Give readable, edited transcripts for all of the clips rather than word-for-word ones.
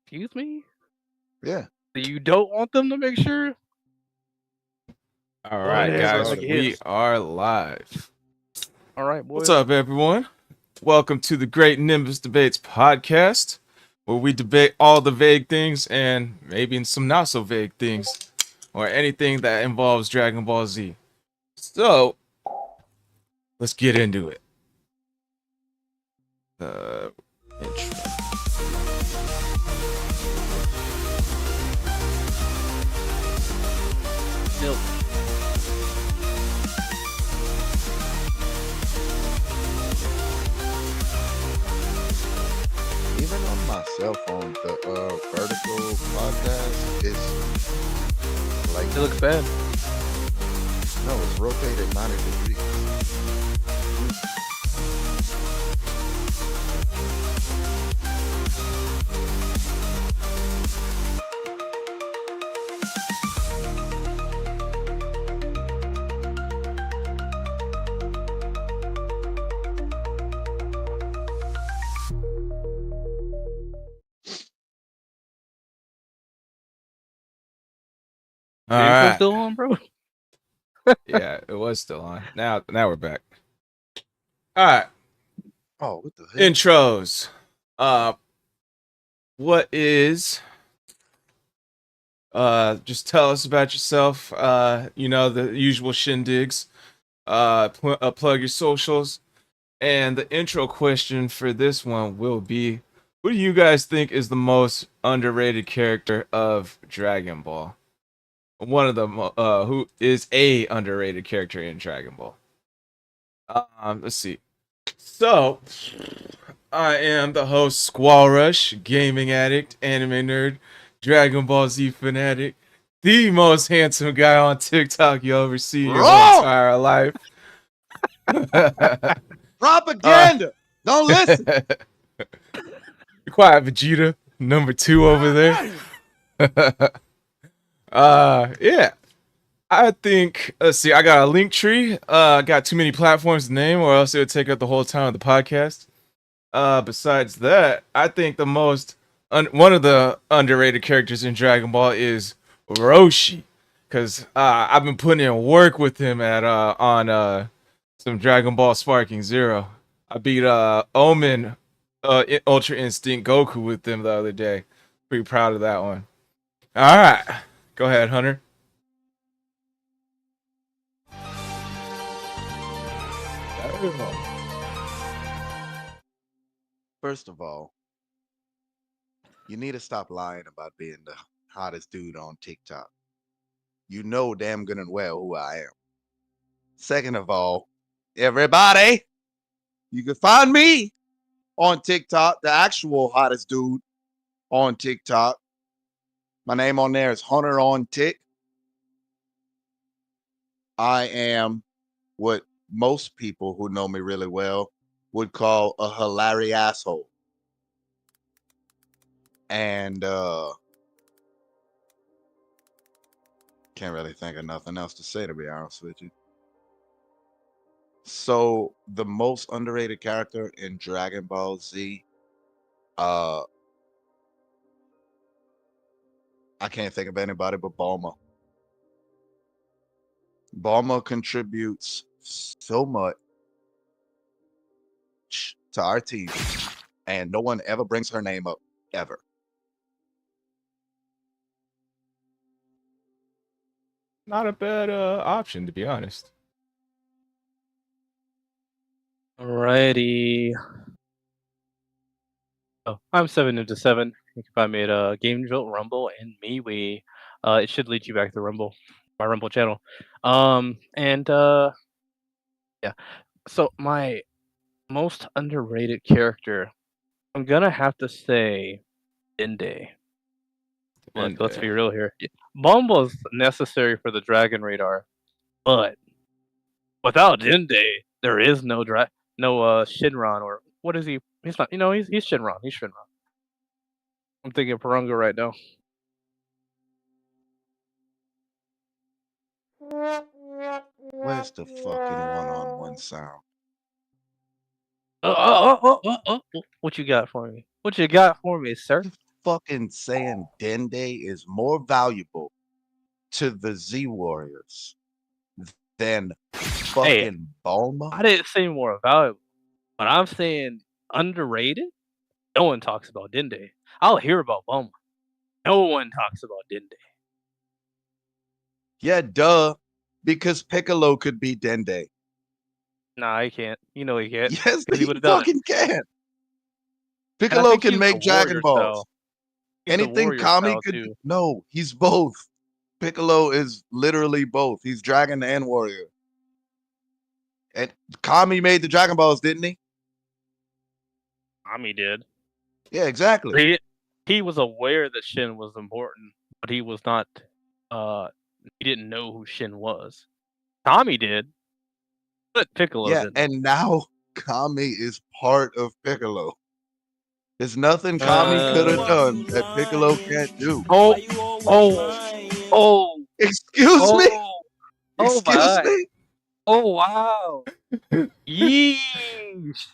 Excuse me? Yeah. You don't want them to make sure? All Go right, ahead, bro. guys, Make Started. it we hits. are live. All right, What's boys. up, everyone? Welcome to the Great Nimbus Debates podcast, where we debate all the vague things and maybe some not so vague things, or anything that involves Dragon Ball Z. So, let's get into it. Intro. Milk. Even on my cell phone, the vertical podcast is like It looks bad. no, it's rotated 90 degrees. All The intro right. still on, bro? Yeah, it was still on. Now we're back. All right. Oh, what the hell? Intros. What is just tell us about yourself, the usual shindigs, plug your socials, and the intro question for this one will be, who do you guys think is the most underrated character of Dragon Ball? One of them, who is a underrated character in Dragon Ball? Let's see. So, I am the host, SquallRush, gaming addict, anime nerd, Dragon Ball Z fanatic, the most handsome guy on TikTok you'll ever see in your whole entire life. Propaganda. Don't listen. Quiet, Vegeta, number 2 over there. Yeah. I think, let's see, I got a link tree. Got too many platforms to name, or else it would take up the whole time of the podcast. Besides that, I think the most one of the underrated characters in Dragon Ball is Roshi, because I've been putting in work with him at on some Dragon Ball Sparking Zero. I beat Omen Ultra Instinct Goku with them the other day. Pretty proud of that one. All right, go ahead, Hunter. First of all, you need to stop lying about being the hottest dude on TikTok. You know damn good and well who I am. Second of all, everybody, you can find me on TikTok, the actual hottest dude on TikTok. My name on there is Hunter on Tick. I am what most people who know me really well would call a hilarious asshole. And can't really think of nothing else to say, to be honest with you. So the most underrated character in Dragon Ball Z, uh, I can't think of anybody but Bulma. Bulma contributes so much to our team, and no one ever brings her name up ever. Not a bad option, to be honest. Alrighty. Oh, I'm 7 into 7. You can find me at Game Jolt, Rumble, and MeWe. It should lead you back to Rumble, my Rumble channel. And yeah. So my most underrated character, I'm gonna have to say Dende. Look, let's be real here. Bumbo's necessary for the Dragon Radar, but without Dende, there is no Shinron, or what is he? He's not. He's Shinron. He's Shinron. I'm thinking Purunga right now. Where's the fucking one-on-one sound? Oh. What you got for me? What you got for me, sir? fucking saying Dende is more valuable to the Z Warriors than Hey, fucking Bulma? I didn't say more valuable, but I'm saying underrated. No one talks about Dende. I'll hear about Bulma. No one talks about Dende. Yeah, duh. Because Piccolo could be Dende. Nah, he can't. You know he can't. Yes, Because he he would have done it. fucking can. And I Piccolo think can he's the make Dragon warrior Balls. style. He's the Anything warrior Kami style could too. no, he's both. Piccolo is literally both. He's Dragon and Warrior. And Kami made the Dragon Balls, didn't he? Ami did. Yeah, exactly. He was aware that Shin was important, but he was not. He didn't know who Shin was. Tommy did, but Piccolo Yeah, didn't. and now Kami is part of Piccolo. There's nothing Kami could have done that Piccolo can't do. Oh, oh, Excuse me? oh Excuse my! me? Oh wow! Yeesh!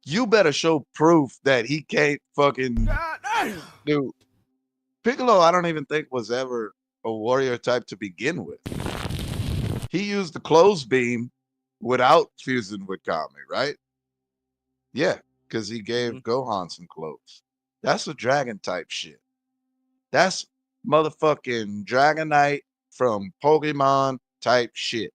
You better show proof that he can't fucking do. Piccolo, I don't even think was ever a warrior type to begin with. He used the clothes beam without fusing with Kami, right? Yeah, because he gave Gohan some clothes. That's a dragon type shit. That's motherfucking Dragonite from Pokemon type shit.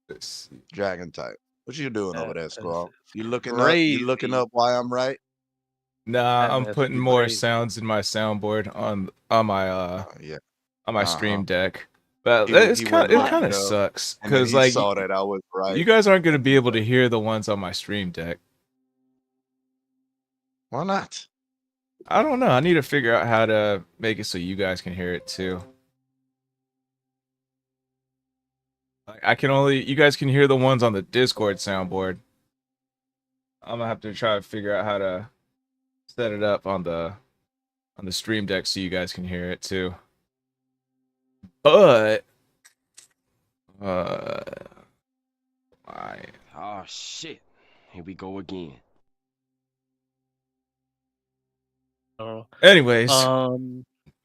Let's see. Dragon type. What you doing over there, Squall? You looking crazy. up why I'm right? Nah, That I'm mess putting is more crazy. sounds in my soundboard on my Yeah. on my stream deck. But He it's went it looking kind it of up, sucks and then because he like saw that I was right. you guys aren't gonna be able to hear the ones on my stream deck. Why not? I don't know. I need to figure out how to make it so you guys can hear it too. Like, you guys can hear the ones on the Discord soundboard. I'm gonna have to try to figure out how to set it up on the stream deck so you guys can hear it too. But Oh shit. Here we go again. anyways,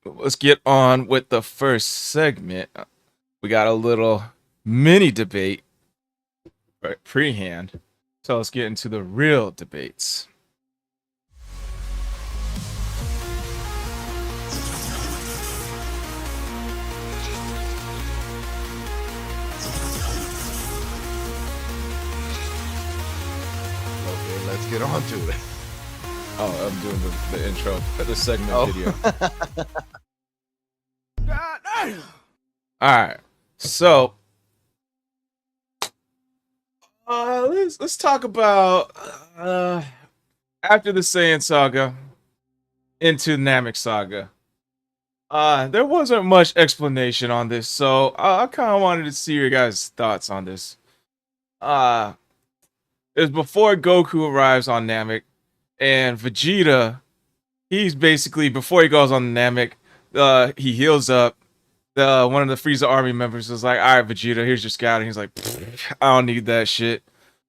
let's get on with the first segment. We got a little mini debate pre-hand. So let's get into the real debates. Okay, let's get on to it. Oh, I'm doing the intro, the segment video. All right, so let's talk about after the Saiyan saga into Namek saga. There wasn't much explanation on this, so I kind of wanted to see your guys' thoughts on this. It was before Goku arrives on Namek, and Vegeta, he's basically before he goes on Namek, he heals up. One of the Frieza army members is like, "All right, Vegeta, here's your scout." And he's like, "I don't need that shit."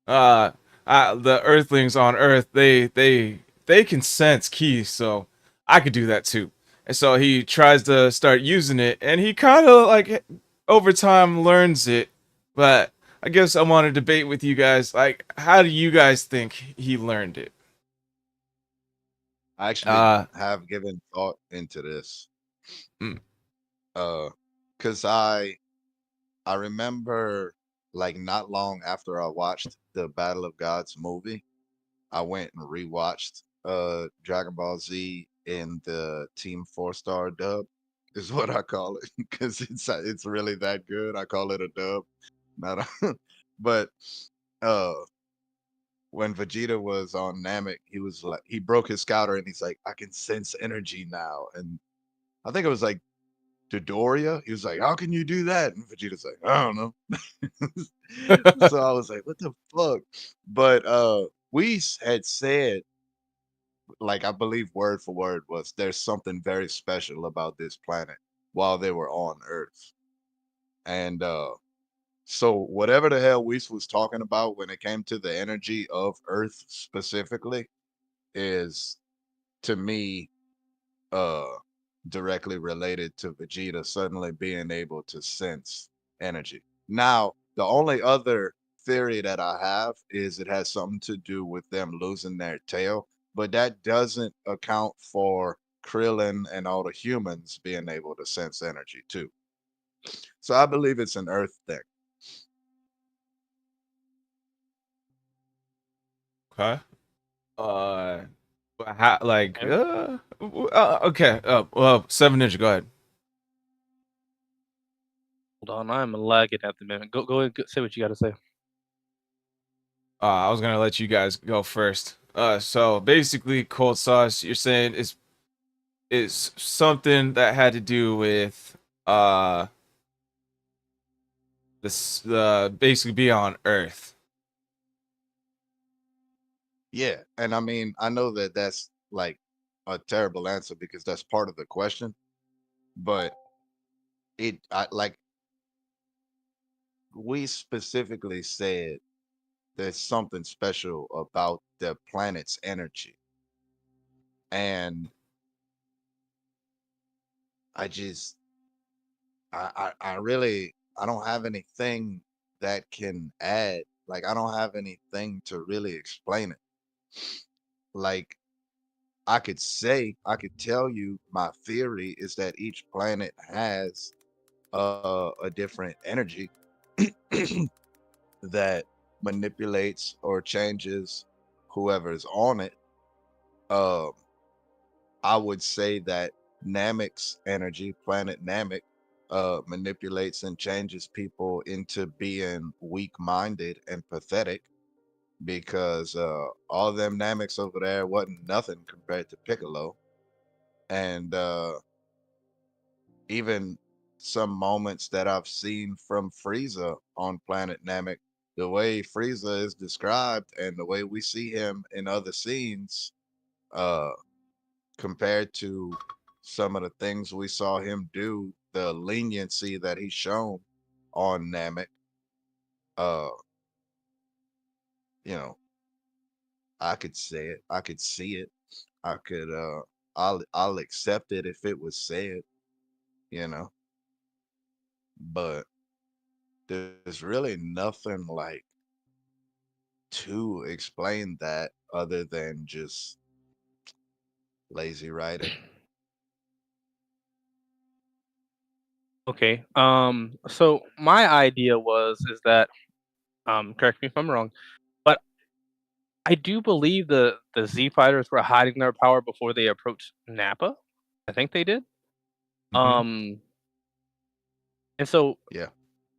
The Earthlings on Earth, they can sense ki, so I could do that too. And so he tries to start using it, and he kind of like over time learns it. But I guess I want to debate with you guys. Like, how do you guys think he learned it? I actually have given thought into this. Because I remember like not long after I watched the Battle of Gods movie, I went and rewatched Dragon Ball Z in the Team 4-star dub is what I call it because it's really that good. I call it a dub. Not a, but when Vegeta was on Namek, he was like he broke his scouter and he's like, I can sense energy now. And I think it was like Dodoria. He was like, how can you do that? And Vegeta's like, I don't know. So I was like, what the fuck? But we had said, like I believe word for word was there's something very special about this planet while they were on Earth. And So whatever the hell Weiss was talking about when it came to the energy of Earth specifically is, to me, uh directly related to Vegeta suddenly being able to sense energy. Now, the only other theory that I have is it has something to do with them losing their tail, but that doesn't account for Krillin and all the humans being able to sense energy too. So I believe it's an Earth thing. Okay. How, like, Okay. okay. Well, Seven Ninja, go ahead. Hold on, I'm lagging at the minute. Go ahead, say what you got to say. I was gonna let you guys go first. So basically, cold sauce. You're saying is something that had to do with this basically be on Earth. Yeah, and I mean, I know that that's like a terrible answer because that's part of the question, but like we specifically said there's something special about the planet's energy. And I just I really I don't have anything that can add. Like I don't have anything to really explain it. Like I could tell you my theory is that each planet has a different energy that manipulates or changes whoever's on it. Um, I would say that Namek's energy, planet Namek, manipulates and changes people into being weak-minded and pathetic because all them Nameks over there wasn't nothing compared to Piccolo. And even some moments that I've seen from Frieza on planet Namek, the way Frieza is described and the way we see him in other scenes, uh, compared to some of the things we saw him do, the leniency that he's shown on Namek, uh, you know, I could say it, I could see it, I could I'll accept it if it was said, you know, but there's really nothing like to explain that other than just lazy writing. Okay. So my idea is that correct me if I'm wrong, but I do believe the Z fighters were hiding their power before they approached Nappa. I think they did. Hmm. Um, and so Yeah.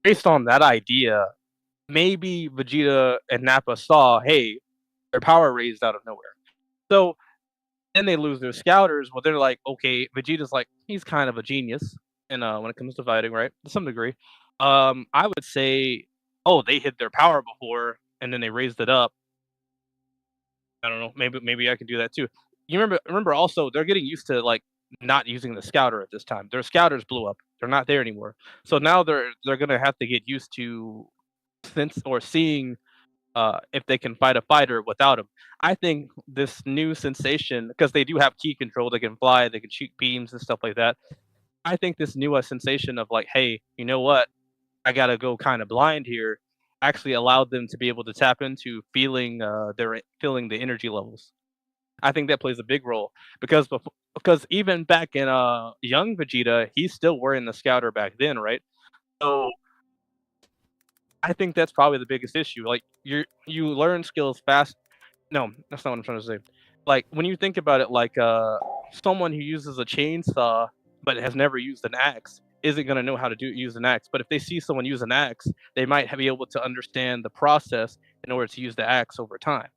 based on that idea, maybe Vegeta and Nappa saw, hey, their power raised out of nowhere. So then they lose their scouters. Well, they're like, okay, Vegeta's like, he's kind of a genius, and when it comes to fighting, right, to some degree. I would say, oh, they hid their power before, and then they raised it up. I don't know. Maybe I can do that too. You remember also they're getting used to like not using the scouter at this time. Their scouters blew up. They're not there anymore. So now they're gonna have to get used to sense or seeing if they can fight a fighter without him. I think this new sensation, because they do have key control, they can fly, they can shoot beams and stuff like that. I think this new sensation of like, hey, you know what? I gotta go kind of blind here, actually allowed them to be able to tap into feeling the energy levels. I think that plays a big role because even back in young Vegeta, he's still wearing the scouter back then, right? So I think that's probably the biggest issue. Like you learn skills fast. No, that's not what I'm trying to say. Like when you think about it, like someone who uses a chainsaw but has never used an axe isn't going to know how to use an axe. But if they see someone use an axe, they might be able to understand the process in order to use the axe over time.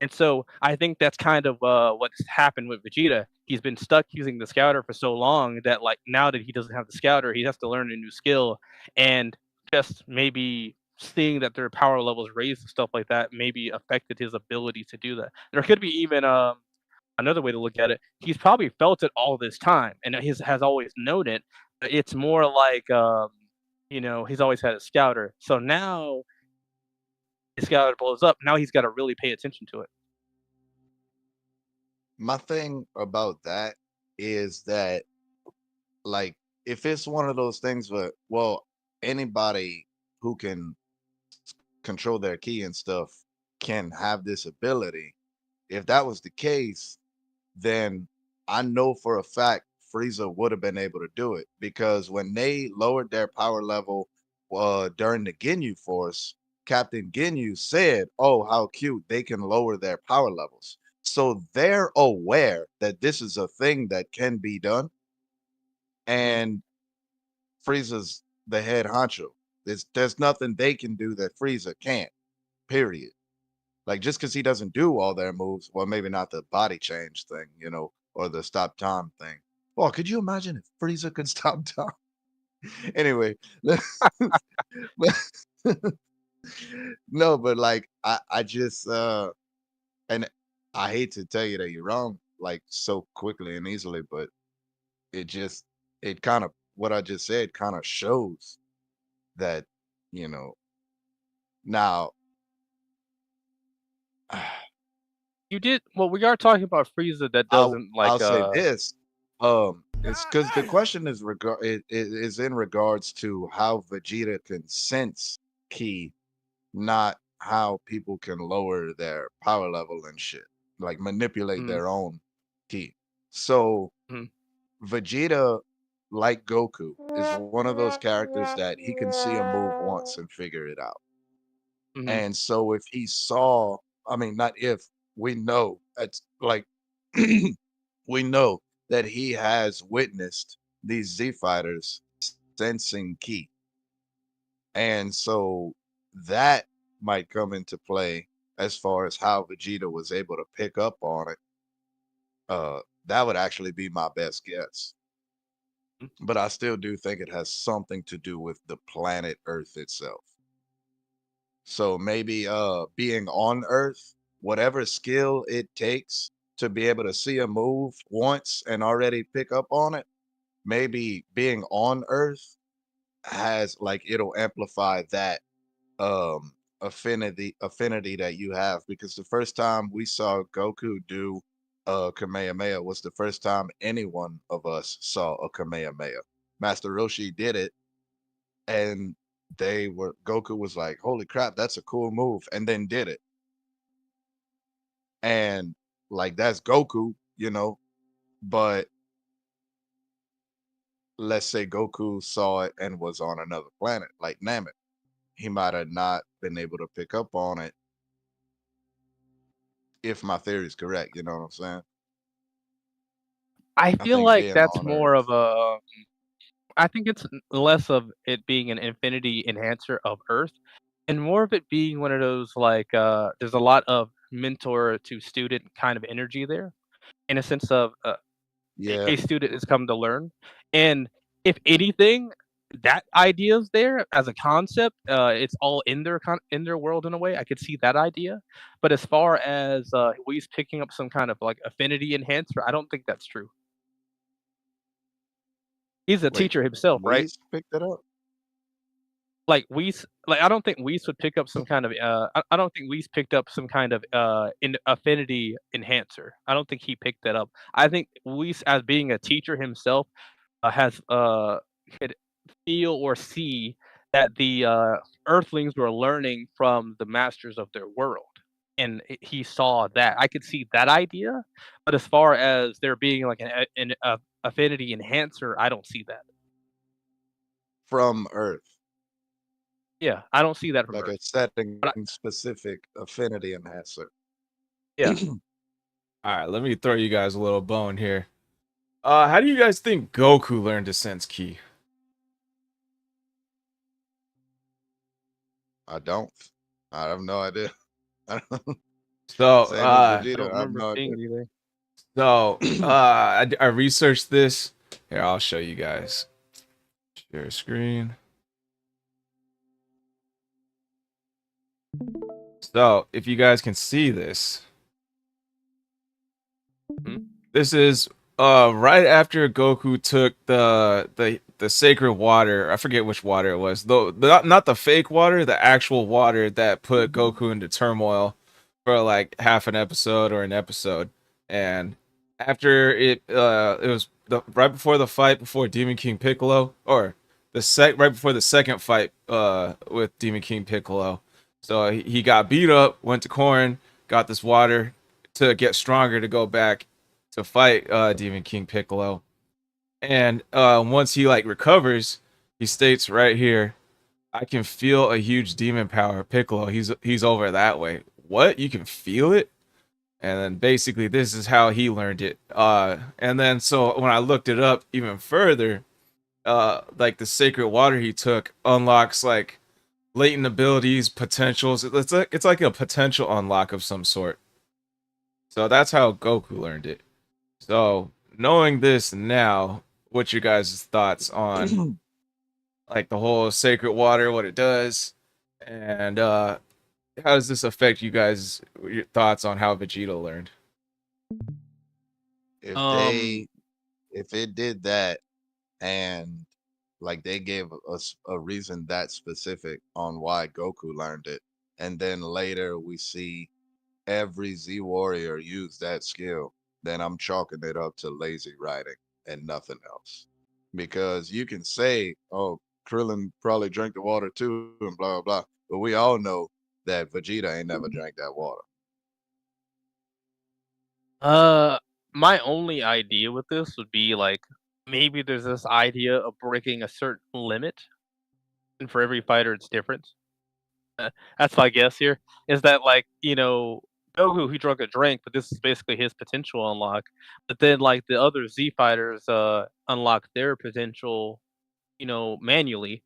And so I think that's kind of what's happened with Vegeta. He's been stuck using the scouter for so long that like now that he doesn't have the scouter, he has to learn a new skill, and just maybe seeing that their power levels raised and stuff like that maybe affected his ability to do that. There could be even another way to look at it. He's probably felt it all this time and has always known it. But it's more like he's always had a scouter. So now his scouter blows up. Now he's got to really pay attention to it. My thing about that is that, like, if it's one of those things where, well, anybody who can control their key and stuff can have this ability. If that was the case, then I know for a fact Frieza would have been able to do it, because when they lowered their power level during the Ginyu Force, Captain Ginyu said, "Oh, how cute! They can lower their power levels." So they're aware that this is a thing that can be done, Mhm. and Frieza's the head honcho. There's nothing they can do that Frieza can't. Period. Like, just because he doesn't do all their moves, well, maybe not the body change thing, or the stop time thing. Well, could you imagine if Frieza could stop time? Anyway, no, but like I just and I hate to tell you that you're wrong like so quickly and easily, but it just it kind of what I just said kind of shows that, you know, now You did well. We are talking about Frieza that doesn't I'll like say this. It's because the question is it is in regards to how Vegeta can sense ki, not how people can lower their power level and shit, like manipulate Mhm, their own ki. So mhm, Vegeta, like Goku, is one of those characters that he can see a move once and figure it out. mhm. And so if he saw, I mean, not if, we know it's like we know that he has witnessed these Z fighters sensing ki. And so that might come into play as far as how Vegeta was able to pick up on it. That would actually be my best guess. But I still do think it has something to do with the planet Earth itself. So maybe being on Earth, whatever skill it takes to be able to see a move once and already pick up on it, maybe being on Earth has like it'll amplify that affinity that you have, because the first time we saw Goku do Kamehameha was the first time any one of us saw a Kamehameha. Master Roshi did it, and Goku was like, "Holy crap, that's a cool move," and then did it. And like that's Goku, but let's say Goku saw it and was on another planet, like Namek. He might have not been able to pick up on it if my theory is correct, you know what I'm saying? I I feel think like being that's on more of Earth. a. I think it's less of it being an infinity enhancer of Earth, and more of it being one of those like there's a lot of mentor to student kind of energy there, in a sense of Yeah, a student is come to learn. And if anything, that idea is there as a concept. It's all in their in their world in a way. I could see that idea, but as far as Whis picking up some kind of like affinity enhancer, I don't think that's true. He's a wait, teacher himself, right? Whis picked it up? Like Whis, like I don't think Whis would pick up some kind of. I don't think Whis picked up some kind of affinity enhancer. I don't think he picked that up. I think Whis, as being a teacher himself, has could feel or see that the Earthlings were learning from the masters of their world, and he saw that. I could see that idea, but as far as there being like an affinity enhancer, I don't see that. From Earth, Yeah, I don't see that from like Earth. a setting But specific affinity enhancer. yeah, All right, let me throw you guys a little bone here. How do you guys think Goku learned to sense ki? I don't. I have no idea. I don't, So, same as I Vegeta. don't I have remember no seeing idea. anything. I researched this. Here, I'll show you guys. Share screen. So, if you guys can see this, Hmm? this is right after Goku took the the sacred water. I forget which water it was. Though not the fake water, the actual water that put Goku into turmoil for like half an episode or an episode. And after it was right before the fight before Demon King Piccolo, or right before the second fight with Demon King Piccolo. So he got beat up, went to Corn, got this water to get stronger to go back to fight Demon King Piccolo. And once he like recovers, he states right here, I can feel a huge demon power. Piccolo, he's over that way. What? You can feel it? And then basically this is how he learned it. And then so when I looked it up even further, like the sacred water he took unlocks like latent abilities, potentials. It's like a potential unlock of some sort. So that's how Goku learned it. So knowing this now, what's your guys' thoughts on like the whole sacred water, what it does, and how does this affect you guys? Your thoughts on how Vegeta learned? If it did that, and like they gave us a reason that specific on why Goku learned it, and then later we see every Z warrior use that skill, then I'm chalking it up to lazy writing and nothing else. Because you can say, oh, Krillin probably drank the water too, and blah, blah, blah. But we all know that Vegeta ain't never drank that water. My only idea with this would be like maybe there's this idea of breaking a certain limit, and for every fighter it's different. That's my guess here. Is that like Goku he drunk a drink, but this is basically his potential unlock. But then like the other Z fighters unlock their potential, manually.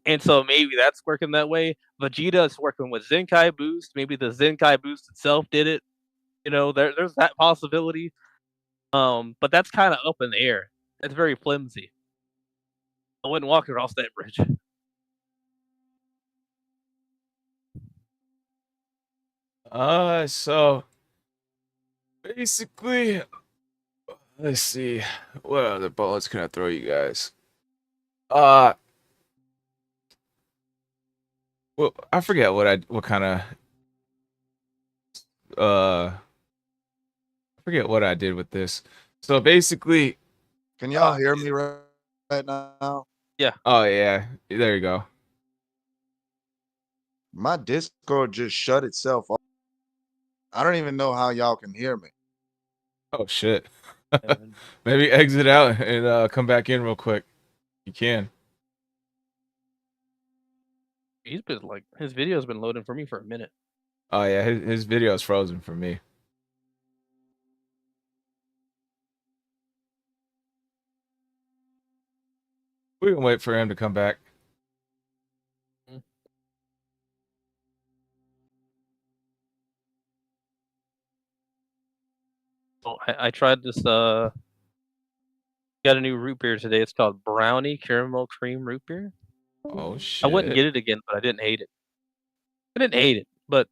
And so maybe that's working that way. Vegeta is working with Zenkai Boost. Maybe the Zenkai Boost itself did it. There's that possibility. But that's kind of up in the air. It's very flimsy. I wouldn't walk across that bridge. So basically, let's see, what other bullets can I throw you guys? Well, I forget what kind of I forget what I did with this. So basically, Can y'all hear me right now? Yeah. Oh yeah, there you go. My Discord just shut itself off. I don't even know how y'all can hear me. Oh shit. Maybe exit out and come back in real quick. You can. He's been like his video's been loading for me for a minute. Oh yeah, his video is frozen for me. We can wait for him to come back. Oh, I tried this. Got a new root beer today. It's called Brownie Caramel Cream Root Beer. Oh shit. I wouldn't get it again, but I didn't hate it. I didn't hate it, but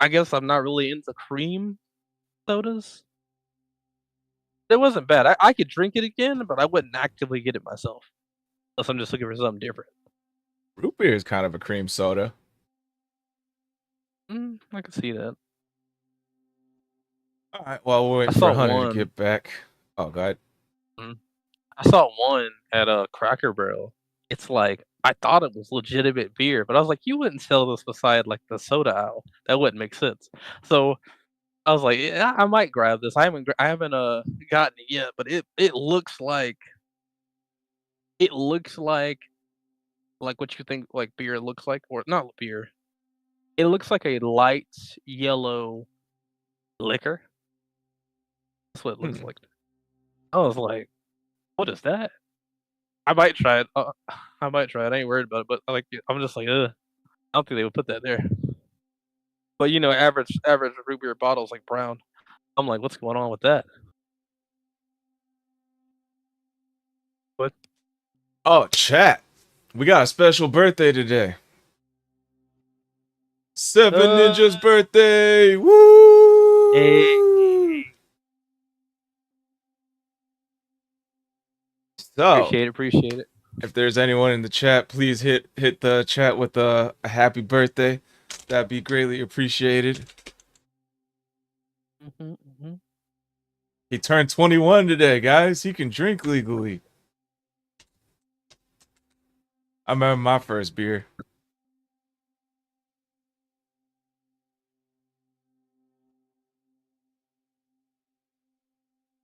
I guess I'm not really into cream sodas. It wasn't bad. I could drink it again, but I wouldn't actively get it myself. Unless I'm just looking for something different. Root beer is kind of a cream soda. I can see that. All right, well, we're waiting for Hunter to get back. Oh, God. I saw one at a Cracker Barrel. It's like, I thought it was legitimate beer, but I was like, you wouldn't sell this beside like the soda aisle. That wouldn't make sense. So I was like, yeah, I might grab this. I haven't gotten it yet, but it looks like what you think like beer looks like, or not beer. It looks like a light yellow liquor. That's what it looks like. I was like, what is that? I might try it. I might try it. I ain't worried about it, but I'm just like, ugh. I don't think they would put that there. But average root beer bottle's like brown. I'm like, what's going on with that? What? Oh, chat. We got a special birthday today. 7 Ninja's birthday. Woo! Hey. So, Appreciate it. if there's anyone in the chat, please hit the chat with a happy birthday. That'd be greatly appreciated. He turned 21 today, guys. He can drink legally. I remember my first beer.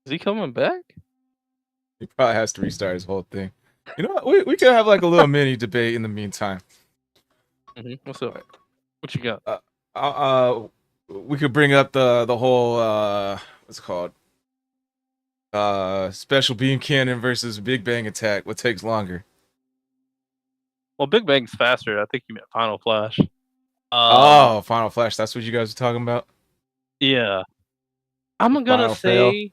Is he coming back? He probably has to restart his whole thing. You know what? We could have like a little mini debate in the meantime. What's up? What you got? We could bring up the whole what's it called? Special beam cannon versus Big Bang attack. What takes longer? Well, Big Bang's faster. I think you meant Final Flash. Oh, Final Flash. That's what you guys are talking about? Yeah. I'm gonna Final say.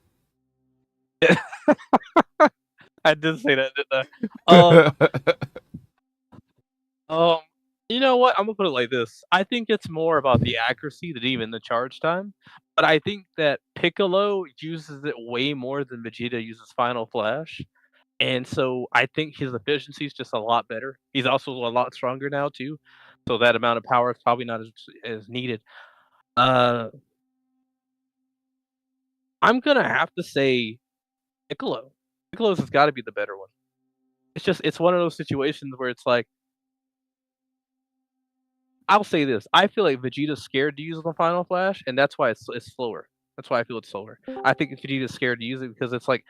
I did say that, didn't I? You know what? I'm gonna put it like this. I think it's more about the accuracy than even the charge time. But I think that Piccolo uses it way more than Vegeta uses Final Flash. And so I think his efficiency is just a lot better. He's also a lot stronger now too. So that amount of power is probably not as needed. I'm gonna have to say Piccolo. Piccolo's has got to be the better one. It's one of those situations where it's like, I'll say this: I feel like Vegeta's scared to use the Final Flash, and that's why it's slower. That's why I feel it's slower. I think Vegeta's scared to use it because it's like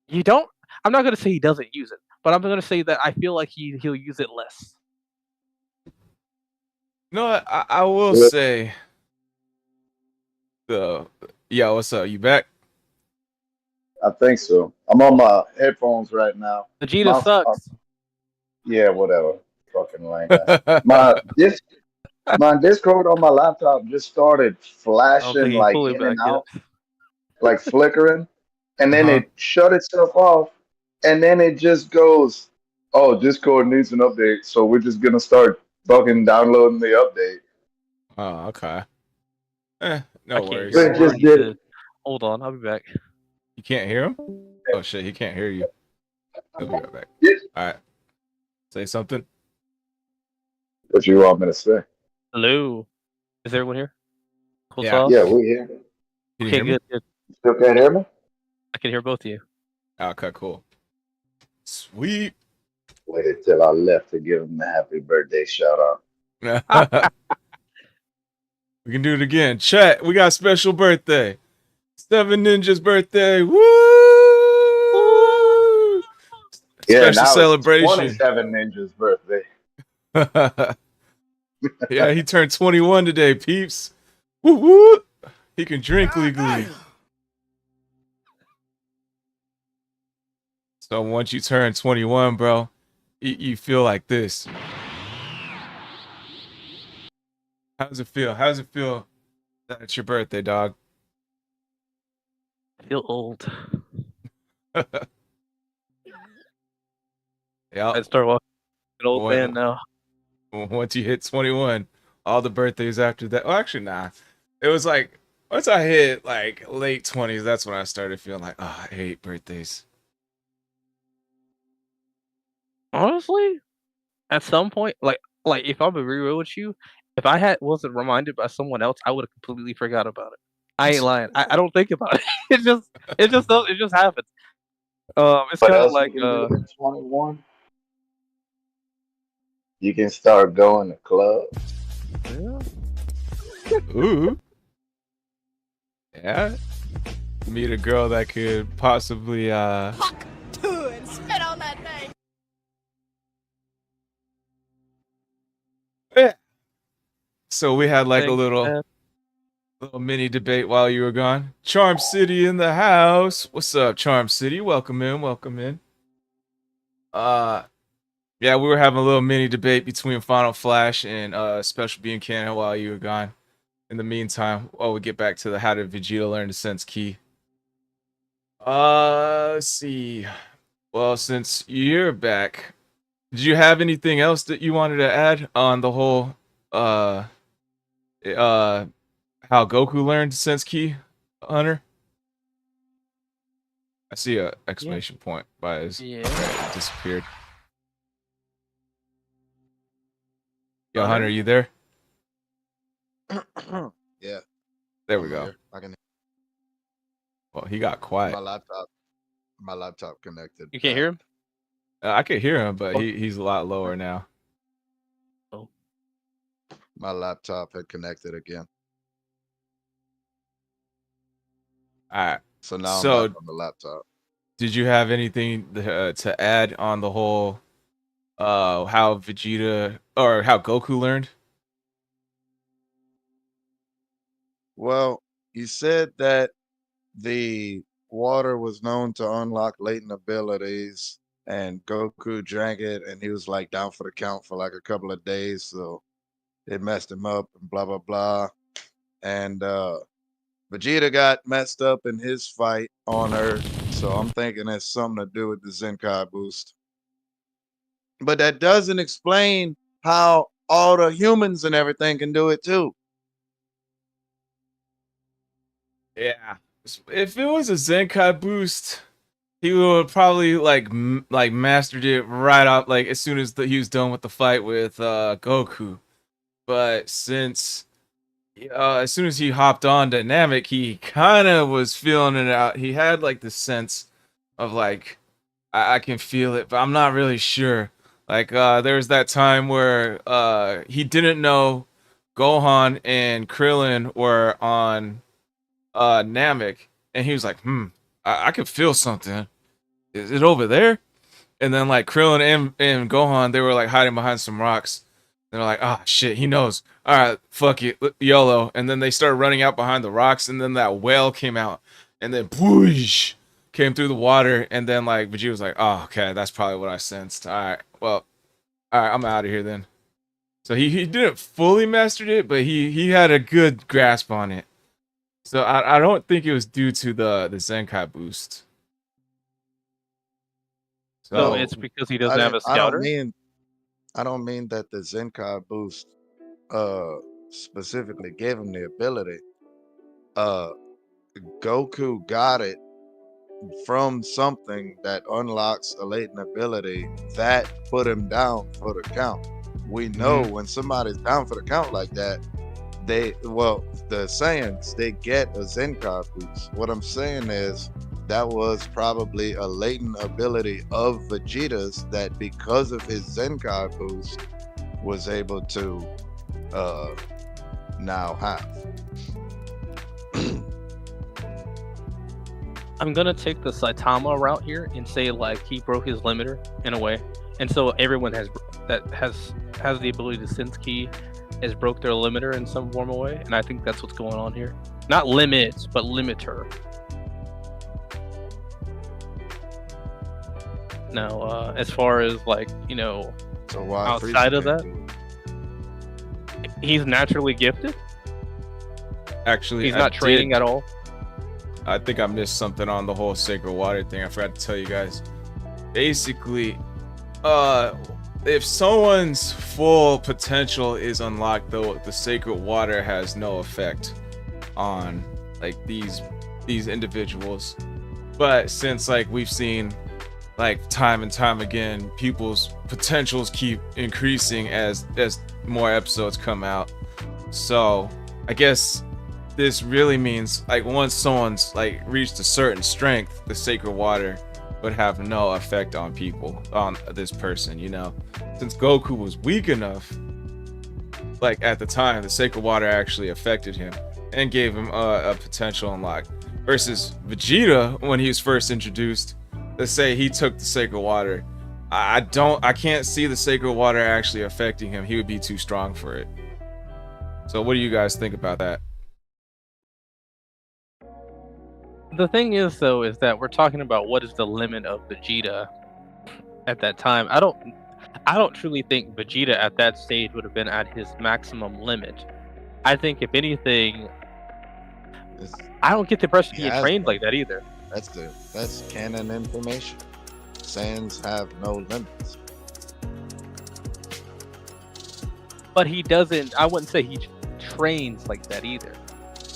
you don't. I'm not gonna say he doesn't use it, but I'm gonna say that I feel like he'll use it less. No, I will say. Yeah, what's up? You back? I think so. I'm on my headphones right now. Vegeta sucks. Yeah, whatever. Fucking lame. my Discord on my laptop just started flashing like in and out, like flickering, and then it shut itself off, and then it just goes, "Oh, Discord needs an update, so we're just gonna start fucking downloading the update." Oh, okay. No worries. It just did. Hold on, I'll be back. You can't hear him? Oh shit, he can't hear you. He'll be right back. Yes. All right. Say something. What you want me to say? Hello. Is everyone here? Cool yeah. sauce? Yeah, we hear. Okay, good. You still can't hear me? I can hear both of you. Okay, cool. Sweet. Waited till I left to give him a happy birthday shout out. We can do it again. Chat, we got special birthday. 7 Ninja's birthday. Woo! Yeah, Special celebration. 27 Ninja's birthday. Yeah, he turned 21 today, peeps. Woo woo! He can drink legally. So once you turn 21, bro, you feel like this. How does it feel? How does it feel that it's your birthday, dog? I feel old. Yeah. I start walking an old man now. Once you hit 21, all the birthdays after that. Well, actually, nah. It was like once I hit like late 20s, that's when I started feeling like, oh, I hate birthdays. Honestly, at some point, like if I'm being real with you, if I wasn't reminded by someone else, I would have completely forgot about it. I ain't lying. I don't think about it. It just happens. It's kind of like 21. You can start going to clubs. Yeah. Ooh. Yeah. Meet a girl that could possibly Fuck to and spit on that thing. Yeah. So we had like a little mini debate while you were gone. Charm City in the house. What's up, Charm City? Welcome in, welcome in. Yeah, we were having a little mini debate between Final Flash and Special Beam Cannon while you were gone. In the meantime, while we get back to the how did Vegeta learn the Sense Key. Let's see. Well, since you're back, did you have anything else that you wanted to add on the whole how Goku learned Sense Key, Hunter? I see a exclamation point by his. Yeah. It disappeared. Yo, Hunter, you there? Yeah. There we I'm go. here. I can. Well, he got quiet. My laptop connected. You can't hear him? I could hear him, but he's a lot lower now. Oh. My laptop had connected again. All right. So now I'm back on the laptop. Did you have anything to add on the whole how Vegeta or how Goku learned? Well, you said that the water was known to unlock latent abilities, and Goku drank it, and he was like down for the count for like a couple of days, so it messed him up and blah blah blah. And Vegeta got messed up in his fight on Earth, so I'm thinking it's something to do with the Zenkai boost. But that doesn't explain how all the humans and everything can do it too. Yeah. If it was a Zenkai boost, he would probably like mastered it right off, like as soon as he was done with the fight with Goku. But since as soon as he hopped on Dynamic, he kind of was feeling it out. He had like the sense of like I can feel it, but I'm not really sure. Like there was that time where he didn't know Gohan and Krillin were on Namek, and he was like, I can feel something. Is it over there? And then like Krillin and Gohan, they were like hiding behind some rocks. They're like, ah, shit, he knows. All right, fuck it, YOLO. And then they started running out behind the rocks, and then that whale came out, and then whoosh, came through the water, and then like Vegeta was like, oh, okay, that's probably what I sensed. All right, well, all right, I'm out of here then. So he didn't fully mastered it, but he had a good grasp on it. So I don't think it was due to the Zenkai boost. So it's because he doesn't have a scouter? I don't mean that the Zenkai boost specifically gave him the ability. Goku got it from something that unlocks a latent ability that put him down for the count. We know when somebody's down for the count like that, the Saiyans, they get a Zenkai boost. What I'm saying is that was probably a latent ability of Vegeta's that because of his Zenkai boost was able to now have. I'm gonna take the Saitama route here and say like he broke his limiter in a way, and so everyone has the ability to sense ki has broke their limiter in some form of way, and I think that's what's going on here. Not limits, but limiter. Now, as far as like so why outside of that, he's naturally gifted. Actually, he's not training at all. I think I missed something on the whole sacred water thing. I forgot to tell you guys. Basically, if someone's full potential is unlocked, though, the sacred water has no effect on like these individuals. But since like we've seen like time and time again, people's potentials keep increasing as more episodes come out. So I guess this really means like once someone's like reached a certain strength, the sacred water would have no effect on people, on this person, since Goku was weak enough, like at the time, the sacred water actually affected him and gave him a potential unlock, versus Vegeta when he was first introduced. Let's say he took the sacred water, I can't see the sacred water actually affecting him. He would be too strong for it. So what do you guys think about that? The thing is, though, is that we're talking about what is the limit of Vegeta at that time. I don't truly think Vegeta at that stage would have been at his maximum limit. I think if anything, I don't get the impression he trained like that either. That's canon information. Saiyans have no limits. But he doesn't. I wouldn't say he trains like that either.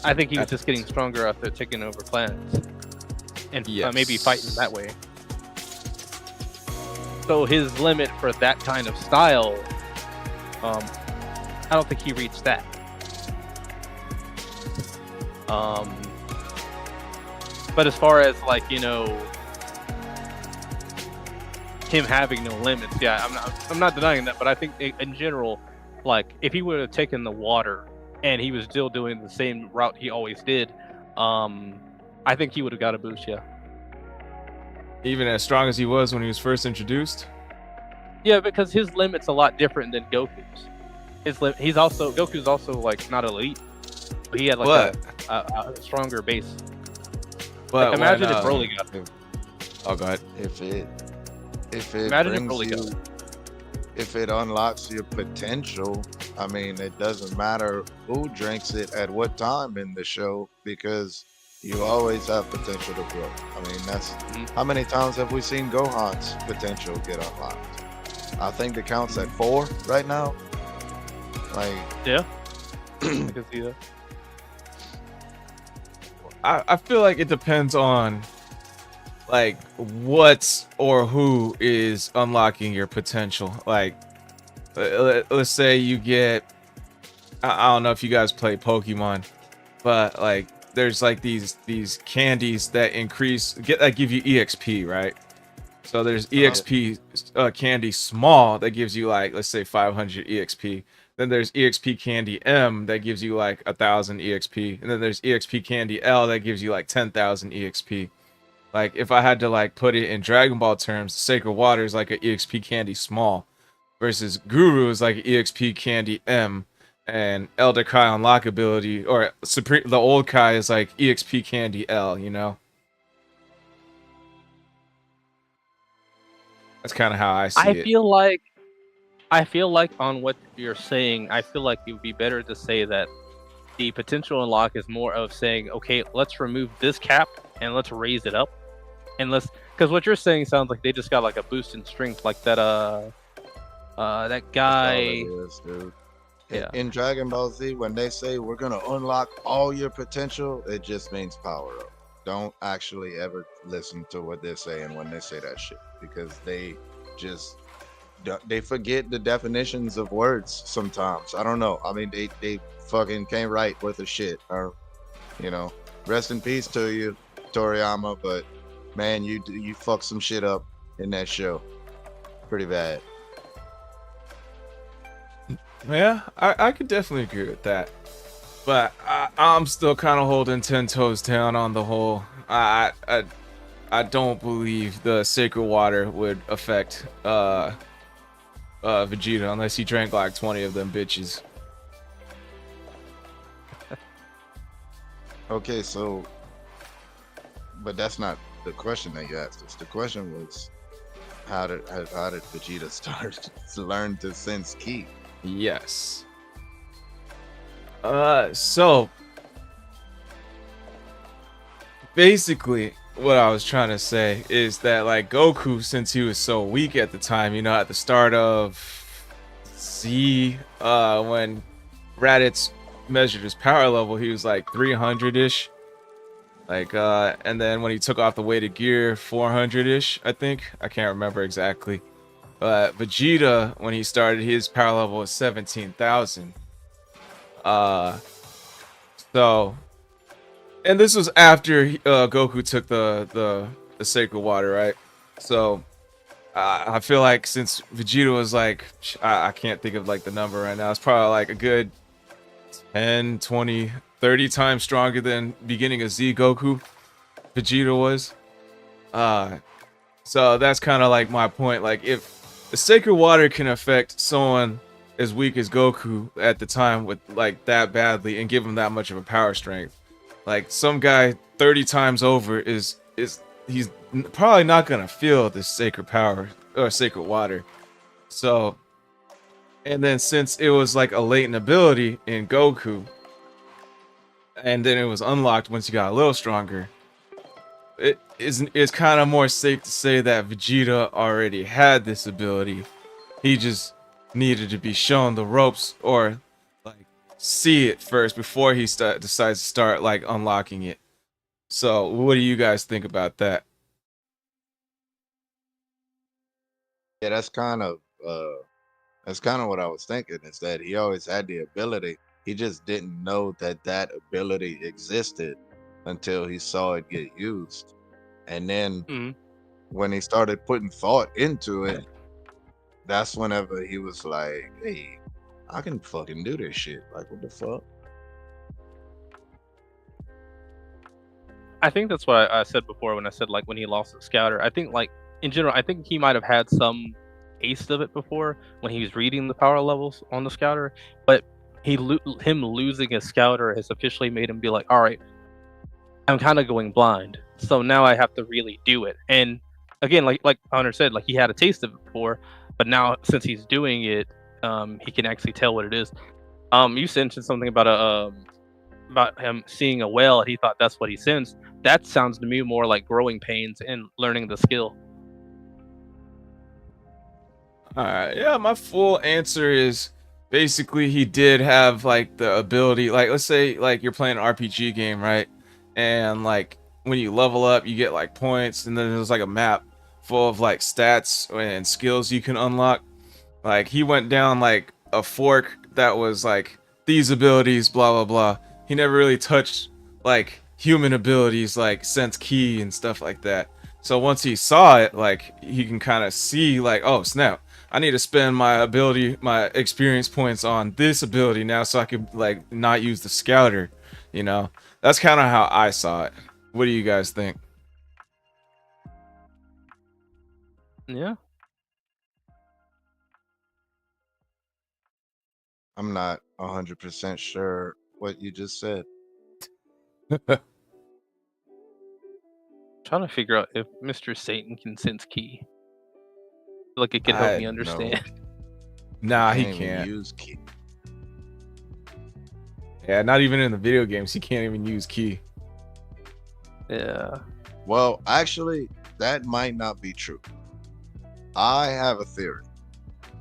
I think he was just getting stronger after taking over planets. and maybe fighting that way. So his limit for that kind of style, I don't think he reached that. But as far as like, you know, him having no limits, yeah, I'm not denying that, but I think in general, like if he would have taken the water and he was still doing the same route he always did, I think he would have got a boost, yeah. Even as strong as he was when he was first introduced? Yeah, because his limit's a lot different than Goku's. Goku's also like not elite. But he had like a stronger base. But like, imagine if Broly got him. Oh, go ahead. If it Imagine brings if Broly got him. if it unlocks your potential, I mean, it doesn't matter who drinks it at what time in the show, because you always have potential to grow. I mean, that's how many times have we seen Gohan's potential get unlocked? I think the count's at 4 right now. Like, yeah, I can see that. I feel like it depends on like what or who is unlocking your potential. Like, let's say you get, I don't know if you guys play Pokemon, but like there's like these candies that that give you EXP, right? So there's EXP candy small that gives you like, let's say 500 EXP. Then there's EXP candy M that gives you like 1,000 EXP. And then there's EXP candy L that gives you like 10,000 EXP. Like if I had to like put it in Dragon Ball terms, Sacred Water is like an EXP candy small versus Guru is like an EXP candy M, and Elder Kai unlock ability, or the old Kai is like EXP candy L, you know? That's kind of how I see it. I feel like on what you're saying, I feel like it would be better to say that the potential unlock is more of saying, okay, let's remove this cap and let's raise it up, and because what you're saying sounds like they just got like a boost in strength, like that that guy. that's all it is, dude. Yeah. In Dragon Ball Z, when they say we're gonna unlock all your potential, it just means power up. Don't actually ever listen to what they're saying when they say that shit, because they forget the definitions of words sometimes. I don't know. I mean, they fucking can't write worth a shit. Or, you know, rest in peace to you, Toriyama. But man, you fucked some shit up in that show, pretty bad. Yeah, I could definitely agree with that. But I'm still kind of holding 10 toes down on the whole. I don't believe the Sacred Water would affect Vegeta unless he drank like 20 of them bitches. Okay, so, but that's not the question that you asked us. The question was, how did Vegeta start to learn to sense ki? Yes. So basically what I was trying to say is that like Goku, since he was so weak at the time, you know, at the start of Z, when Raditz measured his power level, he was like 300-ish. Like, and then when he took off the weighted gear, 400-ish, I think. I can't remember exactly. But Vegeta, when he started, his power level was 17,000. So, and this was after Goku took the Sacred Water, right? So, I feel like since Vegeta was like, I can't think of like the number right now. It's probably like a good 10, 20, 30 times stronger than beginning of Z Goku Vegeta was. So that's kind of like my point. Like, if the Sacred Water can affect someone as weak as Goku at the time with like that badly and give him that much of a power strength, like some guy 30 times over he's probably not gonna feel this sacred power or Sacred Water. So, and then since it was like a latent ability in Goku, and then it was unlocked once he got a little stronger, it's kind of more safe to say that Vegeta already had this ability. He just needed to be shown the ropes, or like see it first before he decides to start like unlocking it. So, what do you guys think about that? Yeah, that's kind of what I was thinking, is that he always had the ability. He just didn't know that that ability existed until he saw it get used. And then Mhm. when he started putting thought into it, that's whenever he was like, hey, I can fucking do this shit. Like, what the fuck? I think that's what I said before when I said like when he lost the scouter. I think like in general, I think he might have had some taste of it before when he was reading the power levels on the scouter, but him losing his scouter has officially made him be like, all right, I'm kind of going blind, so now I have to really do it. And again, like Hunter said, like he had a taste of it before, but now since he's doing it, he can actually tell what it is. You mentioned something about him seeing a whale and he thought that's what he sensed. That sounds to me more like growing pains and learning the skill. All right, yeah, my full answer is basically he did have like the ability. Like, let's say like you're playing an RPG game, right? And like when you level up, you get like points, and then there's like a map full of like stats and skills you can unlock. Like he went down like a fork that was like these abilities, blah blah blah. He never really touched like human abilities like sense key and stuff like that. So once he saw it, like he can kind of see like, oh snap, I need to spend my experience points on this ability now so I could like not use the scouter, you know. That's kind of how I saw it. What do you guys think? Yeah. I'm not 100% sure what you just said. Trying to figure out if Mr. Satan can sense key. Like it could help me No, understand. Nah, he can't even can't. use key. Yeah, not even in the video games. He can't even use key. Yeah. Well, actually, that might not be true. I have a theory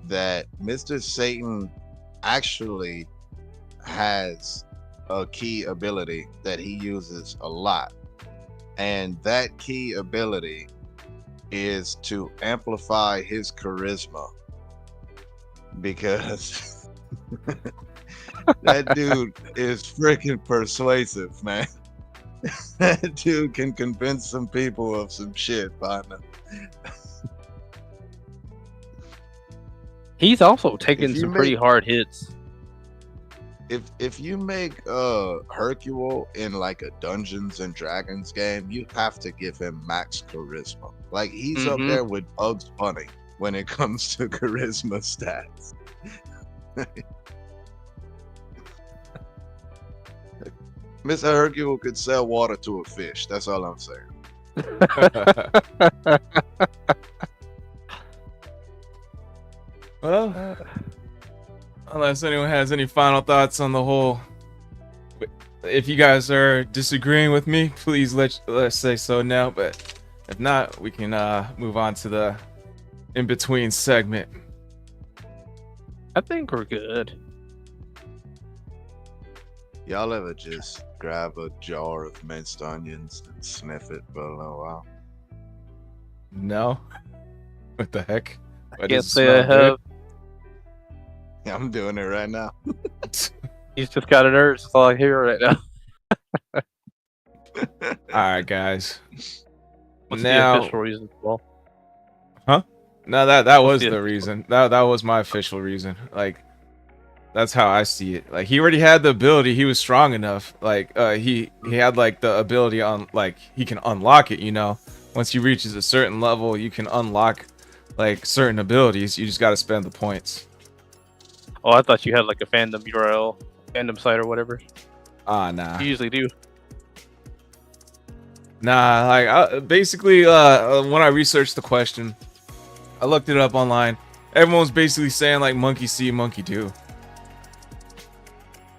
that Mr. Satan actually has a key ability that he uses a lot. And that key ability is to amplify his charisma. Because that dude is freaking persuasive, man. That dude can convince some people of some shit, partner. He's also taken some pretty hard hits. If you make Hercule in like a Dungeons and Dragons game, you have to give him max charisma. Like he's up there with Bugs Bunny when it comes to charisma stats. Mr. Hercule could sell water to a fish. That's all I'm saying. Well, unless anyone has any final thoughts on the whole, if you guys are disagreeing with me, please let's say so now. But if not, we can move on to the in between segment. I think we're good. Y'all ever just grab a jar of minced onions and sniff it for a little while? No. What the heck? I can't say I have. Yeah, I'm doing it right now. He's just got an urge. That's all I hear right now. All right, guys. What's now, the official reason? Well, huh? No, that was the reason. That was my official reason. Like, that's how I see it. Like, he already had the ability. He was strong enough. Like, he had like the ability on like he can unlock it. You know, once he reaches a certain level, you can unlock like certain abilities. You just got to spend the points. Oh, I thought you had like a fandom URL, fandom site or whatever. Nah. You usually do. Nah, like basically, when I researched the question, I looked it up online. Everyone's basically saying like monkey see, monkey do.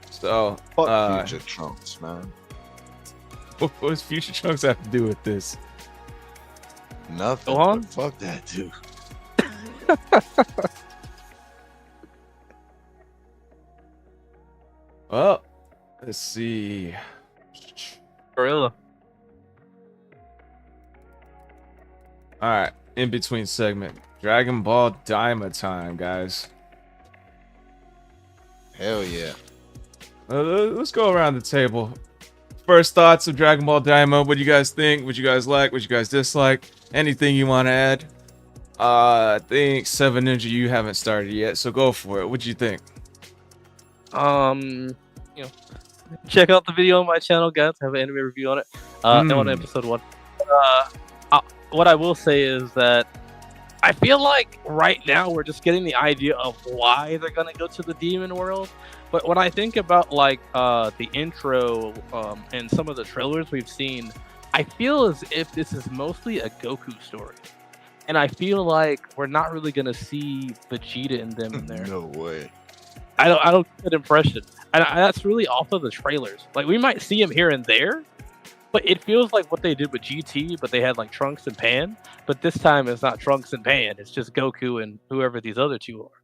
So, fuck Future Trunks, man. What does Future Trunks have to do with this? Nothing. Go on. Fuck that dude. Well, let's see. Gorilla. All right, in between segment, Dragon Ball Daima time, guys. Hell yeah. Let's go around the table. First thoughts of Dragon Ball Daima. What do you guys think? What you guys like? What you guys dislike? Anything you want to add? I think Seven Ninja, you haven't started yet, so go for it. What do you think? You know, check out the video on my channel, guys. I have an anime review on it. On episode 1. What I will say is that I feel like right now we're just getting the idea of why they're gonna go to the demon world. But when I think about like the intro and some of the trailers we've seen, I feel as if this is mostly a Goku story. And I feel like we're not really gonna see Vegeta and them in there. No way. I don't get that impression, and that's really off of the trailers. Like we might see him here and there, but it feels like what they did with GT, but they had like Trunks and Pan. But this time it's not Trunks and Pan; it's just Goku and whoever these other two are.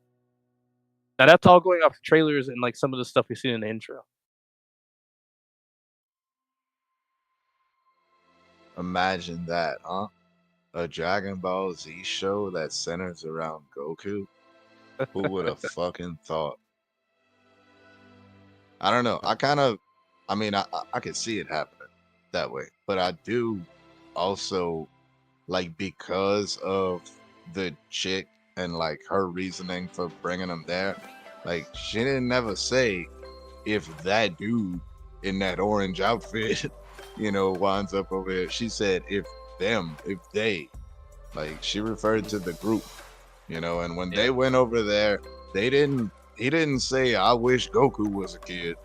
Now that's all going off the trailers and like some of the stuff we've seen in the intro. Imagine that, huh? A Dragon Ball Z show that centers around Goku. Who would have fucking thought? I don't know. I could see it happening that way, but I do also like because of the chick and like her reasoning for bringing them there. Like she didn't never say if that dude in that orange outfit, winds up over here. She said if they, like she referred to the group, and when they went over there, he didn't say I wish Goku was a kid.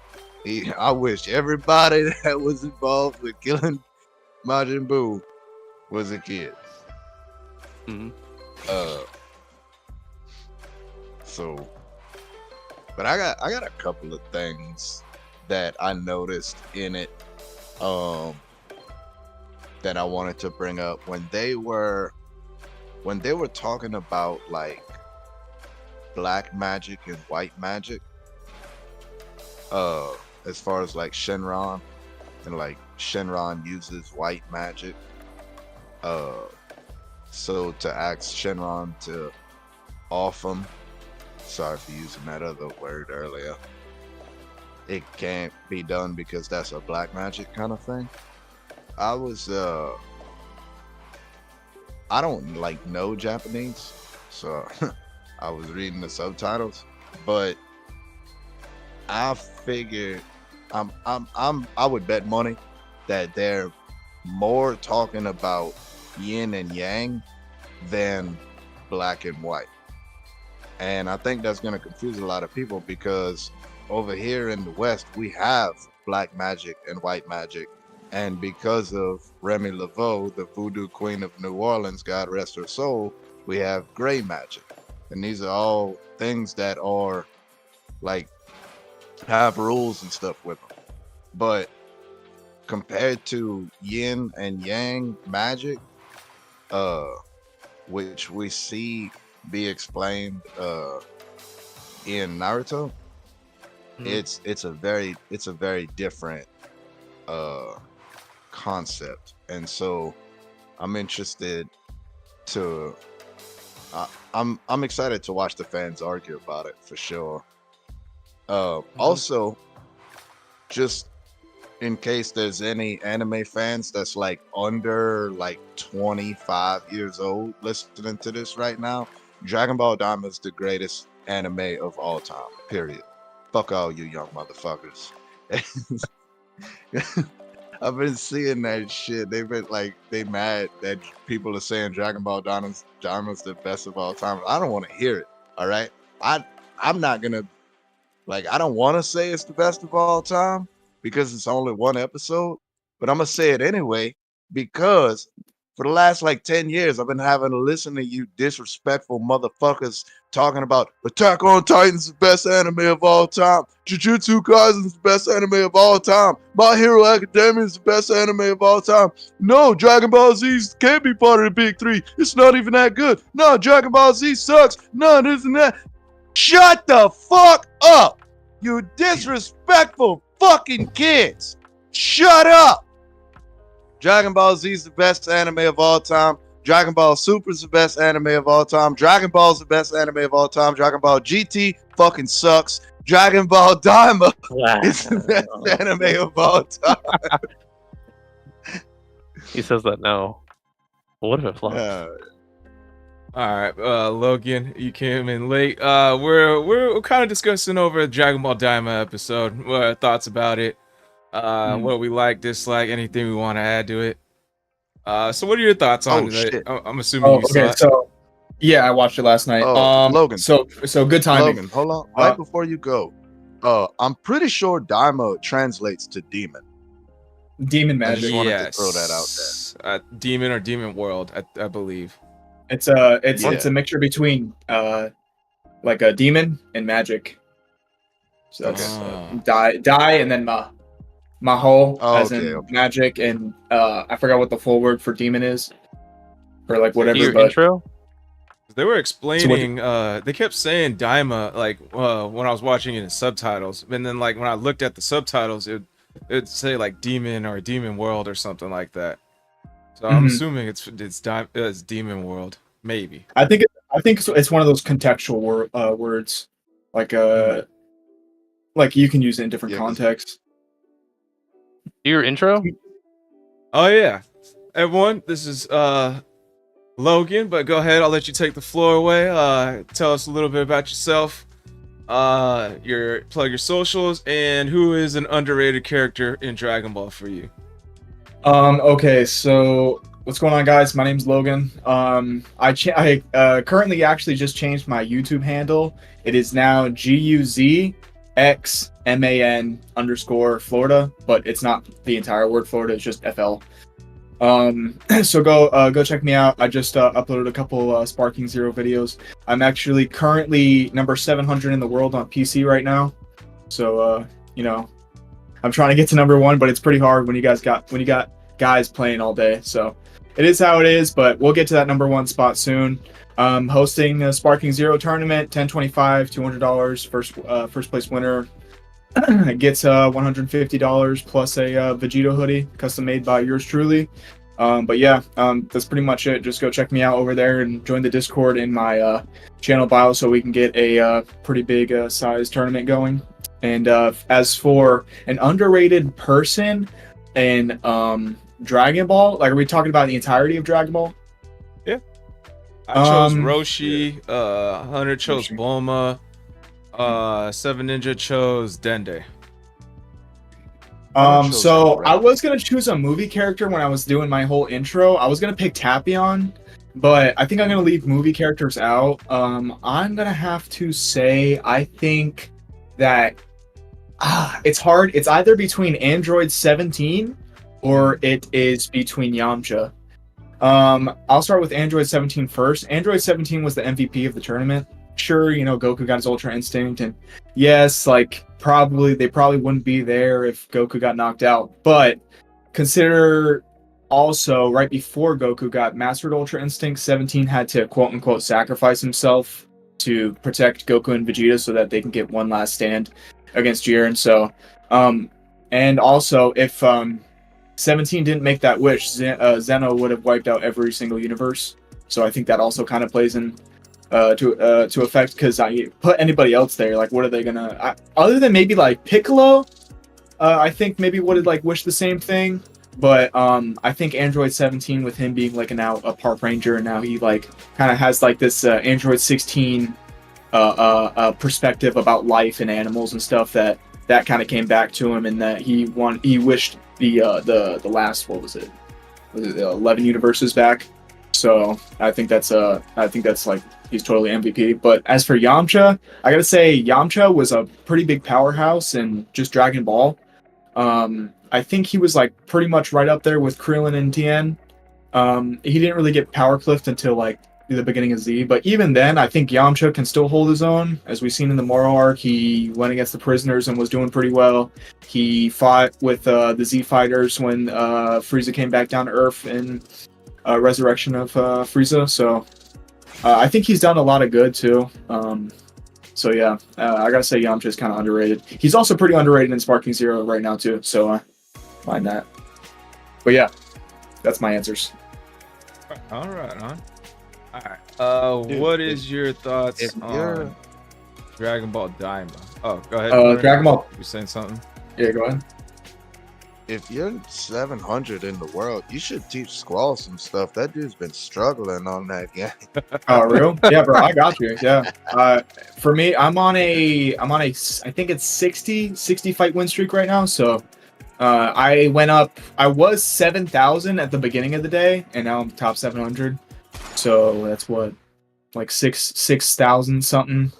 I wish everybody that was involved with killing Majin Buu was a kid. Mm-hmm. But I got a couple of things that I noticed in it that I wanted to bring up when they were talking about like black magic and white magic, as far as like Shenron, and like Shenron uses white magic, so to ask Shenron to off him, sorry for using that other word earlier, it can't be done because that's a black magic kind of thing. I don't like know Japanese, so I was reading the subtitles, but I figured I would bet money that they're more talking about yin and yang than black and white. And I think that's going to confuse a lot of people because over here in the West, we have black magic and white magic. And because of Remy Laveau, the voodoo queen of New Orleans, God rest her soul, we have gray magic. And these are all things that are like have rules and stuff with them. But compared to yin and yang magic, which we see be explained in Naruto, it's a very different concept. And so I'm interested to I'm excited to watch the fans argue about it for sure. Also, just in case there's any anime fans that's like under like 25 years old listening to this right now, Dragon Ball Daima is the greatest anime of all time, period. Fuck all you young motherfuckers. I've been seeing that shit. They've been like, they mad that people are saying Dragon Ball Daima's the best of all time. I don't want to hear it. All right. I'm not gonna, like, I don't want to say it's the best of all time because it's only one episode, but I'm gonna say it anyway because for the last like 10 years, I've been having to listen to you disrespectful motherfuckers talking about Attack on Titan is the best anime of all time. Jujutsu Kaisen is the best anime of all time. My Hero Academia is the best anime of all time. No, Dragon Ball Z can't be part of the big three. It's not even that good. No, Dragon Ball Z sucks. No, this and that. Shut the fuck up, you disrespectful fucking kids. Shut up. Dragon Ball Z is the best anime of all time. Dragon Ball Super is the best anime of all time. Dragon Ball is the best anime of all time. Dragon Ball GT fucking sucks. Dragon Ball Daima is the best anime of all time. He says that now. What if it flops? All right, Logan, you came in late. We're kind of discussing over a Dragon Ball Daima episode. What our thoughts about it? What we like, dislike, anything we want to add to it. So what are your thoughts on it? Shit. I'm assuming you saw it. So yeah, I watched it last night. Logan. So good timing. Logan, hold on. Right before you go, I'm pretty sure Daima translates to demon. Demon I magic. just wanted to throw that out there. Demon or Demon World, I believe. It's a mixture between like a demon and magic. So that's die and then maho as in magic, and I forgot what the full word for demon is, or like whatever. Your intro? They were explaining. They kept saying Daima like when I was watching it in subtitles, and then like when I looked at the subtitles, it'd say like demon or demon world or something like that. So I'm assuming it's Demon World, maybe. I think it's one of those contextual words, like you can use it in different contexts. Your intro? Oh yeah, everyone, this is Logan. But go ahead, I'll let you take the floor away. Tell us a little bit about yourself, plug your socials, and who is an underrated character in Dragon Ball for you. Okay, so what's going on, guys? My name's Logan. I currently actually just changed my YouTube handle. It is now GUZXMAN_Florida, but it's not the entire word Florida. It's just FL. So go check me out. I just uploaded a couple Sparking Zero videos. I'm actually currently number 700 in the world on PC right now. So I'm trying to get to number 1, but it's pretty hard when you got guys playing all day. So it is how it is, but we'll get to that number 1 spot soon. Hosting a Sparking Zero tournament, $10.25, $200. First place winner gets $150 plus a Vegito hoodie, custom made by yours truly. But yeah, that's pretty much it. Just go check me out over there and join the Discord in my channel bio so we can get a pretty big size tournament going. And as for an underrated person in Dragon Ball, like, are we talking about the entirety of Dragon Ball? Yeah. I chose Roshi, Hunter chose Bulma, Seven Ninja chose Dende. So I was gonna choose a movie character when I was doing my whole intro. I was gonna pick Tapion, but I think I'm gonna leave movie characters out. I'm gonna have to say I think that it's hard. It's either between Android 17 or it is between Yamcha. I'll start with Android 17 first. Android 17 was the MVP of the tournament. Sure, Goku got his Ultra Instinct, and yes, like they probably wouldn't be there if Goku got knocked out. But consider also right before Goku got mastered Ultra Instinct, 17 had to quote unquote sacrifice himself to protect Goku and Vegeta so that they can get one last stand against Jiren. So, and also if 17 didn't make that wish, Zeno would have wiped out every single universe. So I think that also kind of plays in to effect, because I put anybody else there, like what are they gonna other than maybe like Piccolo, I think maybe would have like wished the same thing. But I think Android 17, with him being like a park ranger, and now he like kind of has like this Android 16 perspective about life and animals and stuff, that kind of came back to him, and that he wished the last, what was it the 11 universes back. So I think that's like he's totally MVP. But as for Yamcha, I gotta say Yamcha was a pretty big powerhouse in just Dragon Ball. I think he was like pretty much right up there with Krillin and Tien. He didn't really get power cliffed until like the beginning of Z, but even then I think Yamcha can still hold his own. As we've seen in the Moro arc, he went against the prisoners and was doing pretty well. He fought with the Z fighters when Frieza came back down to Earth in Resurrection of Frieza. So I think he's done a lot of good too. So yeah, I gotta say Yamcha is kind of underrated. He's also pretty underrated in Sparking Zero right now too. So find that. But yeah, that's my answers. All right, huh? All right. Dude, what is your thoughts if on you're Dragon Ball Daima? Oh, go ahead. Dragon Ball. You saying something? Yeah, go ahead. if you're 700 in the world, you should teach Squall some stuff. That dude's been struggling on that game. Oh, real? Yeah, bro, I got you. Yeah. For me, I'm on a, I think it's 60 fight win streak right now. So, I went up. I was 7,000 at the beginning of the day, and now I'm top 700. So that's what, like 6,000 something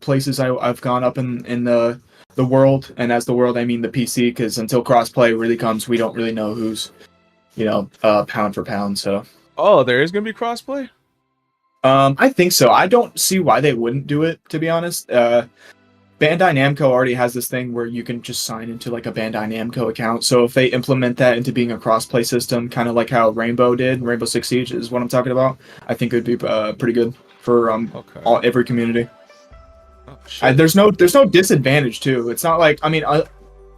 places I've gone up in the world, and as the world I mean the PC, because until crossplay really comes, we don't really know who's pound for pound. So there is gonna be crossplay. I think so. I don't see why they wouldn't do it, to be honest. Bandai Namco already has this thing where you can just sign into like a Bandai Namco account. So if they implement that into being a crossplay system, kind of like how Rainbow did, Rainbow Six Siege is what I'm talking about, I think it would be pretty good for every community. There's no disadvantage too. It's not like, I mean,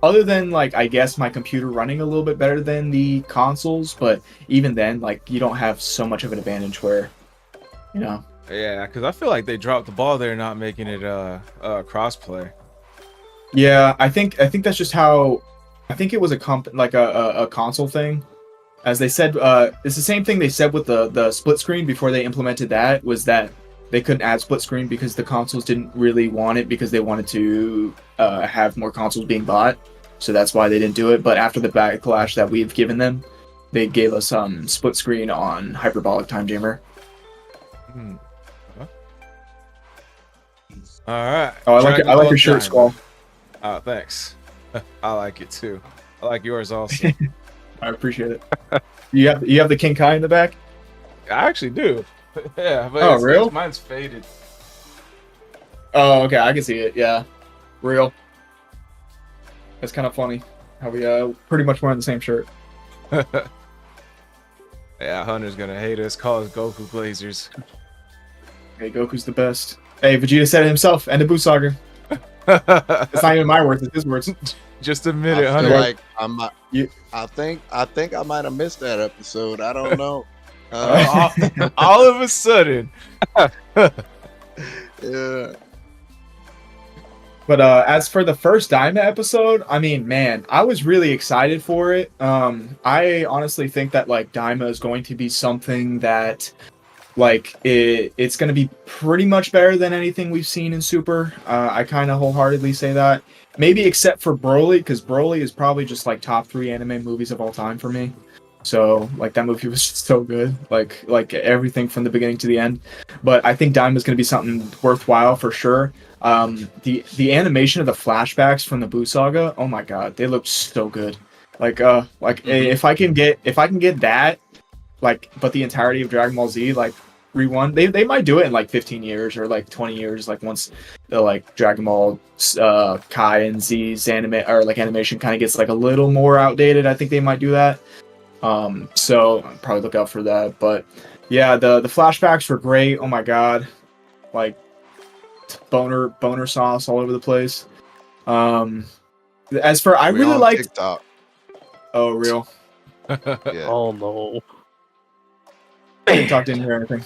other than like, I guess my computer running a little bit better than the consoles, but even then, like, you don't have so much of an advantage where, you know. Yeah, because I feel like they dropped the ball there, not making it crossplay. Yeah, I think that's just how. I think it was a console thing, as they said. It's the same thing they said with the split screen before they implemented that, was that they couldn't add split screen because the consoles didn't really want it, because they wanted to have more consoles being bought. So that's why they didn't do it. But after the backlash that we've given them, they gave us split screen on Hyperbolic Time Jammer. All right. Oh, I like your shirt, Squall. Oh, thanks. I like it too. I like yours also. I appreciate it. You have the King Kai in the back? I actually do. Yeah, but oh, real? Mine's faded. Oh, okay, I can see it. Yeah, real. That's kind of funny how we pretty much wearing the same shirt. Yeah, Hunter's gonna hate us. Call us Goku Blazers. Hey, Goku's the best. Hey, Vegeta said it himself. End of Buu Saga. It's not even my words; it's his words. Just admit it, I Hunter. feel like I think I might have missed that episode. I don't know. All of a sudden. Yeah. But as for the first Daima episode, I mean, man, I was really excited for it. I honestly think that like Daima is going to be something that, like, it's going to be pretty much better than anything we've seen in Super. I kind of wholeheartedly say that. Maybe except for Broly, because Broly is probably just like top 3 anime movies of all time for me. So like that movie was just so good, like everything from the beginning to the end. But I think Daima is going to be something worthwhile for sure. The animation of the flashbacks from the Buu Saga, oh my god, they look so good. If I can get that, like, but the entirety of Dragon Ball Z, like, re-one, they might do it in like 15 years or like 20 years, like once the like Dragon Ball Kai and Z's animation kind of gets like a little more outdated. I think they might do that. So I'll probably look out for that. But yeah, the flashbacks were great. Oh my god, like boner sauce all over the place. As for I really liked TikTok. Oh, real. Yeah. Oh no. TikTok didn't hear anything.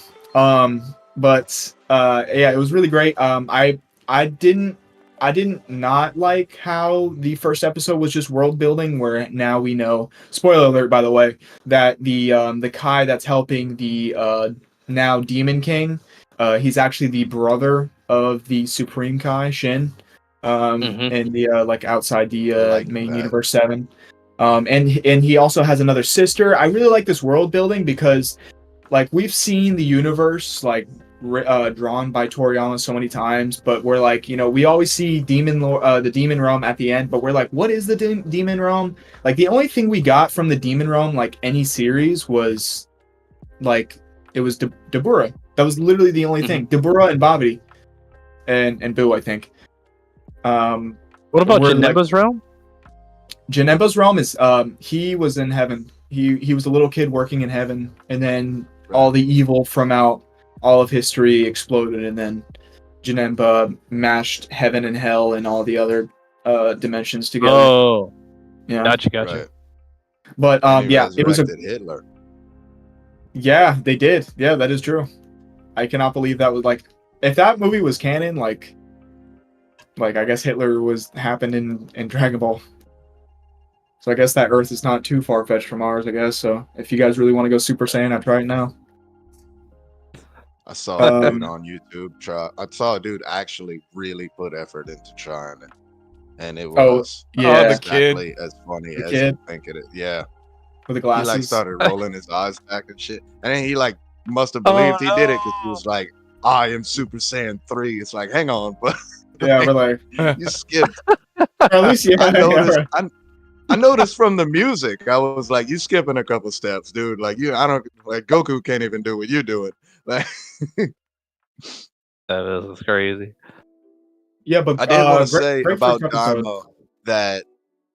But yeah, it was really great. I didn't not like how the first episode was just world building, where now we know, spoiler alert by the way, that the Kai that's helping the now Demon King, he's actually the brother of the Supreme Kai, Shin, and the like outside the main Universe 7. And he also has another sister. I really like this world building because, like, we've seen the universe like drawn by Toriyama so many times, but we're like, you know, we always see the demon realm at the end, but we're like, what is the demon realm? Like, the only thing we got from the demon realm, like any series, was like, it was Dabura. That was literally the only thing. Dabura and Babidi and Buu, I think. What about Janemba's realm? Janemba's realm is he was in heaven. He was a little kid working in heaven, and then all the evil from out all of history exploded, and then Janemba mashed heaven and hell and all the other dimensions together. Oh, yeah, gotcha. Right. But yeah, it was a Hitler. Yeah, they did. Yeah, that is true. I cannot believe that was like, if that movie was canon, like I guess Hitler happened in Dragon Ball. So I guess that Earth is not too far fetched from ours. I guess so. If you guys really want to go Super Saiyan, I'd try it now. I saw a dude on YouTube try. I saw a dude actually really put effort into trying it, and it was the exactly kid. as funny The as kid. you think it is. Yeah, With the he like glasses. started rolling his eyes back and shit, and then he like must have believed he did it because he was like, "I am Super Saiyan 3." It's like, hang on, but Yeah, we're like, you skipped. or at least yeah. I noticed from the music. I was like, you skipping a couple steps, dude. Like I don't like Goku can't even do what you're doing. Like That is crazy. Yeah, but I did want to say great about first episode. Daima that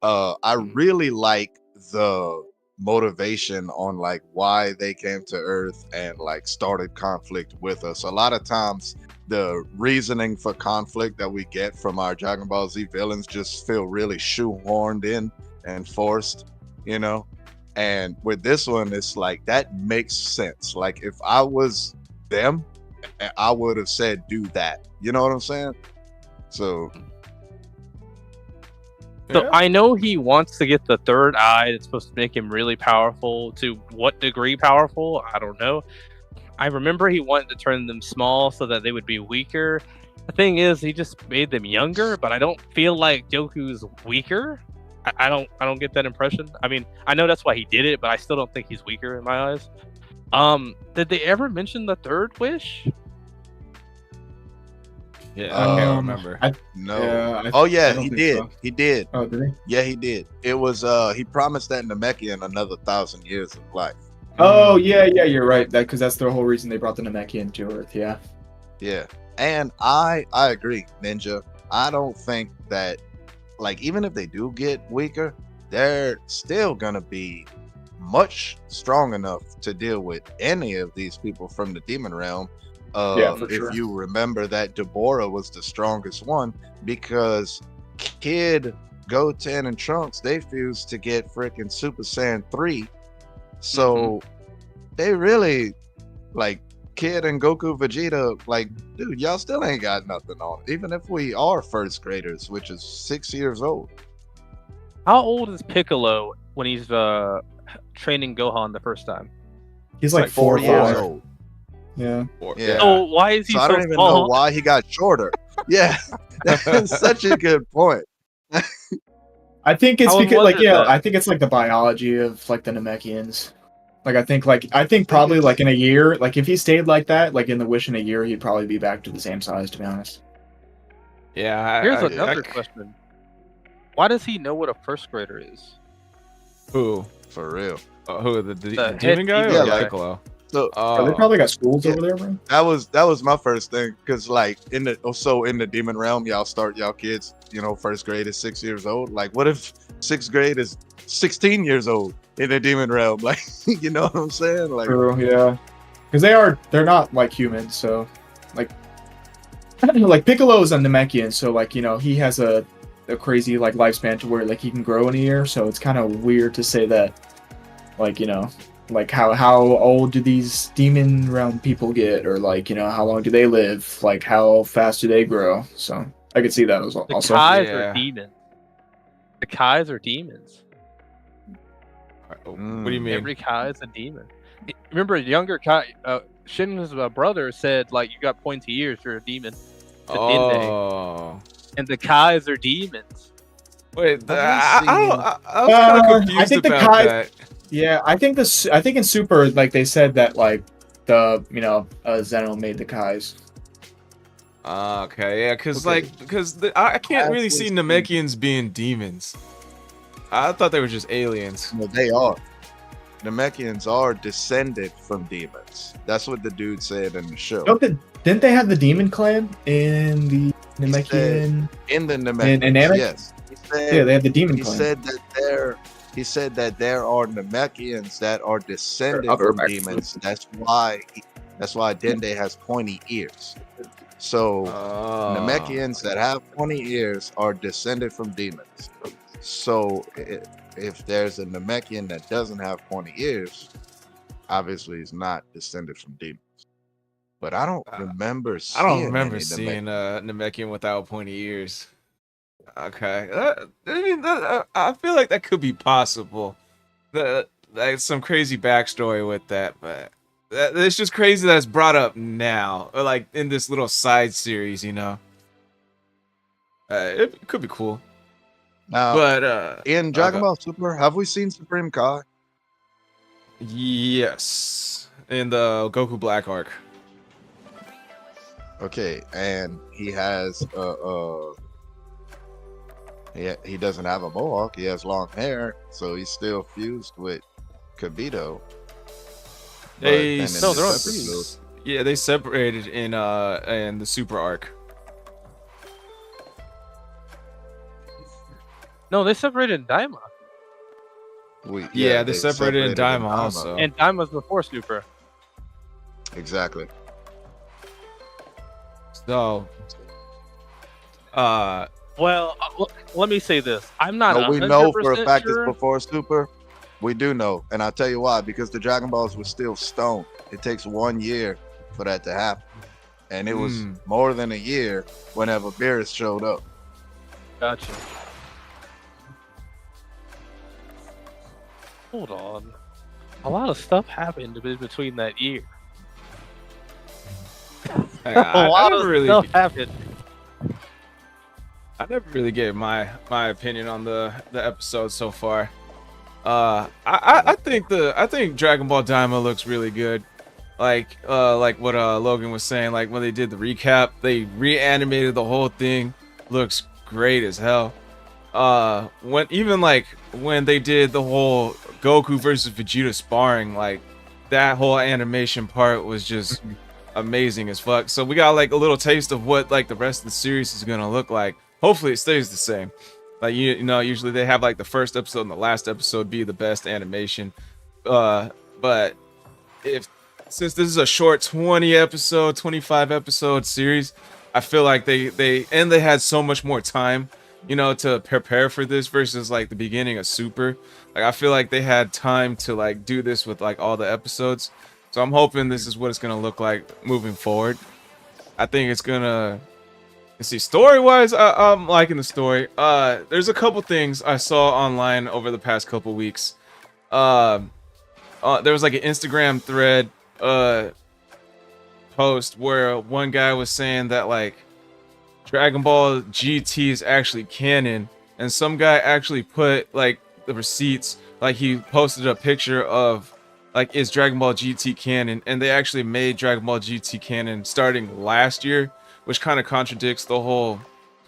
I really like the motivation on like why they came to Earth and like started conflict with us. A lot of times the reasoning for conflict that we get from our Dragon Ball Z villains just feel really shoehorned in and forced, you know. And with this one, it's like that makes sense. Like if I was them, I would have said do that. You know what I'm saying? So I know he wants to get the third eye that's supposed to make him really powerful. To what degree powerful? I don't know. I remember he wanted to turn them small so that they would be weaker. The thing is, he just made them younger, but I don't feel like Goku's weaker. I don't get that impression. I mean, I know that's why he did it, but I still don't think he's weaker in my eyes. Did they ever mention the third wish? Yeah, I can't remember. No. He did. So. He did. Oh, did he? Yeah, he did. It was he promised that Namekian another 1,000 years of life. Oh yeah, you're right. Because that's the whole reason they brought the Namekian to Earth. Yeah. Yeah, and I agree, Ninja. I don't think that like even if they do get weaker, they're still gonna be much strong enough to deal with any of these people from the demon realm. If you remember that Deborah was the strongest one because Kid, Goten, and Trunks, they fused to get freaking Super Saiyan 3. So they really like Kid and Goku, Vegeta, like, dude, y'all still ain't got nothing on it. Even if we are first graders, which is 6 years old. How old is Piccolo when he's training Gohan the first time? He's like 4 years old. Yeah. So why is he so I don't even know why he got shorter. Yeah, that's such a good point. I think it's because I think it's like the biology of like the Namekians. I think probably like in a year, like if he stayed like that, like in the Wish in a year, he'd probably be back to the same size, to be honest. Yeah. Here's another question. Why does he know what a first grader is? Who? For real? Who? The demon guy or Piccolo? So they probably got schools over there, bro. That was my first thing, because like in the demon realm, y'all start y'all kids, first grade is 6 years old. Like, what if sixth grade is 16 years old in the demon realm? Like, you know what I'm saying? Like, true, yeah, because they're not like humans, so like Piccolo is a Namekian, so like he has a crazy like lifespan to where like he can grow in a year. So it's kind of weird to say that, like like how old do these demon realm people get, or like how long do they live, like how fast do they grow? So I could see that as well. The Kais are demons. The Kais are demons. What do you mean? Every Kai is a demon. Remember, younger Kai, Shin's brother said like, you got pointy ears, you're a demon. And the Kais are demons. Wait, I was kind of confused I think about that. Yeah, I think in Super, like they said that like the Zeno made the Kais. Okay, yeah, because I can't really see Namekians being demons. I thought they were just aliens. Well, they are. Namekians are descended from demons. That's what the dude said in the show. Didn't they have the demon clan in the Namekian? In the Namekians, in Namek? yes. They have the demon clan. He said that there are Namekians that are descended from demons. That's why Dende has pointy ears. So Namekians that have pointy ears are descended from demons. So if there's a Namekian that doesn't have pointy ears, obviously is not descended from demons. But I don't remember I don't seeing remember any seeing Namekian. Namekian without pointy ears. Okay, I feel like that could be possible. That's some crazy backstory with that, but it's just crazy that it's brought up now, or like in this little side series, you know. It could be cool. Now, But in Dragon Ball Super, have we seen Supreme Kai? yes, in the Goku Black arc. Okay, and he has he doesn't have a mohawk. He has long hair, so he's still fused with Kibito. They yeah, they separated in the Super arc. No, they separated in Daima. They separated in Daima also. And Daima's before Super. Exactly. So, well, let me say this. I'm not. No, we know for a fact sure. it's before Super. We do know, and I'll tell you why. Because the Dragon Balls were still stone. It takes 1 year for that to happen, and it was more than a year whenever Beerus showed up. Gotcha. Hold on. A lot of stuff happened in between that year. A lot of stuff happened. I never really gave my opinion on the episode so far. I think Dragon Ball Daima looks really good. Like what Logan was saying, like when they did the recap, they reanimated the whole thing. Looks great as hell. When they did the whole Goku versus Vegeta sparring, like that whole animation part was just amazing as fuck. So we got like a little taste of what like the rest of the series is gonna look like. Hopefully it stays the same. Like you know, usually they have like the first episode and the last episode be the best animation. But since this is a short 25 episode series, I feel like they had so much more time, you know, to prepare for this versus like the beginning of Super. Like I feel like they had time to like do this with like all the episodes. So I'm hoping this is what it's gonna look like moving forward. I think it's gonna. Let's see, story-wise, I'm liking the story. There's a couple things I saw online over the past couple weeks. There was like an Instagram thread post where one guy was saying that like Dragon Ball GT is actually canon, and some guy actually put like the receipts, like he posted a picture of like is Dragon Ball GT canon, and they actually made Dragon Ball GT canon starting last year, which kind of contradicts the whole.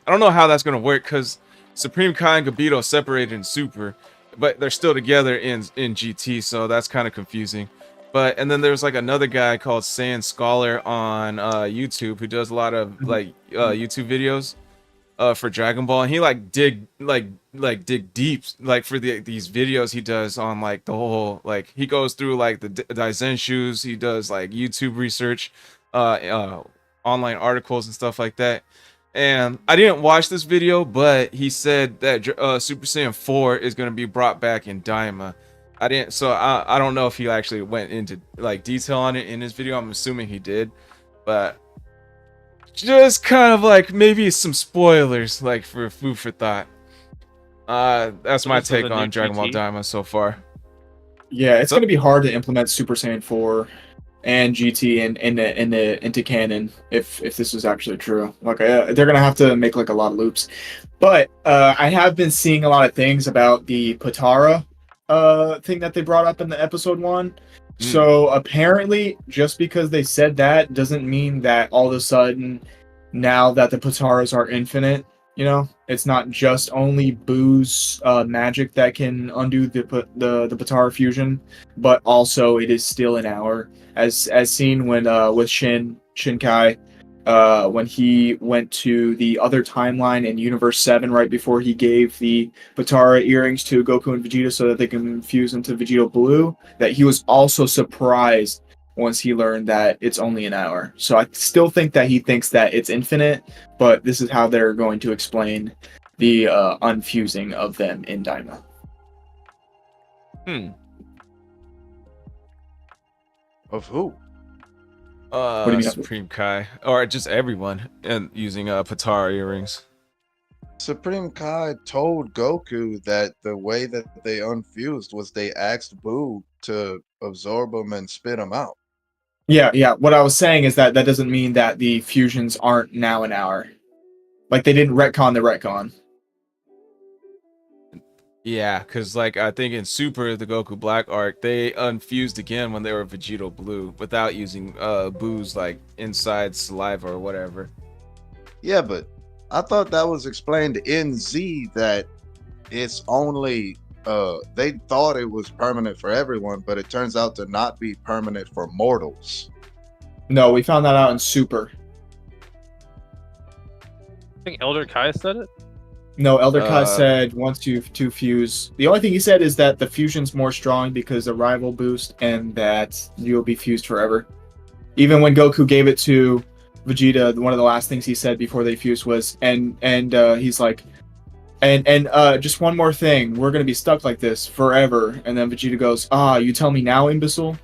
I don't know how that's gonna work because Supreme Kai and Kibito separated in Super, but they're still together in GT, so that's kind of confusing. But and then there's like another guy called Saiyan Scholar on YouTube who does a lot of like YouTube videos for Dragon Ball, and he like dig deep like for these videos he does on like the whole, like he goes through like the Daizenshu's, he does like YouTube research, online articles and stuff like that. And I didn't watch this video, but he said that Super Saiyan 4 is going to be brought back in Daima. I don't know if he actually went into like detail on it in his video. I'm assuming he did, but just kind of like maybe some spoilers like for food for thought. That's my take on Dragon Ball Daima so far. Yeah, it's gonna be hard to implement Super Saiyan 4 and GT into canon if this is actually true. Like they're gonna have to make like a lot of loops. But I have been seeing a lot of things about the Potara thing that they brought up in the episode 1. So apparently, just because they said that doesn't mean that all of a sudden, now that the Potaras are infinite, you know, it's not just only Boo's magic that can undo the Potara fusion, but also it is still an hour, as seen when with Shinkai, when he went to the other timeline in Universe 7 right before he gave the Potara earrings to Goku and Vegeta so that they can fuse into Vegeta Blue, that he was also surprised once he learned that it's only an hour. So I still think that he thinks that it's infinite, but this is how they're going to explain the unfusing of them in Daima. Of who? What do you mean? Supreme Kai, or just everyone, and using Patara earrings. Supreme Kai told Goku that the way that they unfused was they asked Boo to absorb them and spit them out. Yeah. What I was saying is that doesn't mean that the fusions aren't now an hour. Like they didn't retcon the retcon. Yeah, because like I think in Super, the Goku Black arc, they unfused again when they were Vegito Blue without using Boo's like inside saliva or whatever. Yeah, but I thought that was explained in Z that it's only they thought it was permanent for everyone, but it turns out to not be permanent for mortals. No, we found that out in Super. I think Elder Kai said it. No, Elder Kai said once you two fuse. The only thing he said is that the fusion's more strong because of rival boost and that you'll be fused forever. Even when Goku gave it to Vegeta, one of the last things he said before they fused was, and he's like, and just one more thing, we're gonna be stuck like this forever. And then Vegeta goes, you tell me now, imbecile?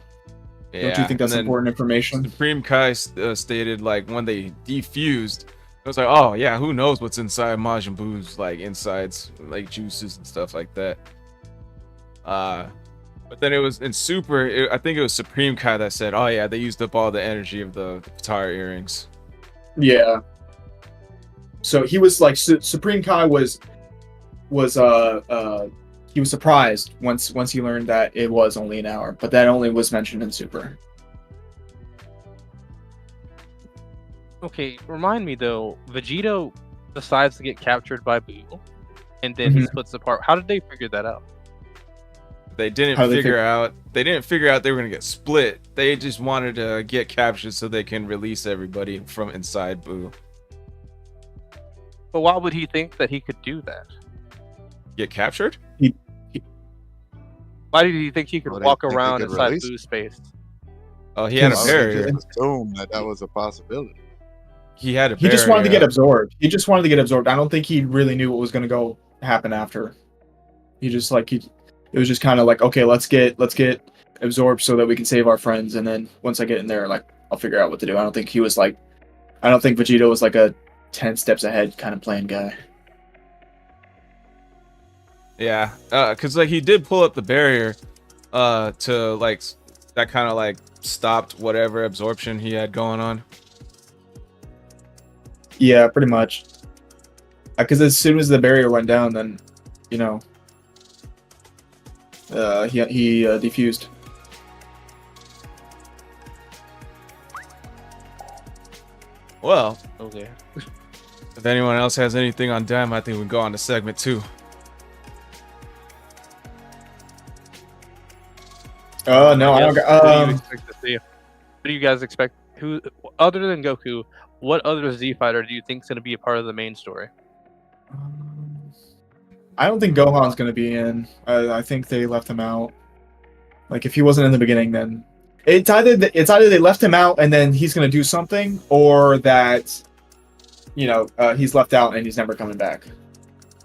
Yeah, don't you think that's important information? Supreme Kai stated like when they defused, it was like, oh yeah, who knows what's inside Majin Buu's like insides, like juices and stuff like that. But then it was in Super, I think it was Supreme Kai that said, oh yeah, they used up all the energy of the Patara earrings. Yeah. So he was like, Supreme Kai was he was surprised once he learned that it was only an hour, but that only was mentioned in Super. Okay, remind me though, Vegito decides to get captured by Boo, and then he splits apart. How did they figure that out? They didn't figure out they were gonna get split. They just wanted to get captured so they can release everybody from inside Boo. But why would he think that he could do that? Get captured? Why did he think he could walk around inside Boo's space? Oh, he had a barrier. I just assumed that was a possibility. He had a barrier. He just wanted to get absorbed. I don't think he really knew what was going to happen after. He just like it was just kind of like, okay, let's get absorbed so that we can save our friends, and then once I get in there, like I'll figure out what to do. I don't think Vegito was like a 10 steps ahead kind of plan guy. Yeah, because like he did pull up the barrier to like that kind of like stopped whatever absorption he had going on. Yeah, pretty much. Because as soon as the barrier went down, then he defused. Well, okay. If anyone else has anything on Daima, I think we can go on to segment 2. Oh no, I don't. What do you expect to see? What do you guys expect? Who, other than Goku, what other Z fighter do you think is going to be a part of the main story? I don't think Gohan's going to be in. I think they left him out. Like if he wasn't in the beginning, then it's either they left him out and then he's going to do something, or that he's left out and he's never coming back.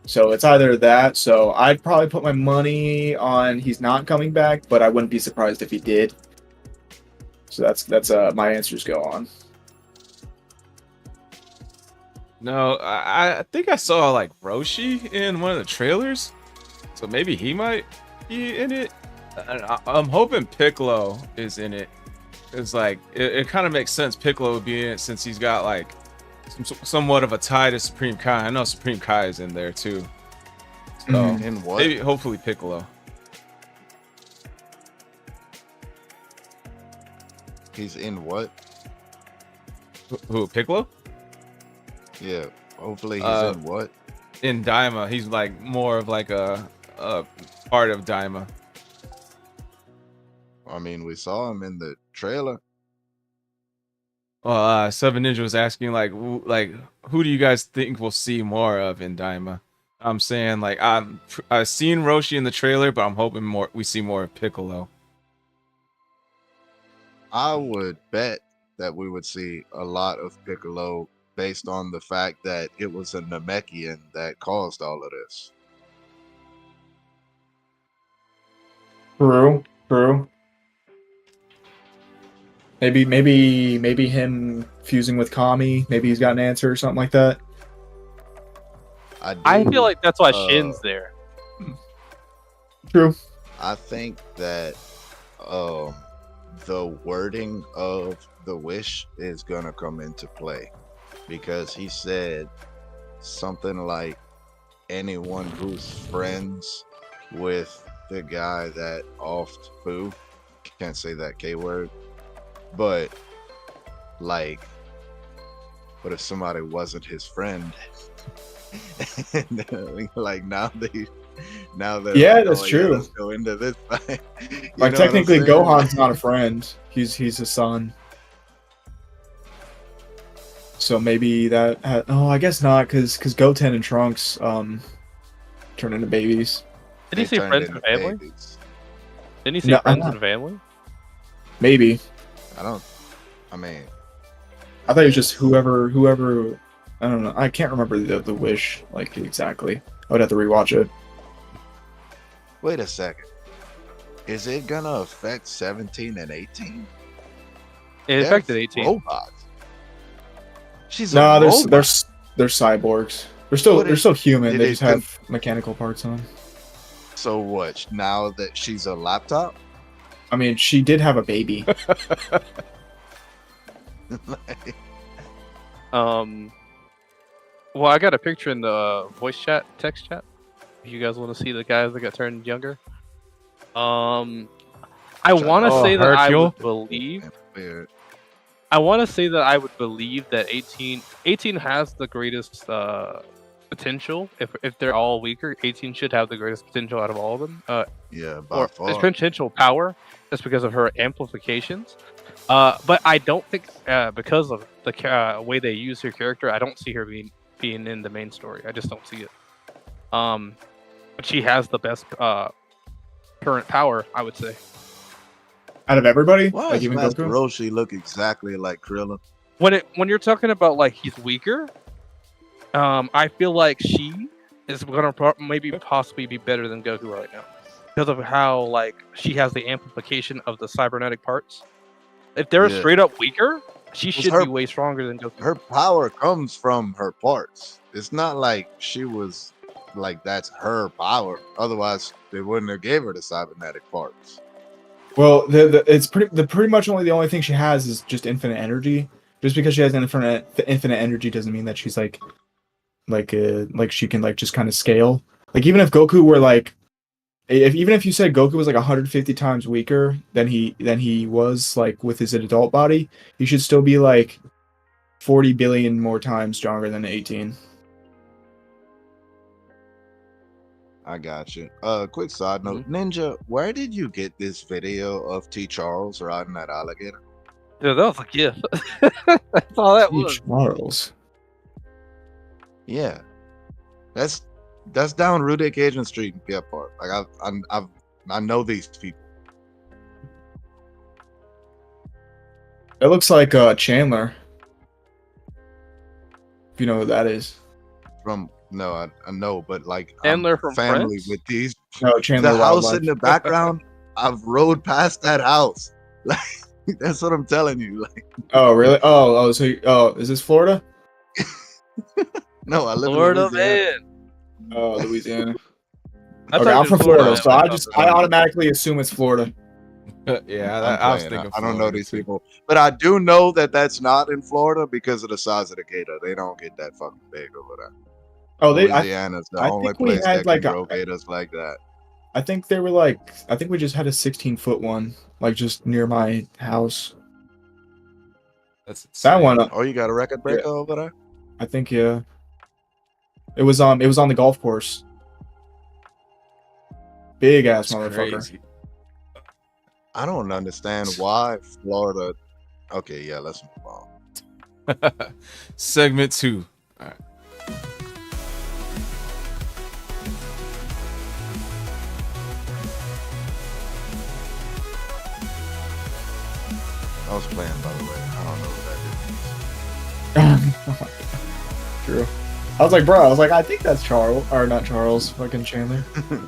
So it's either that. So I'd probably put my money on he's not coming back, but I wouldn't be surprised if he did. So that's my answers go on. No, I think I saw like Roshi in one of the trailers, so maybe he might be in it. I'm hoping Piccolo is in it. It's like it kind of makes sense Piccolo would be in it since he's got like somewhat of a tie to Supreme Kai. I know Supreme Kai is in there too. So In what? maybe hopefully Piccolo. He's in what? Who, Piccolo? Yeah, hopefully he's in what? In Daima, he's like more of like a part of Daima. I mean, we saw him in the trailer. Well, Seven Ninja was asking like who do you guys think we'll see more of in Daima? I'm saying like I've seen Roshi in the trailer, but I'm hoping we see more of Piccolo. I would bet that we would see a lot of Piccolo based on the fact that it was a Namekian that caused all of this. True. Maybe him fusing with Kami. Maybe he's got an answer or something like that. I feel like that's why Shin's there. True. I think that the wording of the wish is gonna come into play because he said something like anyone who's friends with the guy that offed Boo, can't say that K word, but like, what if somebody wasn't his friend? And, like now that Yeah, like, that's oh, true. Yeah, let's go into this fight. Like technically, Gohan's not a friend. He's a son. So maybe that. I guess not, because Goten and Trunks turn into babies. Did he say friends and family? Didn't he say No, friends and family? Maybe. I mean, I thought it was just whoever. I don't know. I can't remember the wish like exactly. I would have to rewatch it. wait a second. Is it gonna affect 17 and 18? It affected 18. Robots. She's a No, robot. they're cyborgs. They're still human. did They it just have mechanical parts on. So what? Now that she's a laptop? I mean, she did have a baby. Well, I got a picture in the voice chat, text chat. If you guys want to see the guys that got turned younger. I want to say that I would believe. Weird. I want to say that I would believe that 18 has the greatest potential. If they're all weaker, 18 should have the greatest potential out of all of them. Yeah, by Or far. its potential power, just because of her amplifications. But I don't think because of the way they use her character, I don't see her being in the main story. I just don't see it. But she has the best current power, I would say. Out of everybody, Why like does even Master Goku. Roshi look exactly like Krillin? When you're talking about like he's weaker, I feel like she is gonna possibly be better than Goku right now because of how like she has the amplification of the cybernetic parts. If they're Yeah. straight up weaker, she Was should her- be way stronger than Goku. Her power comes from her parts. It's not like she was like that's her power. Otherwise, they wouldn't have gave her the cybernetic parts. Well, it's pretty much the only thing she has is just infinite energy. Just because she has infinite energy doesn't mean that she's like she can like just kind of scale. Like even if Goku were like, even if you said Goku was like 150 times weaker than he was like with his adult body, he should still be like 40 billion more times stronger than 18. I got you. Quick side note, Ninja, where did you get this video of T. Charles riding that alligator? Yeah, that was a gift. That's all that was. Charles. Yeah, that's down Rudek Agent Street in Pier Park. Like I know these people. It looks like Chandler. If you know who that is. I know, but like Chandler I'm from family Friends? with these. No, Chandler. The house Wildlife. in the background, I've rode past that house. Like that's what I'm telling you. Like Oh really? Oh, is this Florida? no, I live Florida in Louisiana. man. Oh, Louisiana. I Okay, thought I'm it from was Florida, so I man. automatically assume it's Florida. Yeah, I'm I was playing. thinking. I don't know Florida, these too. people, but I do know that that's not in Florida because of the size of the gator. They don't get that fucking big over there. Oh, Louisiana's the I only think we place had that like can a- grow gators like that. I think they were like. I think we just had a 16-foot one, like just near my house. That's That insane. one, Oh, you got a record breaker over there? I think, yeah. It was on the golf course. Big ass That's motherfucker. crazy. I don't understand why Florida. Okay, yeah, let's move on. Segment 2. All right. I was playing, by the way. I don't know what that is. True. I was like, bro. I think that's Charles, or not Charles, fucking Chandler. All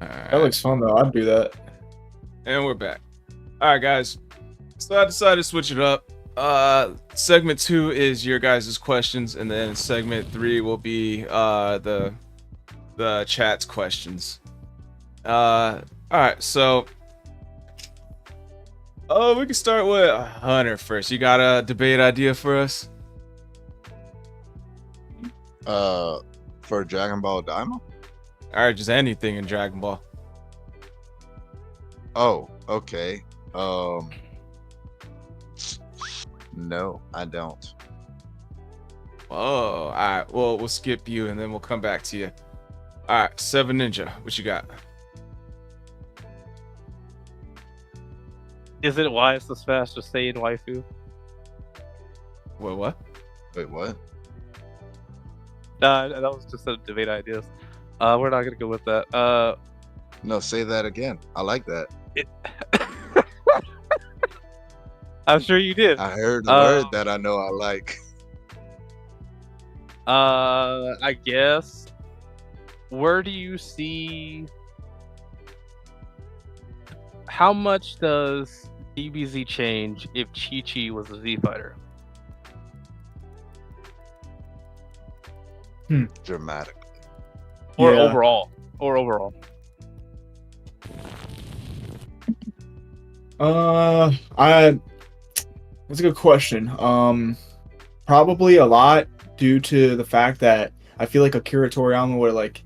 right. That looks fun though. I'd do that. And we're back. All right, guys. So I decided to switch it up. Segment 2 is your guys' questions, and then segment 3 will be the chat's questions. All right, so we can start with Hunter first. You got a debate idea for us? For Dragon Ball Daima? All right, just anything in Dragon Ball. Oh, okay. No, I don't. Oh, all right. Well, we'll skip you, and then we'll come back to you. All right, Seven Ninja, what you got? Is it wise to fast to stay in waifu? What? Wait, what? Nah, that was just a debate ideas. We're not gonna go with that. No, say that again. I like that. I'm sure you did. I heard the word that I know I like. I guess. Where do you see? How much does DBZ change if Chi-Chi was a Z fighter? Dramatic. Or Yeah. overall? That's a good question. Probably a lot due to the fact that I feel like Akira Toriyama would like,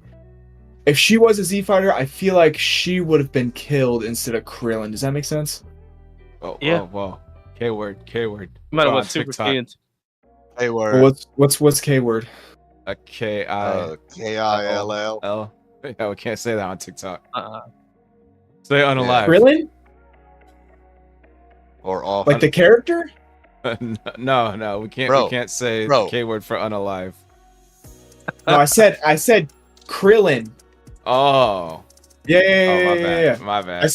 if she was a Z fighter, I feel like she would have been killed instead of Krillin. Does that make sense? Oh, Yeah. Whoa. K-word. No matter Go what on Super TikTok. Saiyans. Hey, Well, word. what's K word? A K-I-L. Kill. Yeah, we can't say that on TikTok. Uh, Say unalive. Krillin? Or off. Like the character? No, we can't. Bro, We can't say bro. the K-word for unalive. No, I said Krillin. Oh. Yeah. Oh, my bad. My bad. I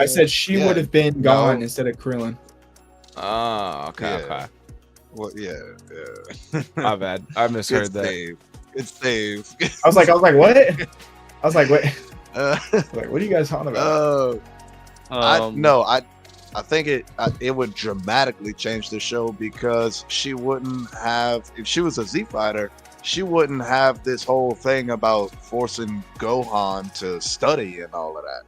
said she Yeah. would have been No. Gohan instead of Krillin. Oh, okay, Yeah. okay. Well, yeah. My bad. I misheard Good that. save. Good save. I was like, what? I was like, wait. Uh, Like, what are you guys talking about? I think it would dramatically change the show because she wouldn't have, if she was a Z fighter, she wouldn't have this whole thing about forcing Gohan to study and all of that.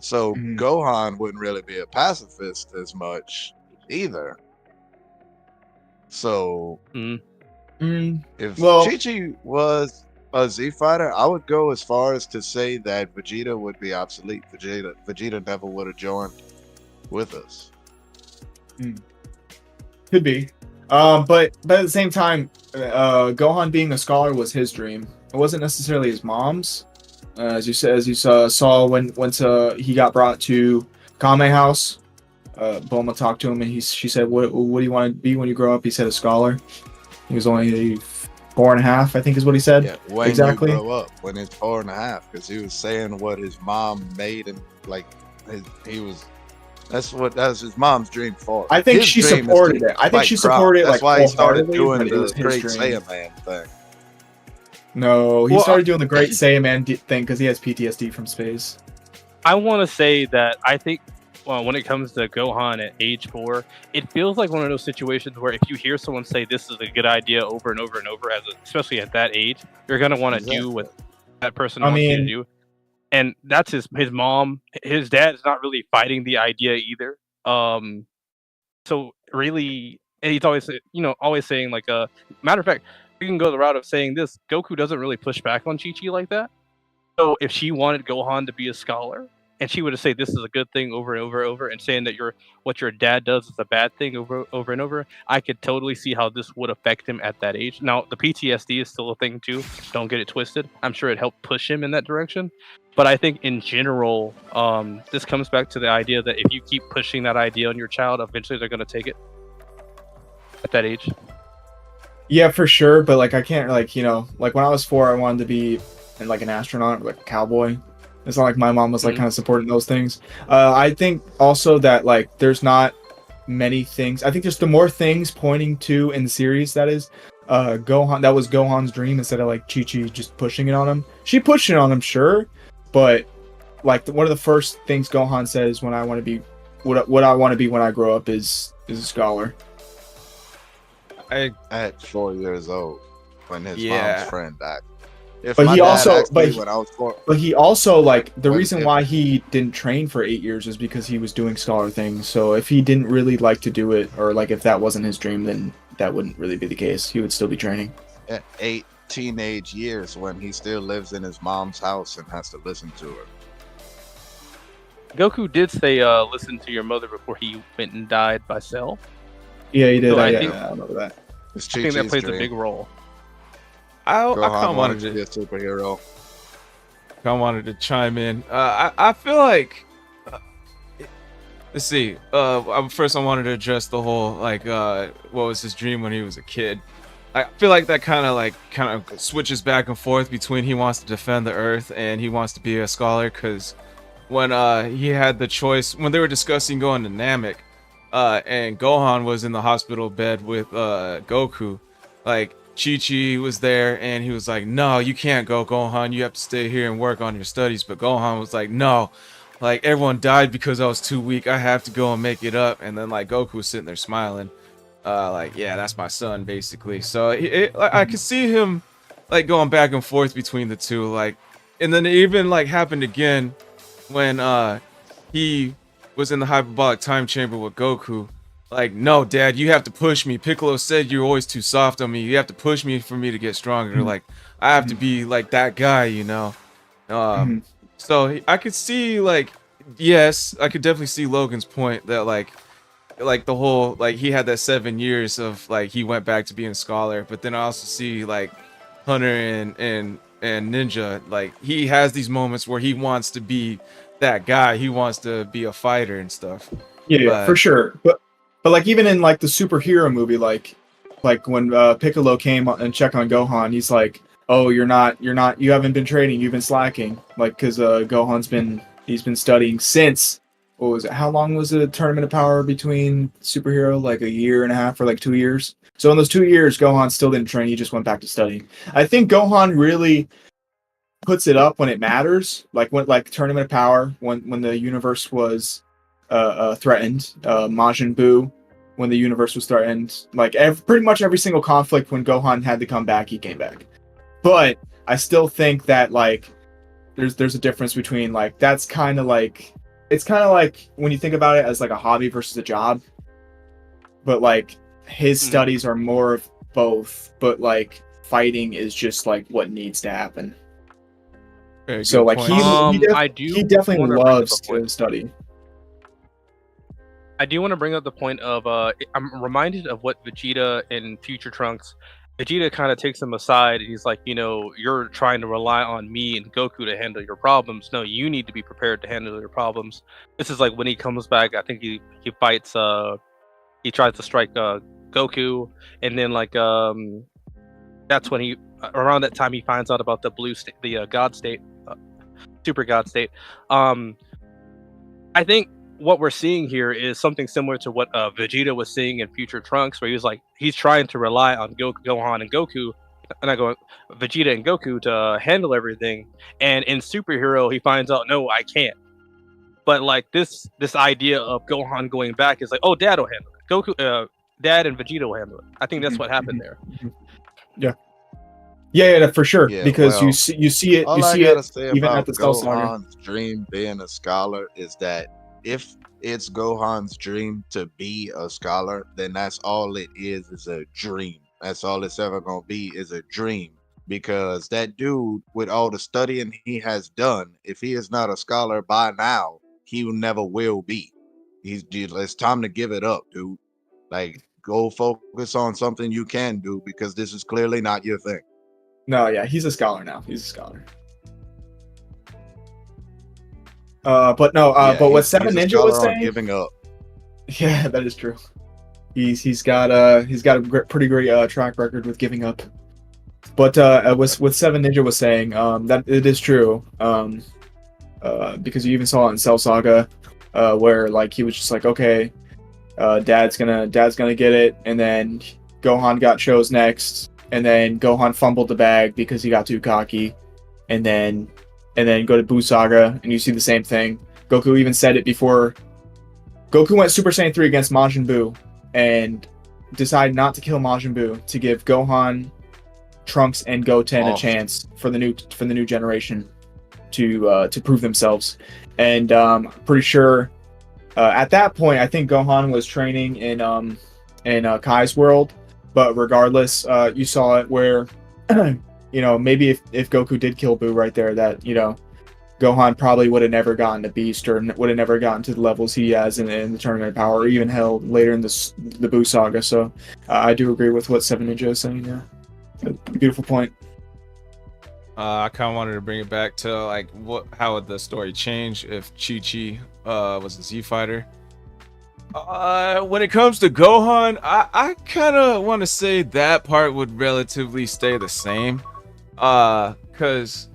So Mhm. Gohan wouldn't really be a pacifist as much either. So if Well- Chi-Chi was a Z fighter, I would go as far as to say that Vegeta would be obsolete. Vegeta never would have joined with us. Could be. But at the same time, Gohan being a scholar was his dream. It wasn't necessarily his mom's. As you saw when once he got brought to Kame House, Bulma talked to him and she said, "What do you want to be when you grow up?" He said, "A scholar." He was only 4.5, I think, is what he said. Yeah, when exactly. you grow up, when it's 4.5, because he was saying what his mom made and like that's his mom's dream for. I think His she dream is supported to it. I think fight she crime. supported it. That's like why he started wholeheartedly, doing but it was the his Great dream. Saiyaman thing. No, he Well, started doing the Great Saiyaman thing because he has PTSD from space. I want to say that I think when it comes to Gohan at age 4, it feels like one of those situations where if you hear someone say this is a good idea over and over and over, especially at that age, you're gonna want to do what that person wants you to do. And that's his mom. His dad is not really fighting the idea either. So really, and he's always saying like matter of fact, we can go the route of saying this: Goku doesn't really push back on Chi-Chi like that. So if she wanted Gohan to be a scholar, and she would have said this is a good thing over and over and over, and saying that what your dad does is a bad thing over and over, I could totally see how this would affect him at that age. Now the PTSD is still a thing too. Don't get it twisted. I'm sure it helped push him in that direction. But I think in general, this comes back to the idea that if you keep pushing that idea on your child, eventually they're going to take it at that age. Yeah, for sure. But like, I can't like when I was 4, I wanted to be like an astronaut, or, like a cowboy. It's not like my mom was like kind of supporting those things. I think also that like there's not many things. I think there's the more things pointing to in the series that is Gohan. That was Gohan's dream instead of like Chi-Chi just pushing it on him. She pushed it on him, sure, but one of the first things Gohan says when I want to be what I want to be when I grow up is a scholar. At 4 years old when his Yeah. mom's friend died. If But my he dad also- asked but me he- when I was 4, But he also like the When- reason if- why he didn't train for 8 years is because he was doing scholar things. So if he didn't really like to do it, or like if that wasn't his dream, then that wouldn't really be the case. He would still be training. at 8 teenage years when he still lives in his mom's house and has to listen to her. Goku did say, "Listen to your mother" before he went and died by Cell. Yeah, he did. So I I think- remember that. It's I think that Chi-Chi's plays a dream. big role. I kind Gohan of wanted to be a superhero. chime in. I feel like, let's see. First I wanted to address the whole like, what was his dream when he was a kid. I feel like that kind of switches back and forth between he wants to defend the Earth and he wants to be a scholar. Because when he had the choice, when they were discussing going to Namek, and Gohan was in the hospital bed with Goku, like Chi-Chi was there and he was like, no, you can't go, Gohan, you have to stay here and work on your studies. But Gohan was like, no, like everyone died because I was too weak, I have to go and make it up. And then like Goku was sitting there smiling, like, yeah, that's my son, basically. So I could see him like going back and forth between the two, like. And then it even like happened again when he was in the hyperbolic time chamber with Goku. Like, no, Dad, you have to push me. Piccolo said you're always too soft on me. You have to push me for me to get stronger. Like, I have to be like that guy, you know. So I could see, like, yes, I could definitely see Logan's point that like the whole like he had that 7 years of like he went back to being a scholar. But then I also see like Hunter and Ninja, like he has these moments where he wants to be that guy. He wants to be a fighter and stuff. Yeah, But- for sure. But like even in like the superhero movie, like when Piccolo came and checked on Gohan, he's like, "Oh, you haven't been training, you've been slacking." Like because he's been studying since what was it? How long was the Tournament of Power between superhero? Like a year and a half or like 2 years. So in those 2 years, Gohan still didn't train. He just went back to studying. I think Gohan really puts it up when it matters, like when like Tournament of Power when the universe was threatened, Majin Buu when the universe was threatened, like pretty much every single conflict when Gohan had to come back, he came back. But I still think that like there's a difference between like that's kind of like it's kind of like when you think about it as like a hobby versus a job, but like his studies are more of both, but like fighting is just like what needs to happen. Very So good like point. he definitely wanna bring up loves a point. to study. I do want to bring up the point of I'm reminded of what Vegeta in Future Trunks. Vegeta kind of takes him aside and he's like, you're trying to rely on me and Goku to handle your problems. No, you need to be prepared to handle your problems. This is like when he comes back. I think he fights. He tries to strike Goku, and then like that's when around that time he finds out about the blue state, the God state, super God state. I think what we're seeing here is something similar to what Vegeta was seeing in Future Trunks, where he was like, he's trying to rely on Gohan and Goku, Vegeta and Goku to handle everything. And in Superhero, he finds out, no, I can't. But like this idea of Gohan going back is like, oh, Dad will handle it. Goku, Dad and Vegeta will handle it. I think that's what happened there. Yeah, for sure. Yeah, because well, you see it. All You I see gotta it say even about at the Cell Saga. Gohan's dream being a scholar is that if it's Gohan's dream to be a scholar, then that's all it is a dream. That's all it's ever gonna be is a dream. Because that dude, with all the studying he has done, if he is not a scholar by now, he never will be. It's time to give it up, dude. Like, go focus on something you can do because this is clearly not your thing. No, yeah, he's a scholar now. He's a scholar. But what Seven he's a Ninja was scholar on saying, giving up. yeah, that is true. He's got a pretty great track record with giving up. But what Seven Ninja was saying, that it is true. Because you even saw it in Cell Saga, where like he was just like, okay, Dad's gonna get it, and then Gohan got chose next, and then Gohan fumbled the bag because he got too cocky, and then and then go to Buu Saga, and you see the same thing. Goku even said it before. Goku went Super Saiyan 3 against Majin Buu, and decided not to kill Majin Buu to give Gohan, Trunks, and Goten a chance for the new generation to prove themselves. And pretty sure at that point, I think Gohan was training in Kai's world. But regardless, you saw it where, maybe if Goku did kill Buu right there, that, Gohan probably would have never gotten to Beast, or would have never gotten to the levels he has in the Tournament of Power, or even held later in the Buu Saga. So I do agree with what Seven Ninja is saying. Yeah, beautiful point. I kind of wanted to bring it back to like how would the story change if Chi-Chi was a Z fighter. When it comes to Gohan, I kind of want to say that part would relatively stay the same. Cause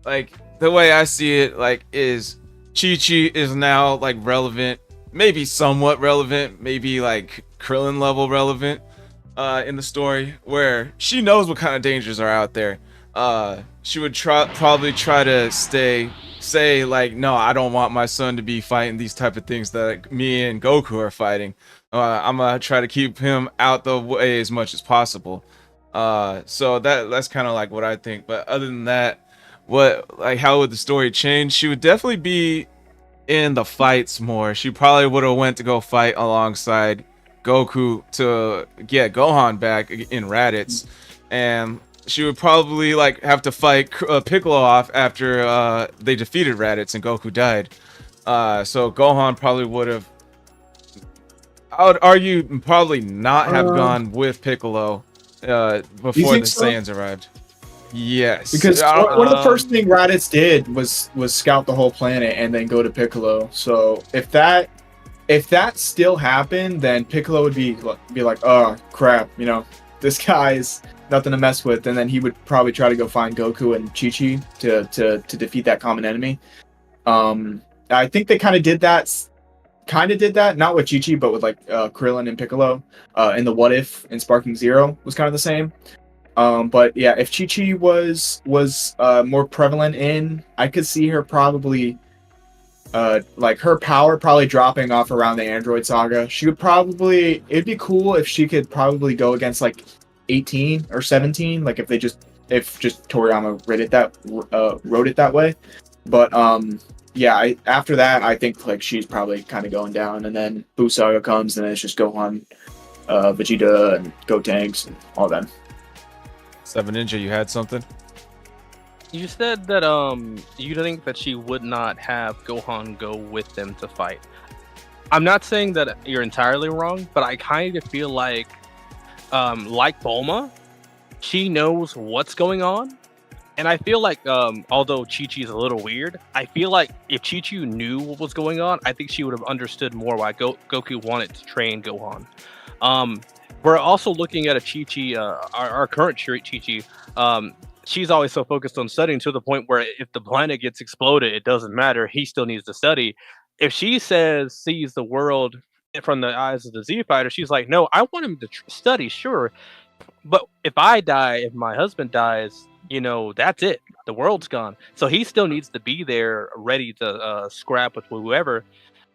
like the way I see it, like, is Chi-Chi is now like relevant, maybe somewhat relevant, maybe like Krillin level relevant in the story, where she knows what kind of dangers are out there. She would probably try to say like, no, I don't want my son to be fighting these type of things that me and Goku are fighting. I'm gonna try to keep him out the way as much as possible. So that's kind of like what I think. But other than that, how would the story change? She would definitely be in the fights more. She probably would have went to go fight alongside Goku to get Gohan back in Raditz, and she would probably like have to fight Piccolo off after they defeated Raditz and Goku died. So Gohan probably would have, I would argue, probably not have gone with Piccolo before the Saiyans arrived. Yes, because one of the first thing Raditz did was scout the whole planet and then go to Piccolo. So if that still happened, then Piccolo would be like, oh crap, this guy's nothing to mess with, and then he would probably try to go find Goku and Chi-Chi to defeat that common enemy. I think they kind of did that, not with Chi-Chi, but with like Krillin and Piccolo. In the What If and Sparking Zero was kind of the same. But yeah, if Chi-Chi was more prevalent I could see her probably like her power probably dropping off around the Android Saga. It'd be cool if she could probably go against like 18 or 17, like if Toriyama wrote it that way. But yeah, after that, I think like she's probably kind of going down, and then Buu Saga comes, and then it's just Gohan, Vegeta, and Gotenks, and all them. Seven Ninja, you had something? You said that you think that she would not have Gohan go with them to fight. I'm not saying that you're entirely wrong, but I kind of feel like Bulma, she knows what's going on, and I feel like although Chi-Chi is a little weird, I feel like if Chi-Chi knew what was going on, I think she would have understood more why Goku wanted to train Gohan. We're also looking at a Chi-Chi, our current Chi-Chi. She's always so focused on studying to the point where if the planet gets exploded, it doesn't matter. He still needs to study. If she sees the world from the eyes of the Z fighter, she's like, no, I want him to study, sure. But if I die, if my husband dies, that's it. The world's gone. So he still needs to be there, ready to scrap with whoever.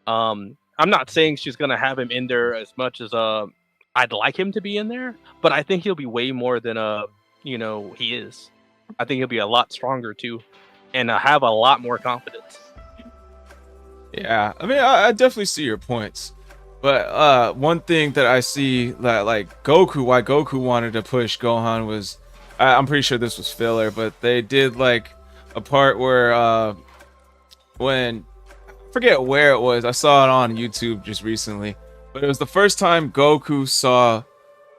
I'm not saying she's going to have him in there as much as I'd like him to be in there, but I think he'll be way more than he is. I think he'll be a lot stronger too, and have a lot more confidence. Yeah, I mean, I definitely see your points, but one thing that I see that like why Goku wanted to push Gohan was, I'm pretty sure this was filler, but they did like a part where when I forget where it was, I saw it on YouTube just recently, but it was the first time Goku saw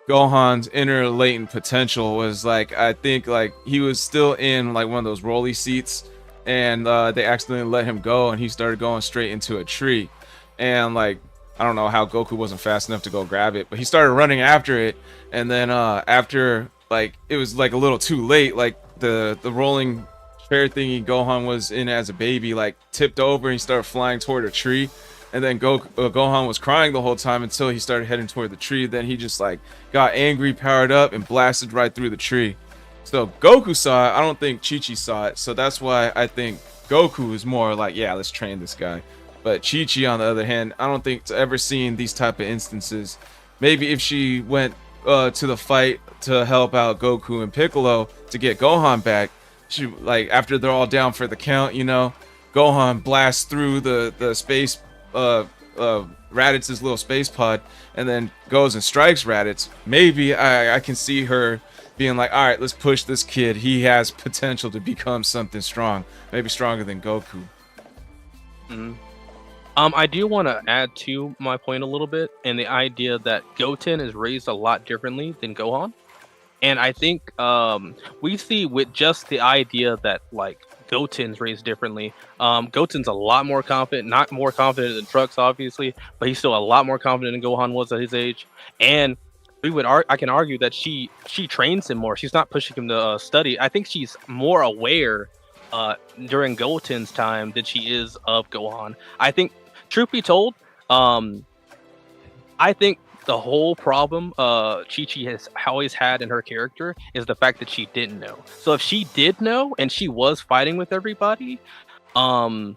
Gohan's inner latent potential. Was like, I think like he was still in like one of those rolly seats, and they accidentally let him go, and he started going straight into a tree, and like I don't know how Goku wasn't fast enough to go grab it, but he started running after it, and then after like it was like a little too late, like the rolling chair thingy Gohan was in as a baby like tipped over, and he started flying toward a tree. And then Gohan was crying the whole time until he started heading toward the tree. Then he just like got angry, powered up, and blasted right through the tree. So Goku saw it. I don't think Chi-Chi saw it. So that's why I think Goku is more like, yeah, let's train this guy. But Chi-Chi, on the other hand, I don't think it's ever seen these type of instances. Maybe if she went to the fight to help out Goku and Piccolo to get Gohan back, she like after they're all down for the count, you know, Gohan blasts through the space Raditz's little space pod and then goes and strikes Raditz. Maybe I can see her being like, all right, let's push this kid. He has potential to become something strong, maybe stronger than Goku. Mm-hmm. I do want to add to my point a little bit, and the idea that Goten is raised a lot differently than Gohan. And I think we see with just the idea that like Goten's raised differently. Goten's a lot more confident, not more confident than Trunks, obviously, but he's still a lot more confident than Gohan was at his age. And I can argue that she trains him more. She's not pushing him to study. I think she's more aware during Goten's time than she is of Gohan. I think, truth be told, I think the whole problem Chi-Chi has always had in her character is the fact that she didn't know. So if she did know and she was fighting with everybody, like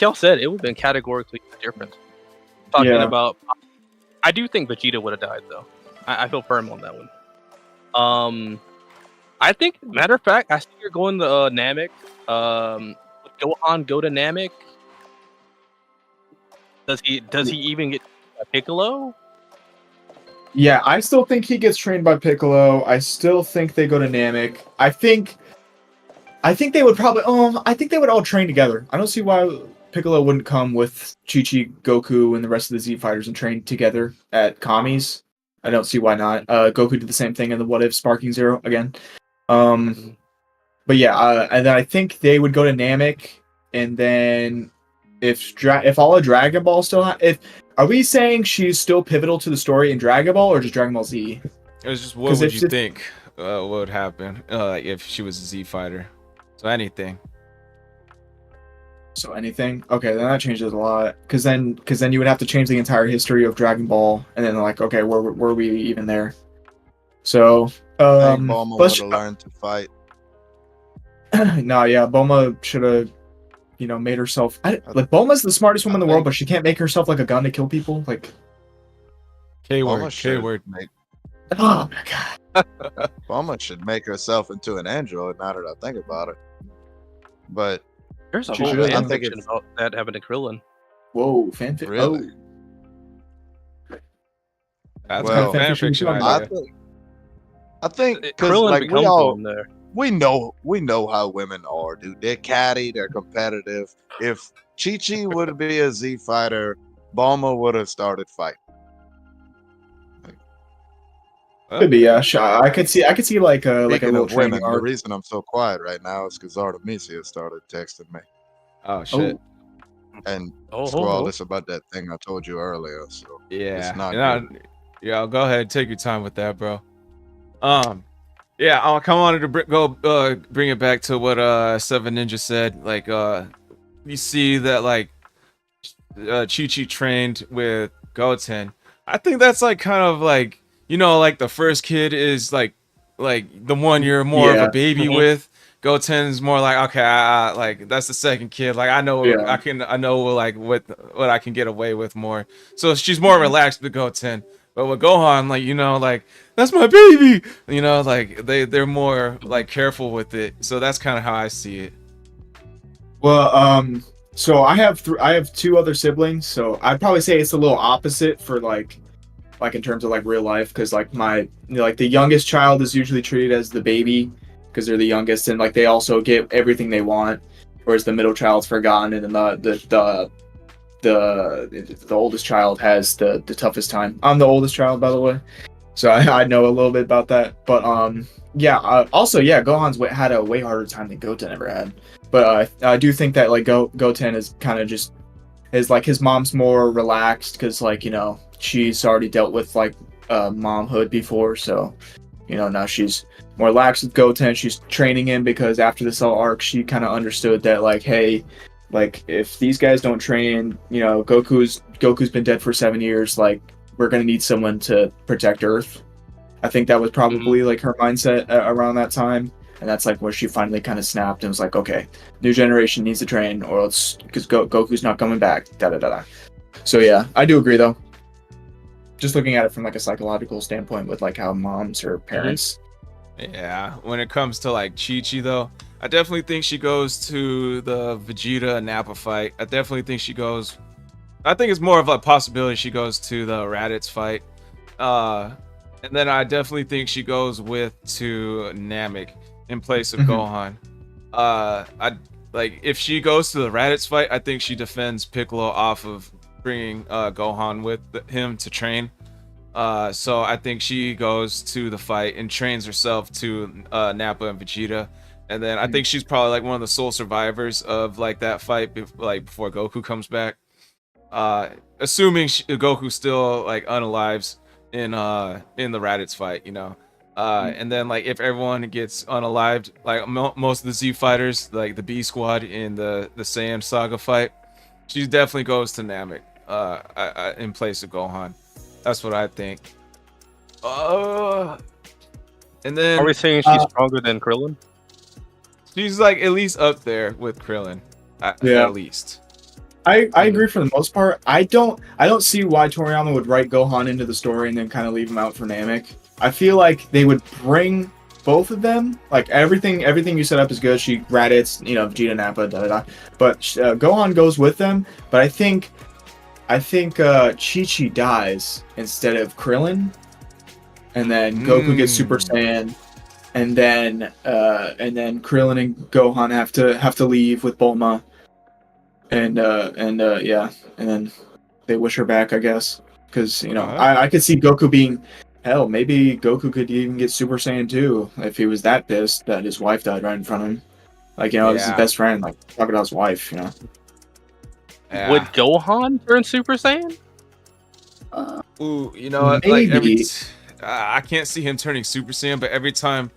y'all said, it would have been categorically different. Talking about, I do think Vegeta would have died though. I feel firm on that one. I think, matter of fact, I see you're going to Namek. Gohan go to Namek. Does he even get Piccolo? Yeah, I still think he gets trained by Piccolo. I still think they go to Namek. I think they would probably. I think they would all train together. I don't see why Piccolo wouldn't come with Chi-Chi, Goku, and the rest of the Z fighters and train together at Kami's. I don't see why not. Goku did the same thing in the What If Sparking Zero again. But yeah, and then I think they would go to Namek, and then if all of Dragon Ball still are we saying she's still pivotal to the story in Dragon Ball or just Dragon Ball Z? It was just what would you think what would happen if she was a Z fighter? So anything. So anything? Okay, then that changes a lot. Because then you would have to change the entire history of Dragon Ball, and then like, okay, were we even there? So I think Bulma would have learned to fight. No, yeah, Bulma should have, made herself. Like Bulma's the smartest woman in the world, but she can't make herself like a gun to kill people. Like K-word. Oh my god. Bulma should make herself into an android. Now that I think about it, but there's a whole fanfiction about that happened to Krillin. Whoa, fanfiction! Really? Oh. That's well, fanfiction. I think because like we know how women are, dude. They're catty, they're competitive. If Chi-Chi would be a Z fighter, Bulma would have started fighting. Could be, yeah. I could see like a little training arc. The reason I'm so quiet right now is because Artemisia started texting me. Oh shit! And SquallRush about that thing I told you earlier. So yeah, it's not good. Yeah, go ahead, take your time with that, bro. Yeah, I wanted to bring it back to what Seven Ninja said. Like, you see that like Chi-Chi trained with Goten. I think that's like kind of like, like the first kid is like the one you're more of a baby with. Goten's more like, okay, like that's the second kid. Like I know I know like what I can get away with more. So she's more relaxed with Goten. But with Gohan, like, like that's my baby. Like they're more like careful with it. So that's kind of how I see it. Well, so I have two other siblings. So I'd probably say it's a little opposite for like in terms of like real life, because like the youngest child is usually treated as the baby because they're the youngest, and like they also get everything they want, whereas the middle child's forgotten, and then the oldest child has the toughest time. I'm the oldest child, by the way, so I know a little bit about that. But also Gohan's had a way harder time than Goten ever had. But I do think that like Goten is kind of just like his mom's more relaxed because like she's already dealt with like momhood before, so now she's more relaxed with Goten. She's training him because after the Cell arc, she kind of understood that like, hey, like if these guys don't train, Goku's been dead for 7 years. Like we're gonna need someone to protect Earth. I think that was probably like her mindset around that time, and that's like where she finally kind of snapped and was like, okay, new generation needs to train, or else because Goku's not coming back. Da da da da. So yeah, I do agree though. Just looking at it from like a psychological standpoint with like how moms or parents. Yeah, when it comes to like Chi-Chi though, I definitely think she goes to the Vegeta and Nappa fight. I definitely think she goes. I think it's more of a possibility she goes to the Raditz fight. And then I definitely think she goes to Namek in place of Gohan. I like if she goes to the Raditz fight, I think she defends Piccolo off of bringing Gohan with him to train. So I think she goes to the fight and trains herself to Nappa and Vegeta, and then I think she's probably like one of the sole survivors of like that fight, like before Goku comes back. Assuming Goku's still like unalives in the Raditz fight, you know. And then like if everyone gets unalived, like most of the Z fighters, like the B squad in the Saiyan Saga fight, she definitely goes to Namek in place of Gohan. That's what I think. And then are we saying she's stronger than Krillin? She's like at least up there with Krillin. At least. I agree for the most part. I don't see why Toriyama would write Gohan into the story and then kind of leave him out for Namek. I feel like they would bring both of them. Like everything you set up is good. She Raditz, you know, Vegeta, Nappa, da da da. But Gohan goes with them. But I think Chi-Chi dies instead of Krillin, and then Goku gets Super Saiyan, and then Krillin and Gohan have to leave with Bulma. And then they wish her back, I guess, because you know I could see Goku being, hell, maybe Goku could even get Super Saiyan 2 if he was that pissed that his wife died right in front of him. Like, you know, this is his best friend, like Crocodile's wife, you know. Yeah. Would Gohan turn Super Saiyan? Ooh, you know what? Maybe. Like I can't see him turning Super Saiyan, but every time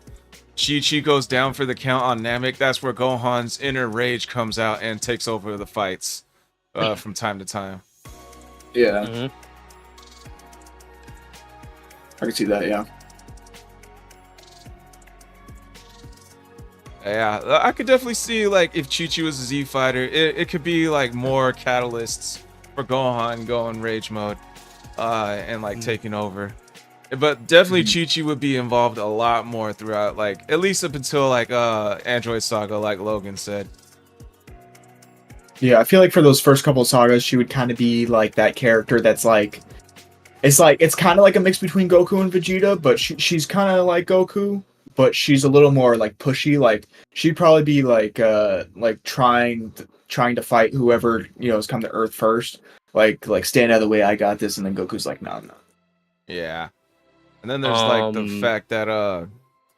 Chi-Chi goes down for the count on Namek, that's where Gohan's inner rage comes out and takes over the fights from time to time. Yeah. I can see that, yeah. Yeah, I could definitely see, like, if Chi-Chi was a Z fighter, it could be, like, more catalysts for Gohan going rage mode and, like, taking over. But definitely Chi-Chi would be involved a lot more throughout, like, at least up until, like, Android Saga, like Logan said. Yeah, I feel like for those first couple of sagas, she would kind of be, like, that character that's, like, it's kind of like a mix between Goku and Vegeta, but she's kind of like Goku, but she's a little more like pushy. Like she'd probably be like trying to fight whoever, you know, has come to Earth first. Like stand out of the way, I got this, and then Goku's like, no. Yeah, and then there's like the fact that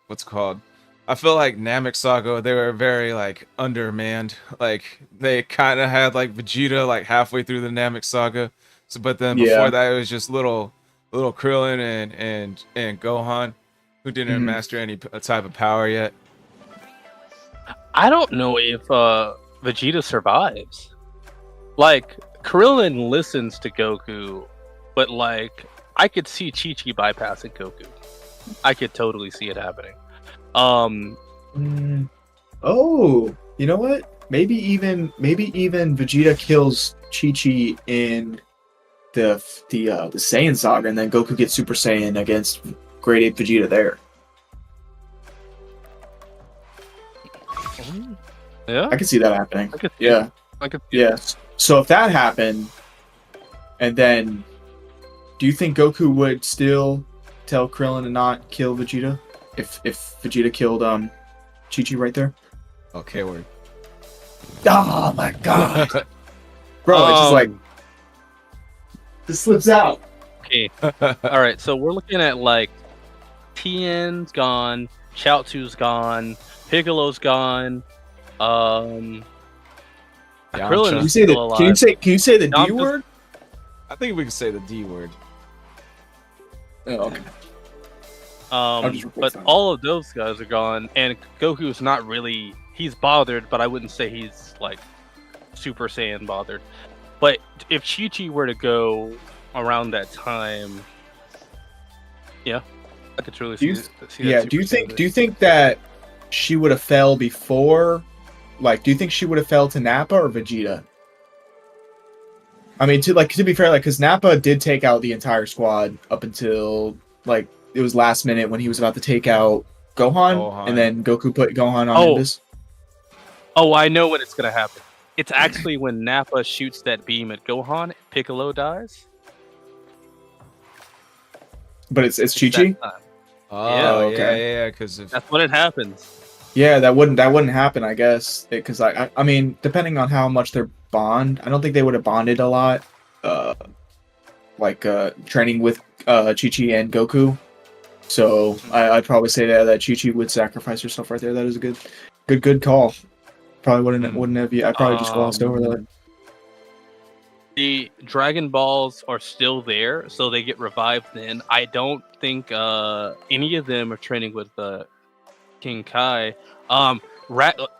what's it called? I feel like Namek Saga, they were very like undermanned. Like they kind of had like Vegeta like halfway through the Namek Saga. So, but then before that, it was just little Krillin and Gohan, who didn't master any type of power yet. I don't know if Vegeta survives. Like Krillin listens to Goku, but like I could see Chi-Chi bypassing Goku. I could totally see it happening. Oh, you know what? Maybe even Vegeta kills Chi-Chi in the Saiyan Saga, and then Goku gets Super Saiyan against Great Ape Vegeta there. Yeah, I can see that happening. I could So if that happened, and then, do you think Goku would still tell Krillin to not kill Vegeta if Vegeta killed Chi-Chi right there? Okay, word. Oh my god, bro! It's just like this slips out. Okay, all right. So we're looking at like Tien's gone, Chaozu's gone, Piccolo's gone. Krillin Can is still alive. you say the D word? I think we can say the D word. Oh, okay. But all of those guys are gone, and Goku's not really. He's bothered, but I wouldn't say he's like Super Saiyan bothered. But if Chi-Chi were to go around that time, yeah, I could truly Do you, see that. yeah. Super Saiyan. Do you think that she would have fell before? Like, do you think she would have fell to Nappa or Vegeta? I mean, to be fair, like, because Nappa did take out the entire squad up until like it was last minute when he was about to take out Gohan. And then Goku put Gohan on Nimbus. Oh, I know when it's gonna happen. It's actually when Nappa shoots that beam at Gohan, Piccolo dies. But it's Chi-Chi? Oh, okay. Yeah, because that's when it happens. Yeah, that wouldn't happen, I guess, because I mean, depending on how much they're bond, I don't think they would have bonded a lot, training with Chi-Chi and Goku. So I'd probably say that Chi-Chi would sacrifice herself right there. That is a good call. Probably wouldn't have. I probably just glossed over that. The Dragon Balls are still there, so they get revived then. I don't think any of them are training with King Kai.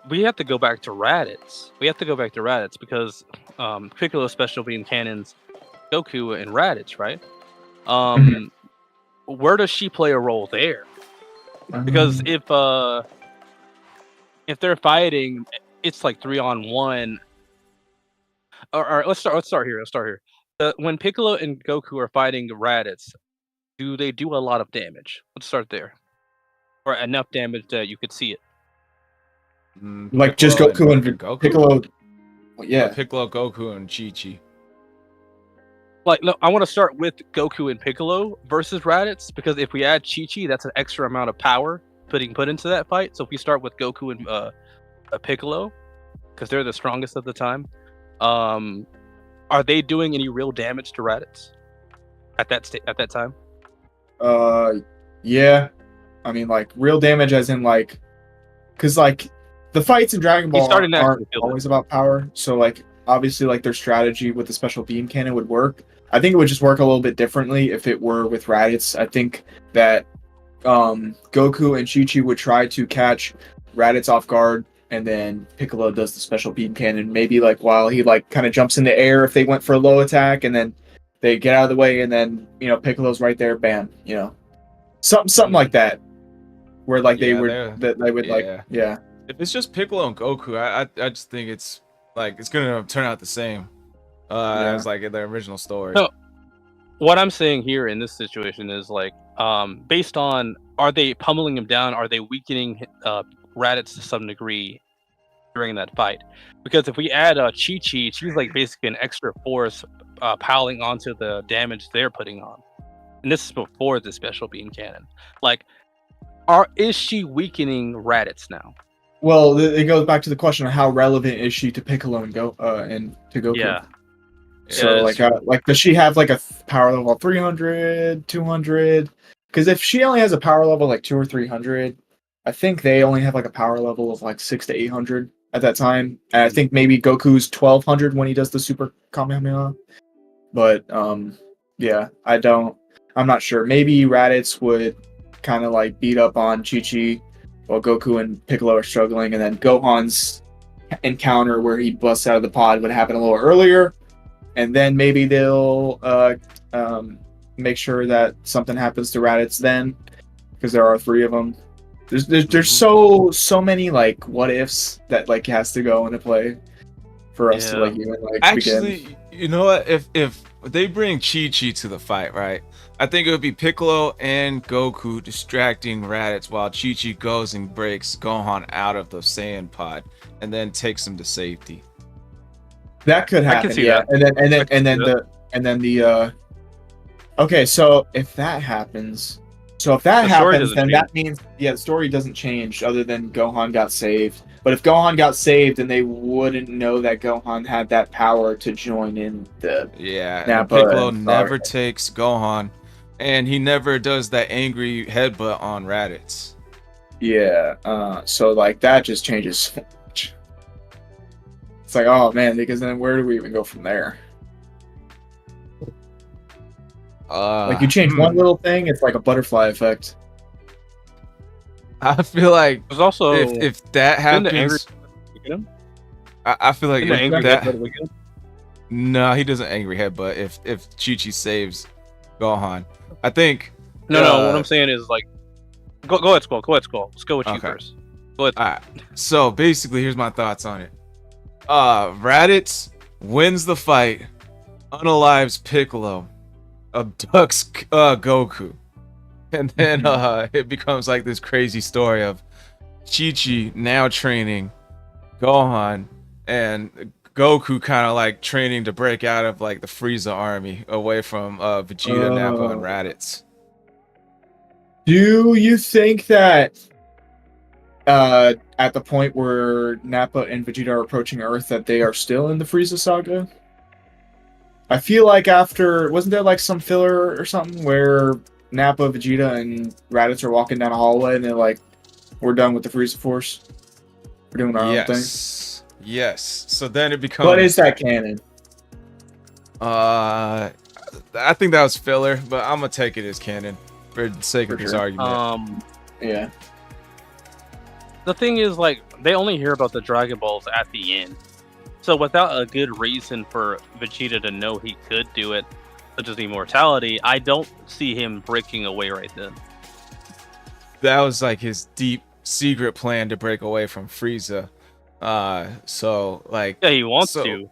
We have to go back to Raditz. Because Piccolo Special Beam Cannons, Goku, and Raditz, right? Where does she play a role there? Because if they're fighting, it's like 3-on-1. Or let's start here. When Piccolo and Goku are fighting Raditz, do they do a lot of damage? Let's start there, or enough damage that you could see it. Like just Goku and Goku? Piccolo. Yeah, Piccolo, Goku, and Chi-Chi. Like, no, I want to start with Goku and Piccolo versus Raditz, because if we add Chi-Chi, that's an extra amount of power put into that fight. So if we start with Goku and Piccolo, because they're the strongest at the time, are they doing any real damage to Raditz at that time? Yeah. I mean, like real damage, as in like, because like the fights in Dragon Ball aren't always about power. So like, obviously, like their strategy with the special beam cannon would work. I think it would just work a little bit differently if it were with Raditz. I think that Goku and Chi-Chi would try to catch Raditz off guard, and then Piccolo does the special beam cannon. Maybe like while he like kind of jumps in the air if they went for a low attack, and then they get out of the way, and then Piccolo's right there, bam, something like that, where like they would If it's just Piccolo and Goku, I just think it's like it's gonna turn out the same as like in the original story. So, what I'm saying here in this situation is like, based on, are they pummeling him down? Are they weakening Raditz to some degree during that fight? Because if we add Chi-Chi, she's like basically an extra force piling onto the damage they're putting on. And this is before the special beam cannon. Like, is she weakening Raditz now? Well, it goes back to the question of how relevant is she to Piccolo and to Goku. Yeah. So like does she have like a power level of 300, 200? Because if she only has a power level like 200 or 300, I think they only have like a power level of like 600 to 800 at that time. And I think maybe Goku's 1200 when he does the Super Kamehameha. But yeah, I'm not sure. Maybe Raditz would kind of like beat up on Chi-Chi while Goku and Piccolo are struggling, and then Gohan's encounter where he busts out of the pod would happen a little earlier, and then maybe they'll make sure that something happens to Raditz then, because there are 3 of them. There's so many like what ifs that like has to go into play for us to like even like actually begin. You know what, if they bring Chi-Chi to the fight, right, I think it would be Piccolo and Goku distracting Raditz while Chi-Chi goes and breaks Gohan out of the Saiyan pod and then takes him to safety. That could happen. I can see that. And then the okay, so if that happens, then that means the story doesn't change other than Gohan got saved. But if Gohan got saved, then they wouldn't know that Gohan had that power to join in the and Piccolo never takes Gohan, and he never does that angry headbutt on Raditz. Yeah, so like that just changes so much. It's like, oh man, because then where do we even go from there? Like you change one little thing, it's like a butterfly effect. I feel like there's also if that happens, I feel like no, he doesn't angry headbutt if Chi-Chi saves Gohan. I think No. What I'm saying is like, go ahead, Squall. Go ahead, Squall. Let's go with you Okay. first. Go ahead. All right. So basically, here's my thoughts on it. Raditz wins the fight, unalives Piccolo, abducts Goku, and then it becomes like this crazy story of Chi-Chi now training Gohan and Goku kind of like training to break out of like the Frieza army away from Vegeta, Nappa, and Raditz. Do you think that at the point where Nappa and Vegeta are approaching Earth that they are still in the Frieza saga? I feel like wasn't there like some filler or something where Nappa, Vegeta, and Raditz are walking down a hallway and they're like, we're done with the Frieza Force? We're doing our own thing? Yes. So then it becomes... But is that canon? I think that was filler, but I'm gonna take it as canon for the sake of this argument. Yeah. The thing is, like, they only hear about the Dragon Balls at the end. So without a good reason for Vegeta to know he could do it, such as immortality, I don't see him breaking away right then. That was like his deep secret plan to break away from Frieza. So like... Yeah, he wants to,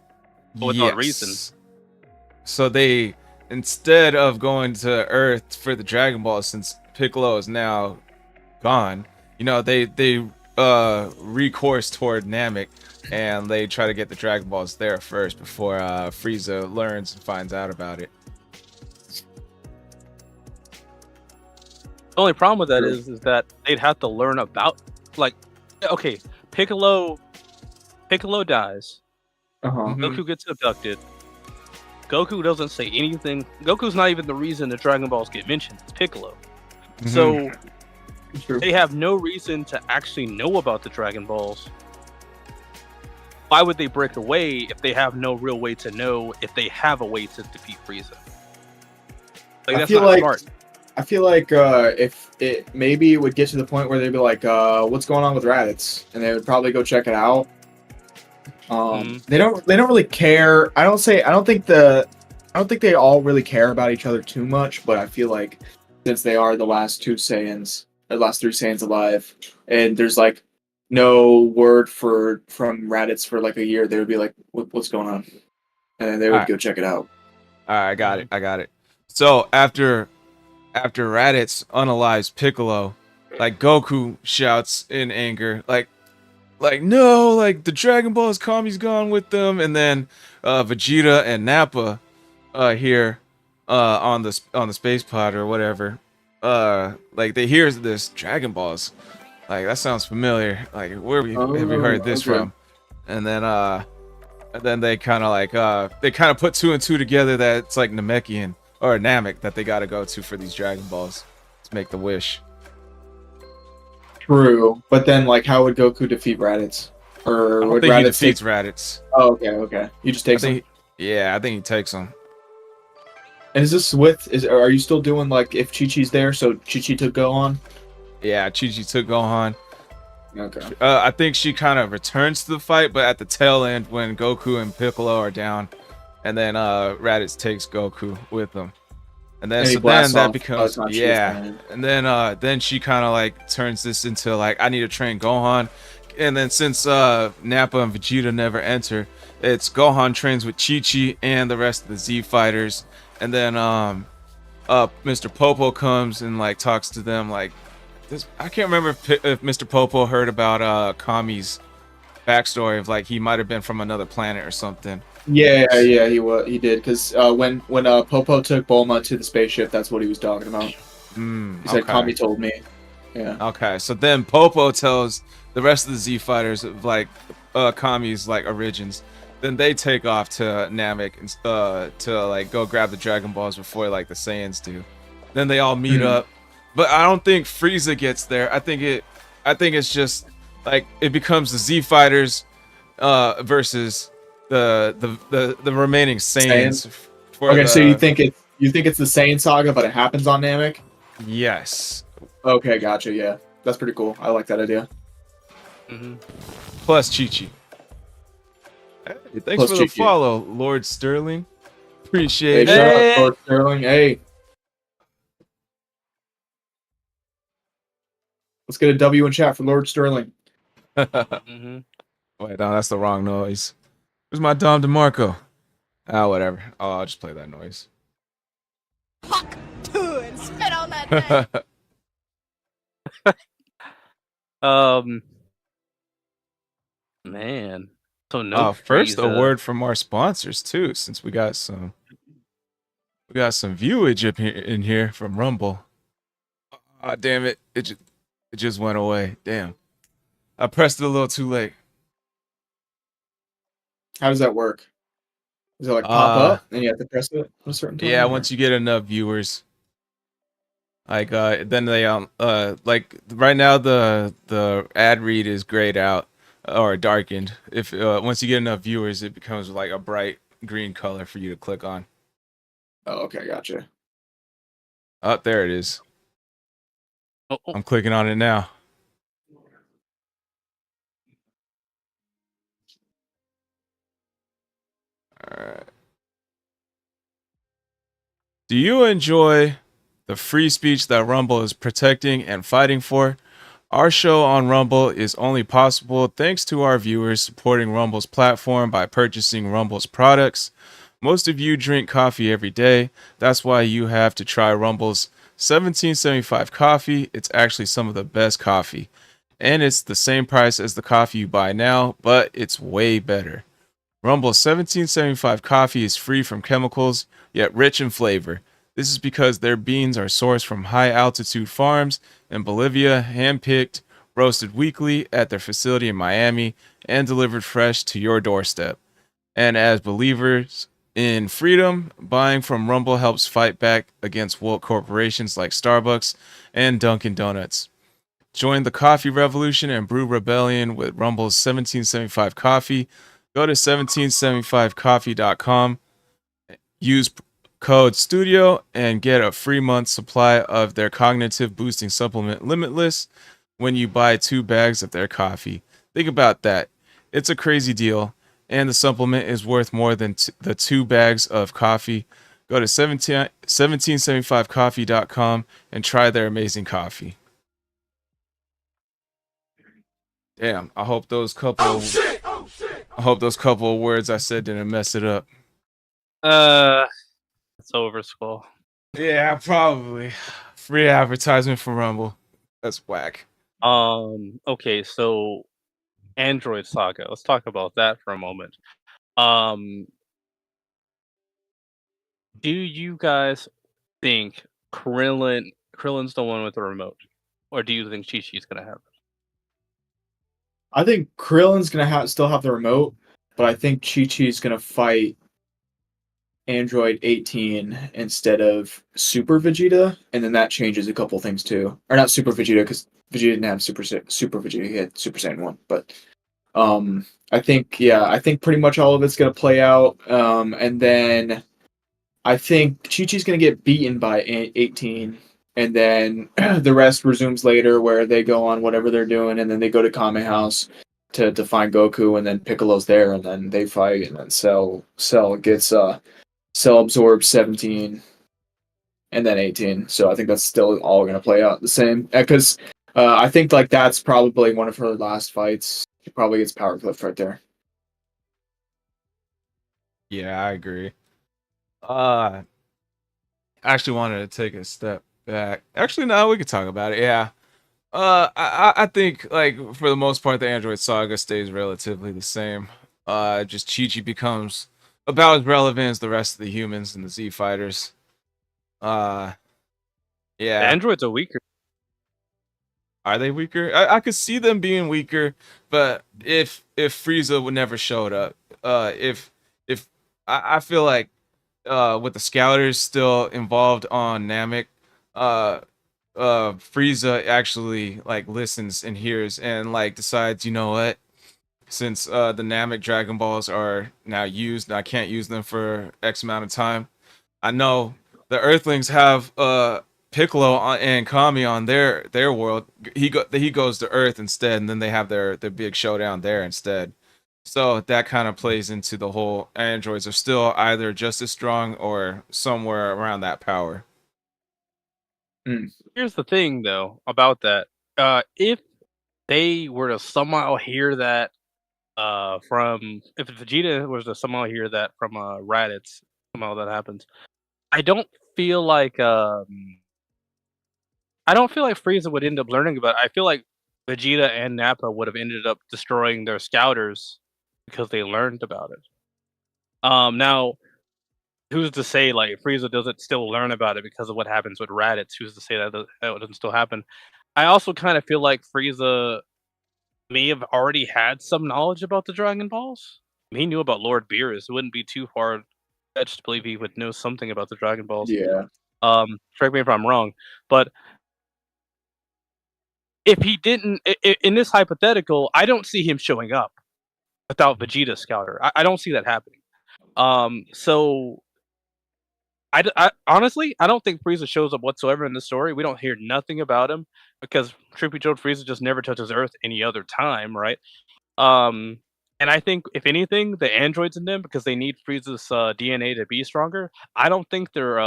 but without reason. So they, instead of going to Earth for the Dragon Balls, since Piccolo is now gone, you know, they recourse toward Namek, and they try to get the Dragon Balls there first before Frieza learns and finds out about it. The only problem with that is that they'd have to learn about, like, okay, Piccolo dies. Goku gets abducted. Goku doesn't say anything. Goku's not even the reason the Dragon Balls get mentioned. It's Piccolo. So they have no reason to actually know about the Dragon Balls. Why would they break away if they have no real way to know if they have a way to defeat Frieza? Like, that's not smart. I feel like if it maybe would get to the point where they'd be like, "What's going on with Raditz?" and they would probably go check it out. They don't really care. I don't think they all really care about each other too much. But I feel like since they are the last two Saiyans, the last three Saiyans alive, and there's like no word from Raditz for like a year, they would be like, "What's going on?" And then they would go check it out. All right, I got it. So after Raditz unalives Piccolo, like Goku shouts in anger, like no, like the Dragon Balls, Kami's gone with them, and then Vegeta and Nappa here on the space pod or whatever, like they hear this Dragon Balls, like that sounds familiar, like where have you heard this from? And then they kind of put two and two together that it's like Namekian or Namek that they got to go to for these Dragon Balls to make the wish. True, but then like, how would Goku defeat Raditz? Or I would think Raditz he defeats Raditz. Oh, okay. He just takes him. I think he takes him. And is this are you still doing like if Chi-Chi's there? So Chi-Chi took Gohan? Yeah, Chi-Chi took Gohan. Okay. I think she kind of returns to the fight, but at the tail end when Goku and Piccolo are down, and then Raditz takes Goku with them. And then that becomes and then she kind of like turns this into like, I need to train Gohan. And then since Nappa and Vegeta never enter, it's Gohan trains with Chi-Chi and the rest of the Z fighters. And then Mr. Popo comes and like talks to them like this. I can't remember if Mr. Popo heard about Kami's backstory of like he might have been from another planet or something. Yeah, he did, because when Popo took Bulma to the spaceship, that's what he was talking about. He said, Kami told me. Yeah. Okay, so then Popo tells the rest of the Z fighters of like Kami's like origins. Then they take off to Namek and to like go grab the Dragon Balls before like the Saiyans do. Then they all meet up, but I don't think Frieza gets there. I think it's just like it becomes the Z fighters versus the remaining Saiyans. So you think it's the Saiyan saga, but it happens on Namek? Yes. Okay, gotcha. Yeah, that's pretty cool. I like that idea. Plus Chi-Chi. Hey, thanks for the follow, Lord Sterling. Appreciate it. Shout out Lord Sterling. Hey. Let's get a W in chat for Lord Sterling. Mm-hmm. Wait, no, that's the wrong noise. Where's my Dom DeMarco? Ah, whatever. Oh, I'll just play that noise. Fuck to and spit on that thing. Man. So no first a Frieza. word from our sponsors too, since we got some viewage up here in here from Rumble. Ah, damn it. It just went away. Damn. I pressed it a little too late. How does that work? Does it like pop up and you have to press it at a certain time? Yeah, once you get enough viewers. Like then they like right now the ad read is grayed out or darkened. If once you get enough viewers, it becomes like a bright green color for you to click on. Oh, okay, gotcha. Oh, there it is. Oh. I'm clicking on it now. All right. Do you enjoy the free speech that Rumble is protecting and fighting for? Our show on Rumble is only possible thanks to our viewers supporting Rumble's platform by purchasing Rumble's products. Most of you drink coffee every day. That's why you have to try Rumble's 1775 coffee. It's actually some of the best coffee. And it's the same price as the coffee you buy now, but it's way better. Rumble's 1775 coffee is free from chemicals, yet rich in flavor. This is because their beans are sourced from high-altitude farms in Bolivia, hand-picked, roasted weekly at their facility in Miami, and delivered fresh to your doorstep. And as believers in freedom, buying from Rumble helps fight back against woke corporations like Starbucks and Dunkin' Donuts. Join the coffee revolution and brew rebellion with Rumble's 1775 coffee. Go to 1775coffee.com, use code STUDIO, and get a free month supply of their cognitive boosting supplement Limitless when you buy 2 bags of their coffee. Think about that. It's a crazy deal, and the supplement is worth more than the 2 bags of coffee. Go to 1775coffee.com and try their amazing coffee. Damn, I hope those couple of words I said didn't mess it up. It's over, Squall. Yeah, probably. Free advertisement for Rumble. That's whack. Okay, so Android Saga. Let's talk about that for a moment. Do you guys think Krillin's the one with the remote? Or do you think Chi-Chi's gonna have it? I think Krillin's gonna still have the remote, but I think Chi-Chi's gonna fight Android 18 instead of Super Vegeta, and then that changes a couple things too. Or not Super Vegeta, because Vegeta didn't have Super Vegeta, he had Super Saiyan 1. But I think pretty much all of it's gonna play out. And then I think Chi-Chi's gonna get beaten by 18. And then the rest resumes later, where they go on whatever they're doing, and then they go to Kame House to find Goku, and then Piccolo's there, and then they fight, and then Cell absorbs 17, and then 18. So I think that's still all gonna play out the same. Because I think like that's probably one of her last fights. She probably gets power clipped right there. Yeah, I agree. I actually wanted to take a step back. Actually, no, we could talk about it. Yeah. I think like for the most part the Android Saga stays relatively the same. Just Chi-Chi becomes about as relevant as the rest of the humans and the Z fighters. Yeah. The androids are weaker. Are they weaker? I could see them being weaker, but if Frieza would never showed up, if I feel like with the Scouters still involved on Namek, Frieza actually like listens and hears and like decides, you know what? Since the Namek Dragon Balls are now used, and I can't use them for X amount of time. I know the Earthlings have Piccolo and Kami on their world. He goes to Earth instead, and then they have their big showdown there instead. So that kind of plays into the whole androids are still either just as strong or somewhere around that power. Here's the thing, though, about that. if they were to somehow hear that if Vegeta was to somehow hear that from Raditz, somehow that happens. I don't feel like Frieza would end up learning about it. I feel like Vegeta and Nappa would have ended up destroying their scouters because they learned about it. Now who's to say like Frieza doesn't still learn about it because of what happens with Raditz? Who's to say that that doesn't still happen? I also kind of feel like Frieza may have already had some knowledge about the Dragon Balls. He knew about Lord Beerus. It wouldn't be too far fetched to believe he would know something about the Dragon Balls. Yeah. Correct me if I'm wrong, but if he didn't, in this hypothetical, I don't see him showing up without Vegeta Scouter. I don't see that happening. So honestly, I don't think Frieza shows up whatsoever in the story. We don't hear nothing about him because truth be told, Frieza just never touches Earth any other time, right? And I think if anything, the androids in them, because they need Frieza's DNA to be stronger. I don't think they're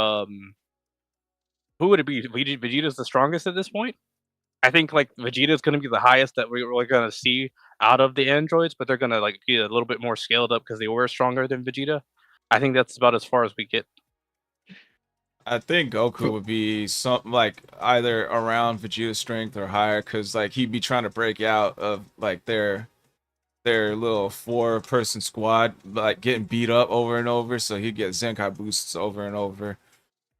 who would it be? Vegeta's the strongest at this point. I think like Vegeta's gonna be the highest that we're gonna see out of the androids, but they're gonna like be a little bit more scaled up because they were stronger than Vegeta. I think that's about as far as we get. I think Goku would be something like either around Vegeta's strength or higher, because like he'd be trying to break out of like their little 4-person squad, like getting beat up over and over, so he'd get Zenkai boosts over and over.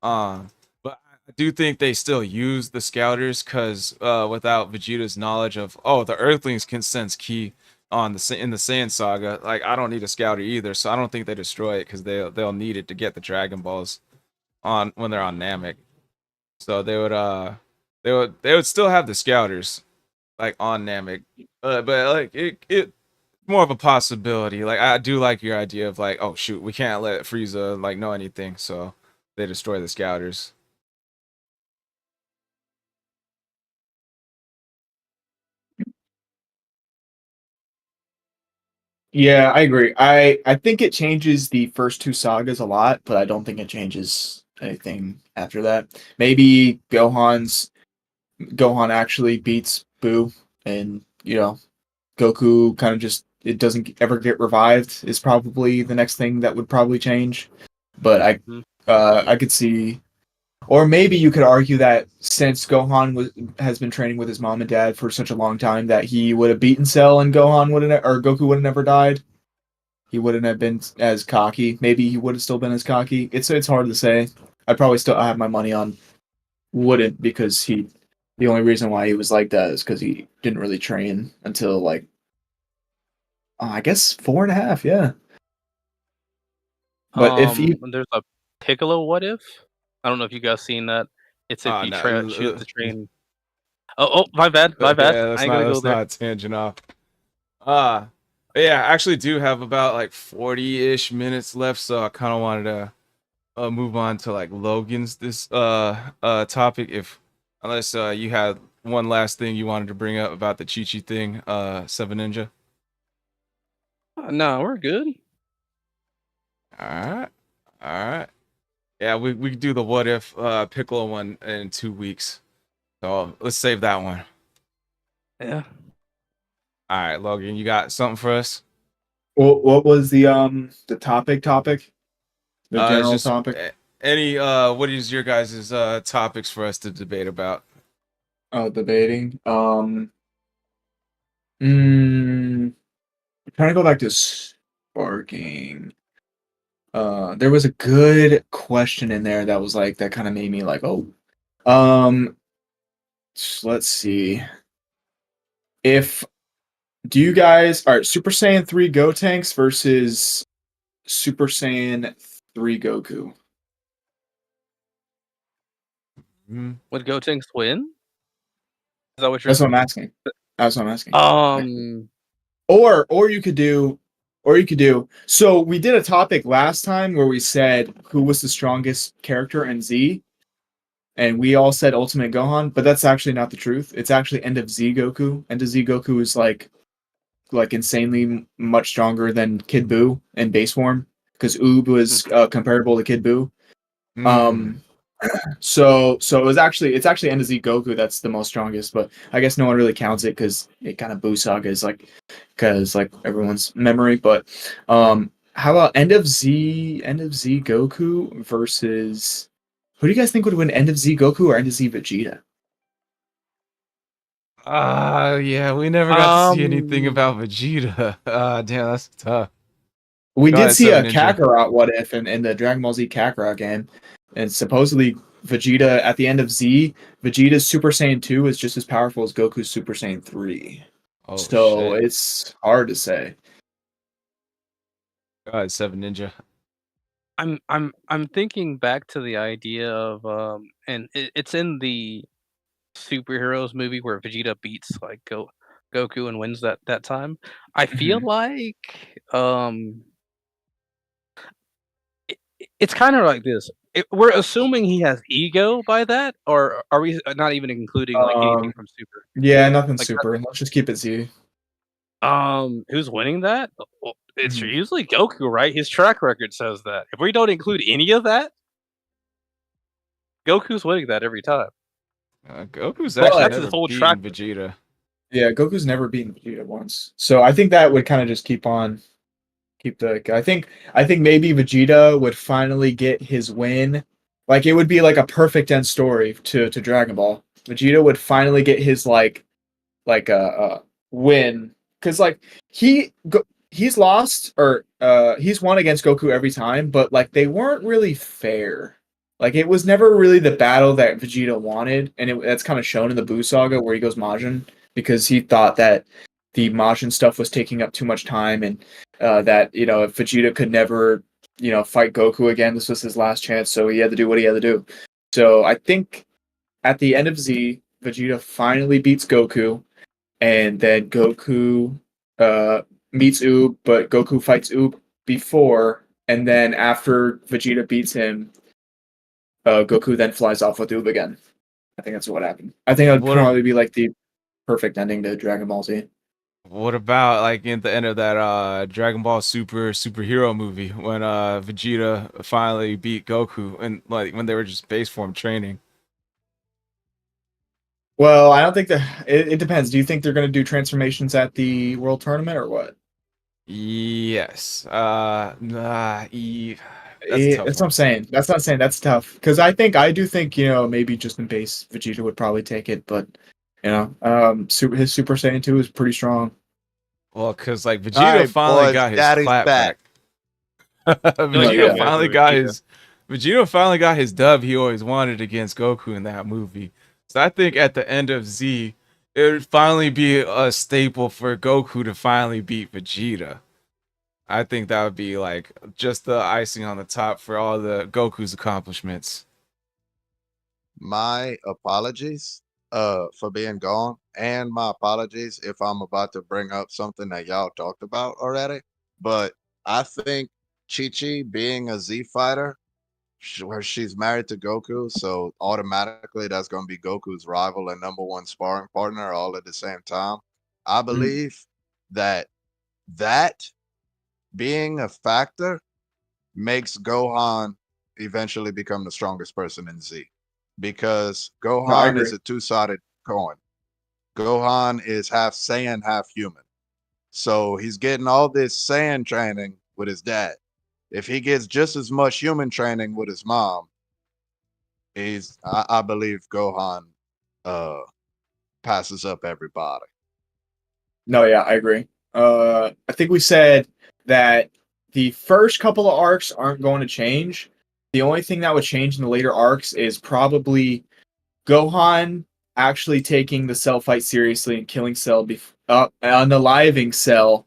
But I do think they still use the scouters because without Vegeta's knowledge of the Earthlings can sense ki in the Saiyan saga, like I don't need a scouter either, so I don't think they destroy it because they'll need it to get the Dragon Balls on when they're on Namek. So they would still have the scouters like on Namek, but like it more of a possibility. Like I do like your idea of like, oh shoot, we can't let Frieza like know anything, so they destroy the scouters. Yeah, I agree. I think it changes the first two sagas a lot, but I don't think it changes anything after that. Maybe Gohan actually beats Boo, and Goku kind of just it doesn't ever get revived is probably the next thing that would probably change. But I could see, or maybe you could argue that since has been training with his mom and dad for such a long time that he would have beaten Cell and Goku would have never died. He wouldn't have been as cocky. Maybe he would have still been as cocky. It's hard to say. I'd probably still have my money on wouldn't, because the only reason why he was like that is because he didn't really train until like I guess 4.5. Yeah. But if he There's a Piccolo what if? I don't know if you guys seen that. It's if you choose to train. Oh, my bad. Yeah, I ain't gonna go there. not tangent off. Yeah, I actually do have about like 40-ish minutes left, so I kind of wanted to move on to like Logan's this topic, unless you had one last thing you wanted to bring up about the Chi-Chi thing, Seven Ninja. No, we're good. All right. Yeah, we could do the what if Piccolo one in 2 weeks. So let's save that one. Yeah. All right, Logan, you got something for us? what was the topic? The general topic? Any what is your guys' topics for us to debate about? Oh, debating. Trying to go back to sparking. There was a good question in there that was like that kind of made me like, oh. Let's see. Do you guys Super Saiyan 3 Gotenks versus Super Saiyan 3 Goku? Would Gotenks win? Is that what you're That's what I'm asking. That's what I'm asking. Or you could do. So we did a topic last time where we said who was the strongest character in Z, and we all said Ultimate Gohan, but that's actually not the truth. It's actually End of Z Goku. End of Z Goku is like insanely much stronger than Kid Buu in base form because Oob was comparable to Kid Buu. So it's actually End of Z Goku that's the most strongest, but I guess no one really counts it because it kind of Buu Saga is like because like everyone's memory. But how about End of Z Goku versus who do you guys think would win, End of Z Goku or End of Z Vegeta? Yeah, we never got to see anything about Vegeta. Damn, that's tough. We Go did ahead, see a Seven Ninja. Kakarot what if in the Dragon Ball Z Kakarot game, and supposedly Vegeta at the end of Z, Vegeta's Super Saiyan 2 is just as powerful as Goku's Super Saiyan 3. Oh So shit. it's hard to say. Go ahead, Seven Ninja. I'm thinking back to the idea of and it's in the superheroes movie where Vegeta beats like Goku and wins that time. I feel like it's kind of like this. We're assuming he has ego by that, or are we not even including like anything from Super? Yeah, nothing Like, super. Let's just keep it Z. who's winning that? Well, it's Mhm. usually Goku, right? His track record says that. If we don't include any of that, Goku's winning that every time. Goku's But- actually That's his never whole beaten track. Vegeta. Yeah, Goku's never beaten Vegeta once. So I think that would kind of just keep the I think maybe Vegeta would finally get his win. Like it would be like a perfect end story to Dragon Ball. Vegeta would finally get his like a win cuz like he's lost or he's won against Goku every time, but like they weren't really fair. Like it was never really the battle that Vegeta wanted, and that's kind of shown in the Buu Saga where he goes Majin because he thought that the Majin stuff was taking up too much time, and that if Vegeta could never fight Goku again, this was his last chance, so he had to do what he had to do. So I think at the end of Z, Vegeta finally beats Goku, and then Goku meets Oob, but Goku fights Oob before, and then after Vegeta beats him, Goku then flies off with Oob again. I think that's what happened. I think that would probably be like the perfect ending to Dragon Ball Z. What about like in the end of that Dragon Ball superhero movie when Vegeta finally beat Goku and like when they were just base form training? Well, I don't think it depends. Do you think they're going to do transformations at the World Tournament or what? Yes. That's what I'm saying. That's not saying that's tough because I do think maybe just in base Vegeta would probably take it, but his Super Saiyan 2 is pretty strong. Well, because like Vegeta finally got his clap back. Vegeta finally got his dub he always wanted against Goku in that movie. So I think at the end of Z, it would finally be a staple for Goku to finally beat Vegeta. I think that would be like just the icing on the top for all the Goku's accomplishments. My apologies for being gone, and my apologies if I'm about to bring up something that y'all talked about already. But I think Chi-Chi being a Z fighter, where she's married to Goku, so automatically that's going to be Goku's rival and number one sparring partner all at the same time. I believe that being a factor makes Gohan eventually become the strongest person in Z, because Gohan is a two-sided coin. Gohan is half Saiyan, half human. So he's getting all this Saiyan training with his dad. If he gets just as much human training with his mom, I believe Gohan passes up everybody. No, yeah, I agree. I think we said that the first couple of arcs aren't going to change. The only thing that would change in the later arcs is probably Gohan actually taking the Cell fight seriously and killing Cell unaliving Cell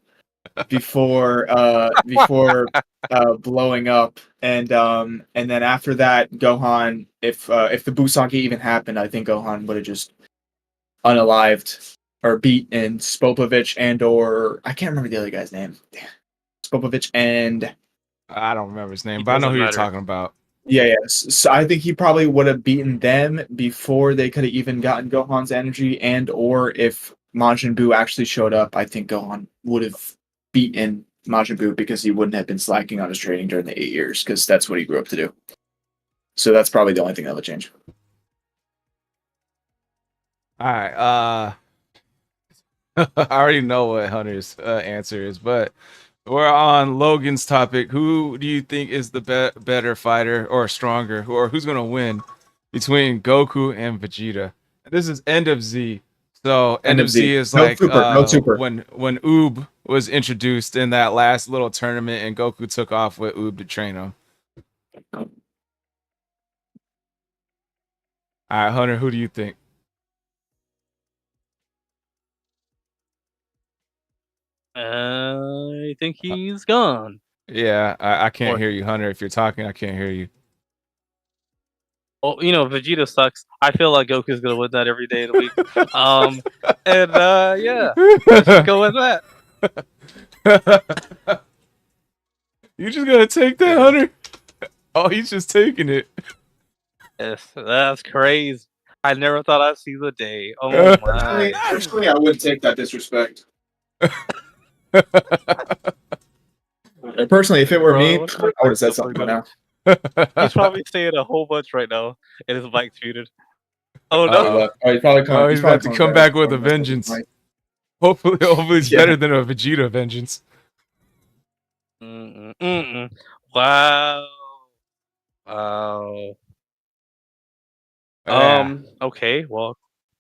before blowing up, and then after that Gohan, if the Busaki even happened, I think Gohan would have just unalived or beaten Spopovich or I can't remember the other guy's name. Spopovich and I don't remember his name, but I know who you're talking about. Yeah. So I think he probably would have beaten them before they could have even gotten Gohan's energy, and or if Majin Buu actually showed up, I think Gohan would have beaten Majin Buu because he wouldn't have been slacking on his training during the 8 years, because that's what he grew up to do. So that's probably the only thing that would change. All right. I already know what Hunter's answer is, but we're on Logan's topic. Who do you think is the better fighter or stronger, or who's gonna win between Goku and Vegeta? This is End of Z. So End of Z is no like super, no super. when Oob was introduced in that last little tournament, and Goku took off with Oob to train him. All right, Hunter, who do you think? I think he's gone. Yeah, I can't hear you, Hunter. If you're talking, I can't hear you. Well, Vegeta sucks. I feel like Goku's gonna win that every day of the week. Yeah, let's just go with that. You just gonna take that, Hunter? Oh, he's just taking it. Yes, that's crazy. I never thought I'd see the day. Oh my! Personally, I wouldn't take that disrespect. Personally, if it were me, I would have said something by now. He's probably saying a whole bunch right now, and his mic's muted. Oh no! He's probably coming. He's about to come back with a vengeance. Hopefully it's better than a Vegeta vengeance. Wow. Wow. Yeah. Okay. Well,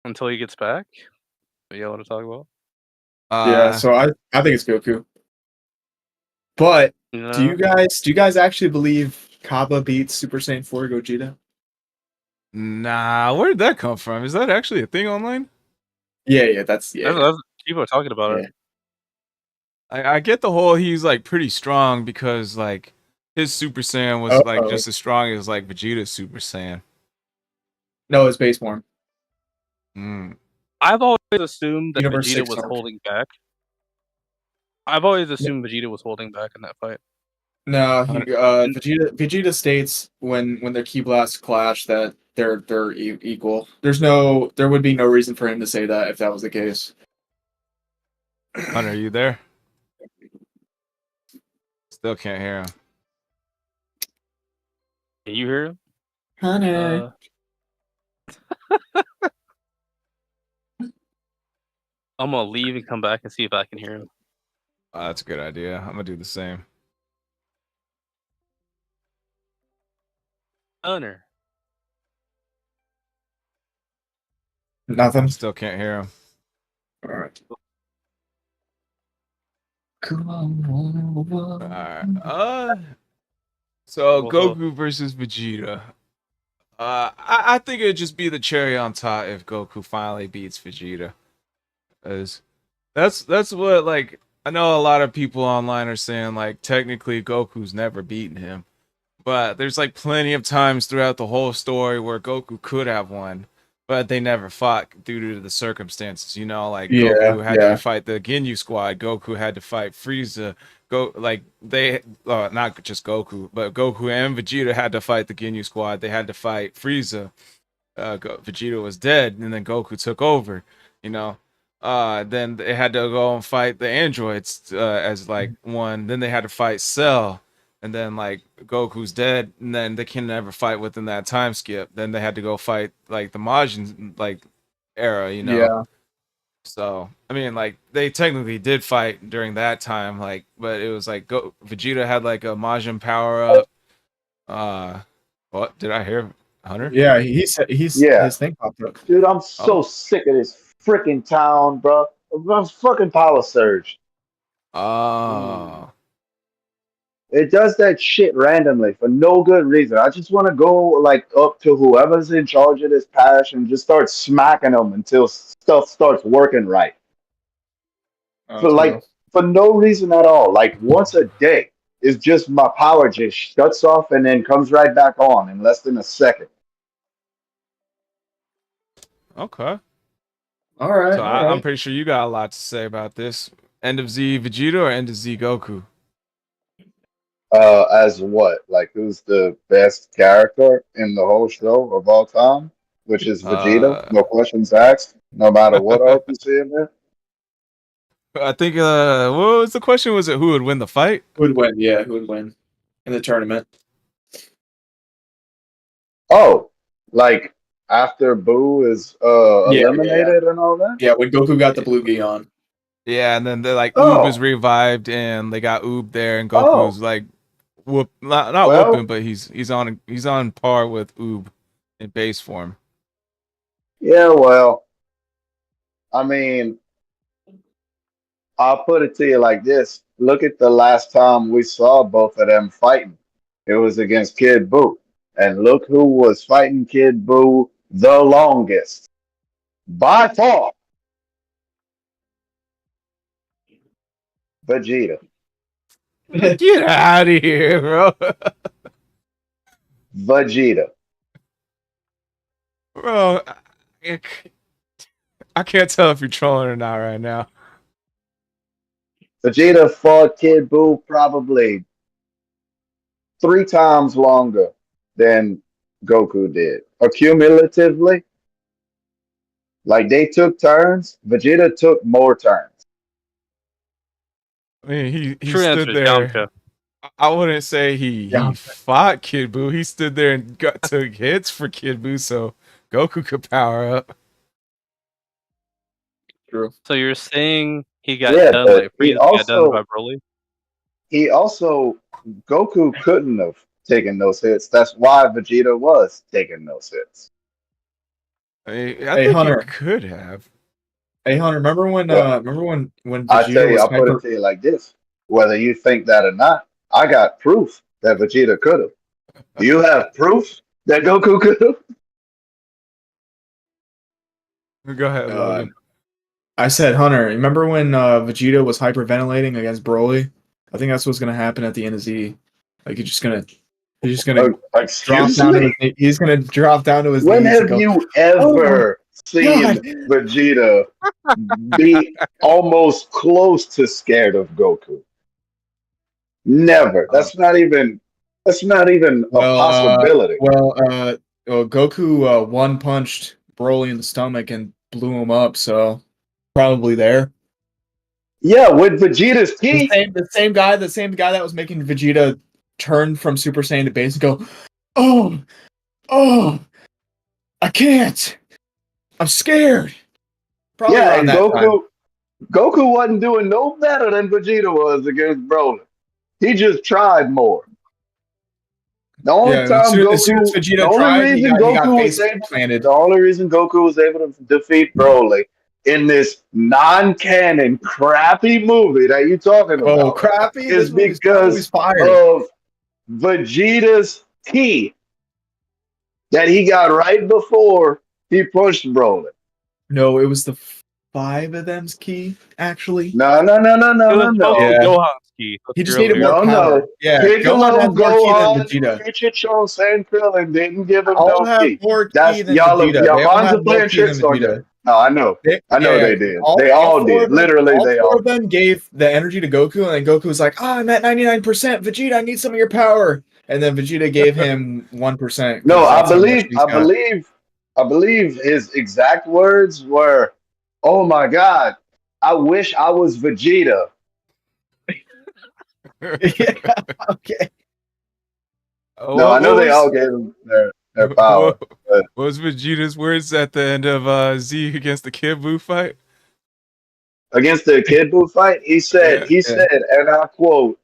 until he gets back, what you want to talk about? Yeah. So I think it's Goku. But do you guys actually believe Kappa beats Super Saiyan 4 Gogeta? Nah, where did that come from? Is that actually a thing online? Yeah, That's people are talking about it. I get the whole he's like pretty strong because like his Super Saiyan was like just as strong as like Vegeta's Super Saiyan. No, it's base form. I've always assumed that Vegeta was holding back. I've always assumed Vegeta was holding back in that fight. No, Vegeta states when their ki blasts clash that they're equal. There would be no reason for him to say that if that was the case. Hunter, are you there? Still can't hear him. Can you hear him? Hunter. I'm gonna leave and come back and see if I can hear him. That's a good idea. I'm gonna do the same. Hunter. Nothing. Still can't hear him. All right. Alright. So Goku versus Vegeta. I think it'd just be the cherry on top if Goku finally beats Vegeta. That's what, like, I know a lot of people online are saying like technically Goku's never beaten him. But there's like plenty of times throughout the whole story where Goku could have won, but they never fought due to the circumstances. Goku had to fight the Ginyu squad. Goku had to fight Frieza. Not just Goku, but Goku and Vegeta had to fight the Ginyu squad. They had to fight Frieza. Vegeta was dead, and then Goku took over. Then they had to go and fight the androids as like one. Then they had to fight Cell. And then like Goku's dead, and then they can never fight within that time skip. Then they had to go fight like the Majin era, Yeah. So I mean, like they technically did fight during that time, but it was like Vegeta had like a Majin power up. What did I hear, Hunter? Yeah, his thing popped up. Dude, I'm so sick of this freaking town, bro. I'm fucking power surge. It does that shit randomly for no good reason. I just want to go like up to whoever's in charge of this parish and just start smacking them until stuff starts working right. For no reason at all. Like once a day, it's just my power just shuts off and then comes right back on in less than a second. Okay. All right. So I'm pretty sure you got a lot to say about this. End of Z Vegeta or end of Z Goku? As what? Like who's the best character in the whole show of all time? Which is Vegeta. No questions asked. No matter what arc you see in there. I think what was the question? Was it who would win the fight? Who would win? Yeah, who would win in the tournament? Oh, like after Boo is eliminated and all that? Yeah, when Goku got the blue gi on. Yeah, and then they're like Oh. Oob is revived, and they got Oob there, and Oh. Goku's like not Well- whooping, but he's on par with Oob in base form. Yeah, well, I mean, I'll put it to you like this. Look at the last time we saw both of them fighting. It was against Kid Buu. And look who was fighting Kid Buu the longest. By far. Vegeta. Get out of here, bro. Vegeta. Bro, I can't tell if you're trolling or not right now. Vegeta fought Kid Buu probably 3 times longer than Goku did. Accumulatively, like they took turns, Vegeta took more turns. I mean, he True stood answer is there. Yamcha. I wouldn't say he fought Kid Buu. He stood there and took hits for Kid Buu, so Goku could power up. True. So you're saying he got Yeah, done but like he Frieza got done also- by Broly? He also, Goku couldn't have taken those hits. That's why Vegeta was taking those hits. I mean, Hey, I think Hunter. he could have. Hey Hunter, remember when What? when I tell Vegeta you, was I'll put it to you like this. Whether you think that or not, I got proof that Vegeta could have. Do you have proof that Goku could have? Go ahead, Logan. I said, Hunter, remember when Vegeta was hyperventilating against Broly? I think that's what's gonna happen at the end of Z. Like he's just gonna drop Excuse down to me? his, he's gonna drop down to his When knees and have go, you ever seen God. Vegeta be almost close to scared of Goku? Never. That's not even a possibility. Goku one punched Broly in the stomach and blew him up, so probably there. Yeah, with Vegeta's teeth. The same guy that was making Vegeta turn from Super Saiyan to base and go, oh, I can't. I'm scared. Probably Yeah, around and that time. Goku wasn't doing no better than Vegeta was against Broly. He just tried more. The only Yeah, time as soon as Goku, Vegeta the only tried, he reason got Goku face was able, planted. the only reason Goku was able to defeat Broly in this non-canon crappy movie that you're talking about Oh, crappy! is This movie's because fire. of Vegeta's key that he got right before he pushed Broly. No, it was the 5 of them's key, actually. No. It was mostly Yeah. Gohan's key. Let's He be just real needed here. more No, power. no. Yeah, Piccolo, Gohan has more key than Gohan, Vegeta. Chichicho, and Krillin didn't give him All no have key. more key That's than y'all. Vegeta. Y'all They all minds have are more playing key than tricks on Vegeta. you. No, I know. I know they did. They all did. Literally, they all All 4 of them gave the energy to Goku, and then Goku was like, I'm at 99%. Vegeta, I need some of your power. And then Vegeta gave him 1%. No, I believe his exact words were, "Oh my God, I wish I was Vegeta." Yeah, okay. No, I know they all gave him their power. What was Vegeta's words at the end of Z against the Kid Buu fight? Against the Kid Buu fight, he said, and I quote,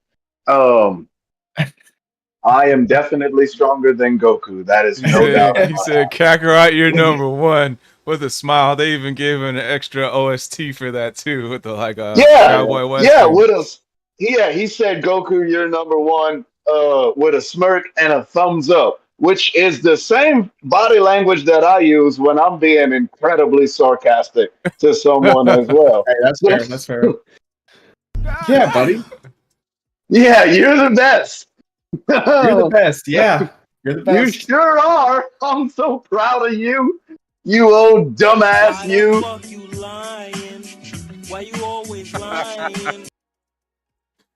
I am definitely stronger than Goku. That is no doubt. He said, Kakarot, you're number 1. With a smile. They even gave him an extra OST for that too, with the Cowboy Western. He said, Goku, you're number 1, with a smirk and a thumbs up, which is the same body language that I use when I'm being incredibly sarcastic to someone as well. Hey, that's fair. That's fair. Yeah, buddy. Yeah, you're the best. You're the best. Yeah, you're the best. You sure are. I'm so proud of you. You old dumbass, you. Why the fuck you lying? Why you always lying?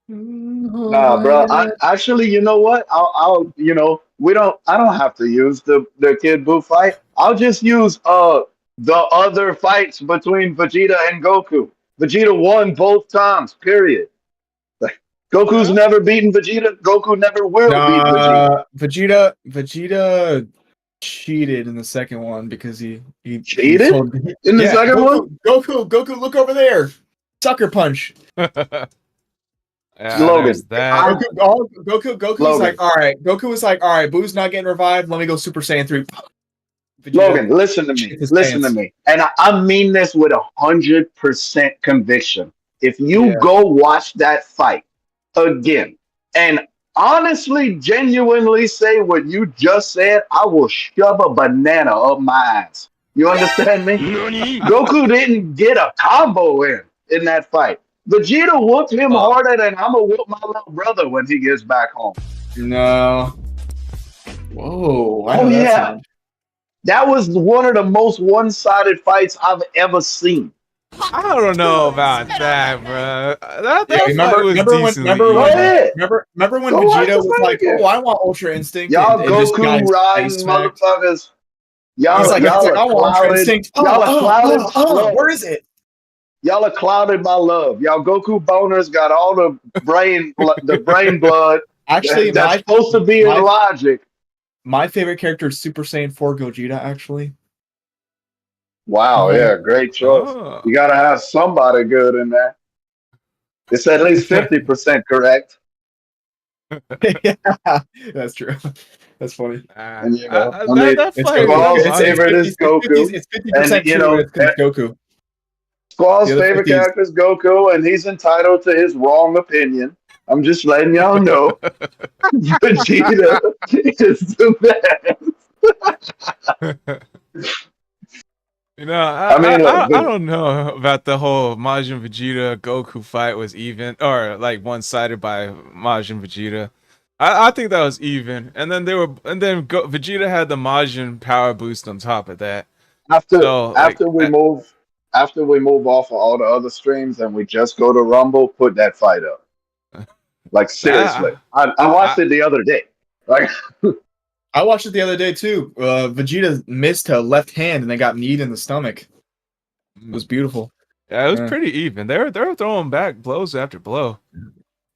Nah, bro. Actually, you know what? I don't have to use the Kid Buu fight. I'll just use the other fights between Vegeta and Goku. Vegeta won both times. Period. Goku's never beaten Vegeta. Goku never will beat Vegeta. Vegeta cheated in the second one because he Cheated? told, In the second one? Goku, look over there. Sucker punch. Yeah, Logan, there's that. Goku's Logan. like, all right. Goku was like, all right, Boo's not getting revived. Let me go Super Saiyan 3. Vegeta Logan, listen to me. shit his Listen pants. to me. And I mean this with 100% conviction. If you Yeah. go watch that fight again and honestly, genuinely say what you just said, I will shove a banana up my ass. You understand me? Goku didn't get a combo in that fight. Vegeta whooped him harder than I'm gonna whoop my little brother when he gets back home. No. Whoa. I Oh know that yeah. sound. That was one of the most one-sided fights I've ever seen. I don't know about that, bro. That Yeah, fight remember was when decently Go even. ahead. remember when Go watch Vegeta the was fight like, again. "Oh, I want Ultra Instinct," Y'all and just got Goku his riding face smacked. motherfuckers. He's Y'all like, are I want Ultra clouded. Instinct. Y'all are clouded. Where is it? Y'all are clouded by love. Y'all Goku boners got all the brain blood. Actually, that's supposed to be in logic. My favorite character is Super Saiyan 4 Gogeta. Actually, Wow, yeah, great choice. Oh. You gotta have somebody good in there. It's at least 50% correct. yeah, that's true. That's funny. And you know, I mean, that It's fight Goku. Squall's was favorite is Goku. It's 50% And, you true know, when it's Goku. Squall's The other favorite 50 is- character is Goku, and he's entitled to his wrong opinion. I'm just letting y'all know. Vegeta is the best. You know, I look, don't know about the whole Majin Vegeta Goku fight was even or like one-sided by Majin Vegeta. I think that was even, and then Vegeta had the Majin power boost on top of that. After we move off of all the other streams and we just go to Rumble, put that fight up. Like seriously, I watched it the other day. Like I watched it the other day too. Vegeta missed a left hand and they got kneed in the stomach. It was beautiful. Yeah, it was pretty even. They were throwing back blows after blow.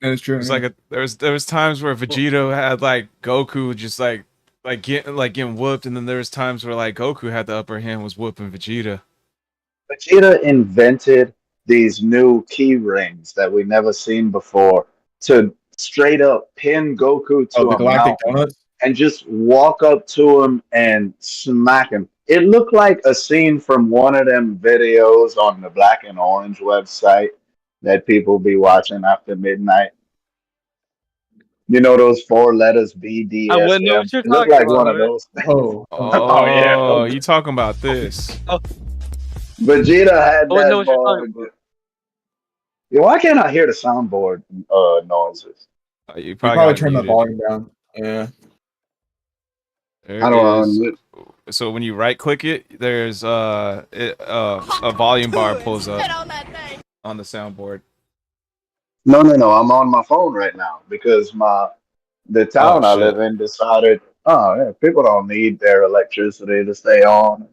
It's true. It's like there was times where Vegeta had like Goku just like getting whooped, and then there was times where like Goku had the upper hand, was whooping Vegeta. Vegeta invented these new key rings that we never seen before to straight up pin Goku to a mountain and just walk up to him and smack him. It looked like a scene from one of them videos on the Black and Orange website that people be watching after midnight. You know those 4 letters BDSM? I wouldn't know what you're It looked talking like one about, of those. Oh, you talking about this? Vegeta had I that know what you're talking ball. Yeah, why can't I hear the soundboard noises? You probably turn the volume down. Yeah. I don't know. So when you right click it, there's a volume bar pulls up on the soundboard. No. I'm on my phone right now because the town I live in decided, people don't need their electricity to stay on.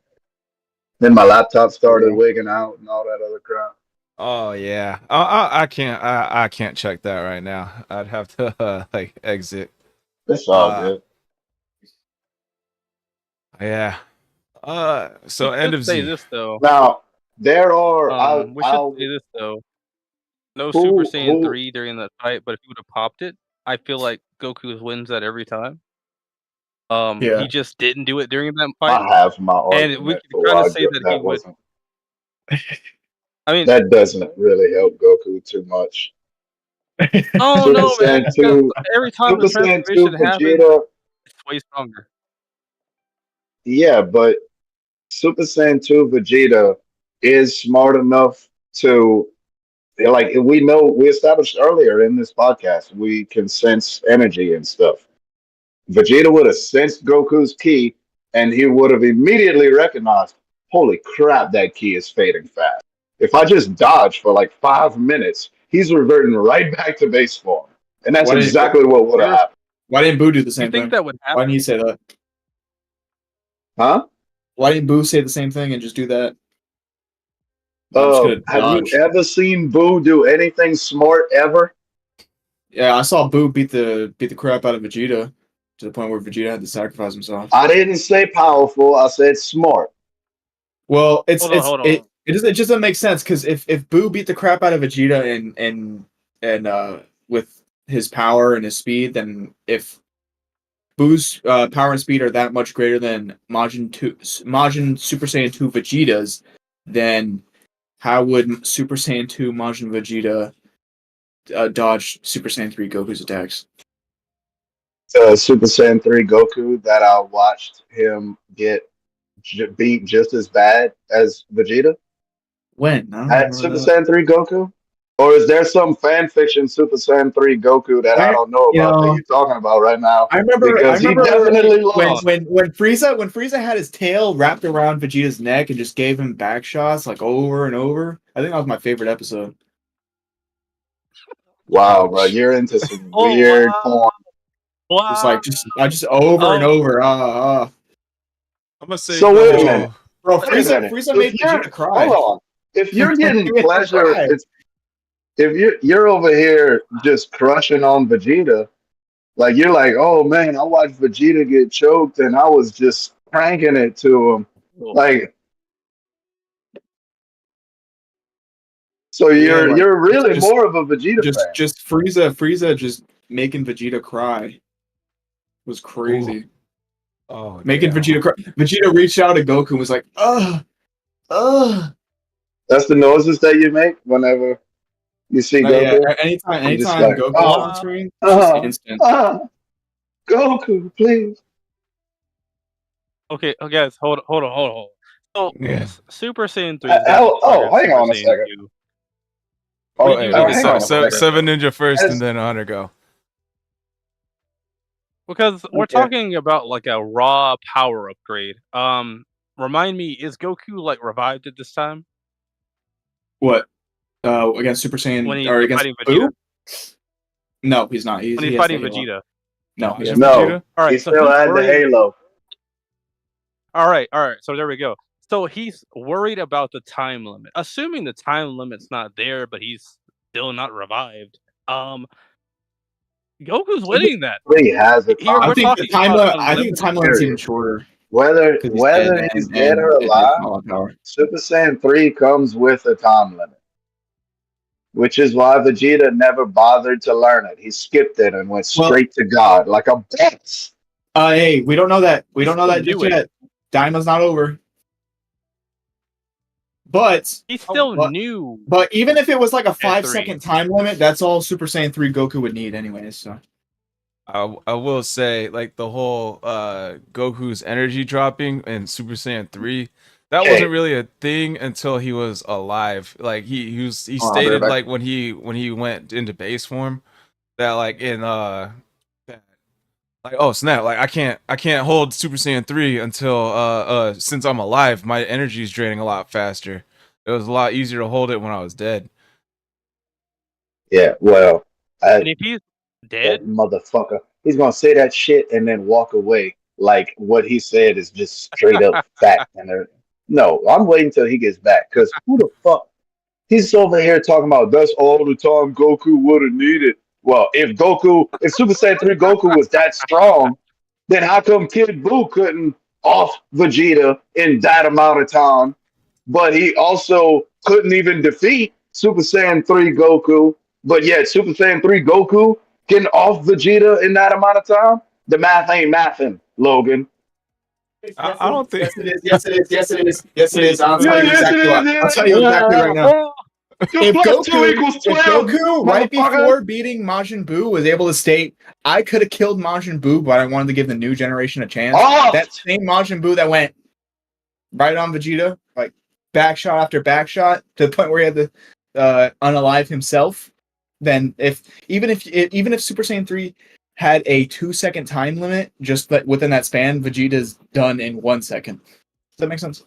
Then my laptop started wigging out and all that other crap. Oh yeah, I can't check that right now. I'd have to like exit. It's all good. Yeah. So end of say Z. this though. Now there are. We should say this though. No Super Saiyan 3 during that fight, but if you would have popped it, I feel like Goku wins that every time. He just didn't do it during that fight. I have my argument and we for can kind why of say that he would. wasn't. I mean, that doesn't really help Goku too much. Oh Super no, man! Saiyan 2, Every time the Super Saiyan 2 transformation happens, Vegeta. it's way stronger. Yeah, but Super Saiyan 2 Vegeta is smart enough to, like, we established earlier in this podcast, we can sense energy and stuff. Vegeta would have sensed Goku's ki, and he would have immediately recognized, holy crap, that ki is fading fast. If I just dodge for like 5 minutes, he's reverting right back to base form. And that's exactly what would have happened. Why didn't Boo do the same thing? You think that would happen? Why didn't you say that? Huh? Why didn't Boo say the same thing and just do that? Have you ever seen Boo do anything smart ever? Yeah, I saw Boo beat the crap out of Vegeta. to the point where Vegeta had to sacrifice himself. I didn't say powerful. I said smart. Well, Hold on. it just doesn't make sense because if Boo beat the crap out of Vegeta and with his power and his speed, then if Boo's power and speed are that much greater than Majin Super Saiyan 2 Vegeta's, then how would Super Saiyan 2 Majin Vegeta dodge Super Saiyan 3 Goku's attacks? Super Saiyan 3 Goku that I watched him get beat just as bad as Vegeta? When? I don't At remember Super that. Saiyan 3 Goku? Or is there some fan fiction Super Saiyan 3 Goku that I don't know about that you're talking about right now? I remember he definitely lost. when Frieza had his tail wrapped around Vegeta's neck and just gave him back shots like over and over. I think that was my favorite episode. Wow, bro, you're into some weird porn. Wow. Just over and over. I'm gonna say so. Wait a minute, bro. Frieza made Vegeta cry. Hold on. If you're getting pleasure, if you're over here just crushing on Vegeta, like you're like, oh man, I watched Vegeta get choked and I was just cranking it to him, like. So you're really more of a Vegeta fan. Just Frieza just making Vegeta cry was crazy. Ooh. Oh, making Vegeta cry. Vegeta reached out to Goku and was like, That's the noises that you make whenever you see Goku. Yeah, anytime like, Goku on screen, instant. Goku, please. Okay, guys, hold on. So Super Saiyan 3. Hang on a second. Seven Ninja first, and then Hunter go. Because we're talking about like a raw power upgrade. Remind me, is Goku like revived at this time? What? Against Super Saiyan or against Boo? No, he's not. When he's fighting Vegeta. No, Vegeta? All right, he still had the halo. All right. So there we go. So he's worried about the time limit. Assuming the time limit's not there, but he's still not revived. Goku's winning that. He has a time. I think the time limit's even shorter. Whether he's dead or alive, Super Saiyan 3 comes with a time limit. Which is why Vegeta never bothered to learn it. He skipped it and went straight to God like a bitch. Hey, we don't know that. We don't know that just yet. Daima's not over. But he still knew. But even if it was like a 5-second time limit, that's all Super Saiyan 3 Goku would need anyways. So I will say, like the whole Goku's energy dropping in Super Saiyan 3, that wasn't really a thing until he was alive. Like he stated like when he went into base form that like in like, oh snap, like I can't hold Super Saiyan 3 until since I'm alive, my energy is draining a lot faster. It was a lot easier to hold it when I was dead. Yeah, well, and if he's dead, motherfucker, he's gonna say that shit and then walk away like what he said is just straight up fact. And no, I'm waiting till he gets back because who the fuck? He's over here talking about that's all the time Goku would have needed. Well, if Super Saiyan 3 Goku was that strong, then how come Kid Buu couldn't off Vegeta in that amount of time? But he also couldn't even defeat Super Saiyan 3 Goku. But yet Super Saiyan 3 Goku can off Vegeta in that amount of time? The math ain't mathing, Logan. I don't think. Yes, it is. I'll tell you exactly right now. If Goku right before beating Majin Buu was able to state, I could have killed Majin Buu, but I wanted to give the new generation a chance. That same Majin Buu that went right on Vegeta, like back shot after back shot, to the point where he had to unalive himself. Then even if Super Saiyan 3 had a 2-second time limit, just that within that span, Vegeta's done in 1 second. Does that make sense?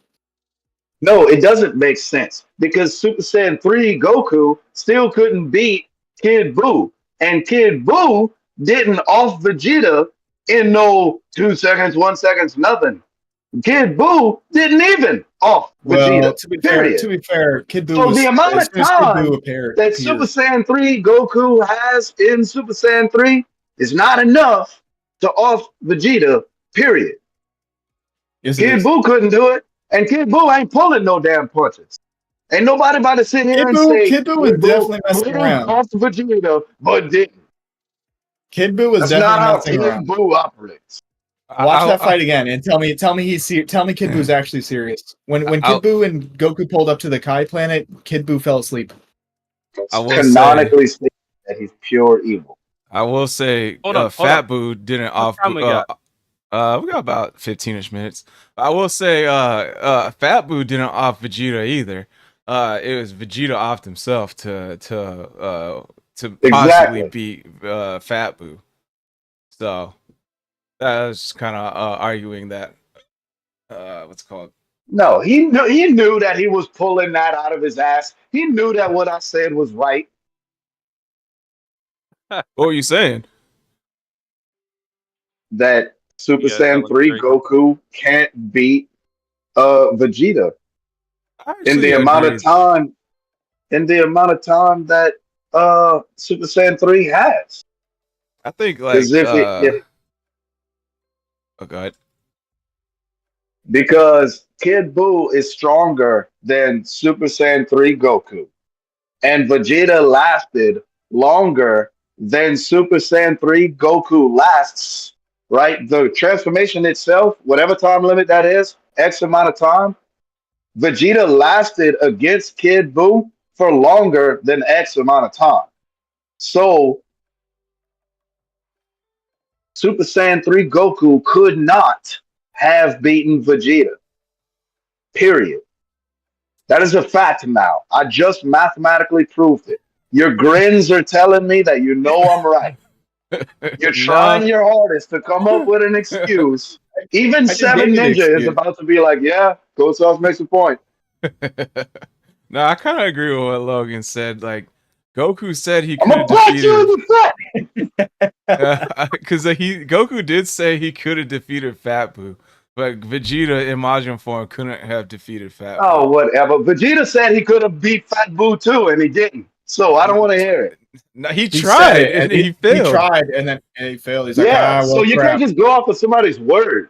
No, it doesn't make sense because Super Saiyan 3 Goku still couldn't beat Kid Buu. And Kid Buu didn't off Vegeta in no 2 seconds, 1 second, nothing. Kid Buu didn't even off Vegeta. To be fair, Kid Buu so the amount of time that Super Saiyan 3 Goku has in Super Saiyan 3 is not enough to off Vegeta, period. Yes, it Kid is. Buu couldn't do it, and Kid Buu ain't pulling no damn punches. Ain't nobody about to sit here and say Kid Buu was definitely messing could have around. off Vegeta, but didn't. Kid Buu was That's definitely not how messing Kid around. Buu operates. Watch that fight again and tell me Kid Buu's actually serious. When Kid Buu and Goku pulled up to the Kai planet, Kid Buu fell asleep. I will canonically say that he's pure evil. I will say Fat Buu didn't off. We got about 15ish minutes. I will say Fat Buu didn't off Vegeta either. It was Vegeta offed himself to possibly beat Fat Buu. So that was kind of arguing that what's it called? No, he knew that he was pulling that out of his ass. He knew that what I said was right. What were you saying? That Super Saiyan 3 Goku can't beat Vegeta in the amount of time that Super Saiyan 3 has. I think like oh god. Because Kid Buu is stronger than Super Saiyan 3 Goku. And Vegeta lasted longer than Super Saiyan 3 Goku lasts, right? The transformation itself, whatever time limit that is, X amount of time, Vegeta lasted against Kid Buu for longer than X amount of time. So, Super Saiyan 3 Goku could not have beaten Vegeta. Period. That is a fact now. I just mathematically proved it. Your grins are telling me that you know I'm right. You're trying your hardest to come up with an excuse. Even Seven Ninja is about to be like, yeah, Go Sauce makes a point. No, I kind of agree with what Logan said. Like, Goku said he could have defeated... Because Goku did say he could have defeated Fat Buu, but Vegeta in Majin form couldn't have defeated Fat Buu. Oh, whatever. Vegeta said he could have beat Fat Buu too, and he didn't. So I don't want to hear it. No, he tried and he failed. He tried and then he failed. He's like, well, so you can't just go off of somebody's word.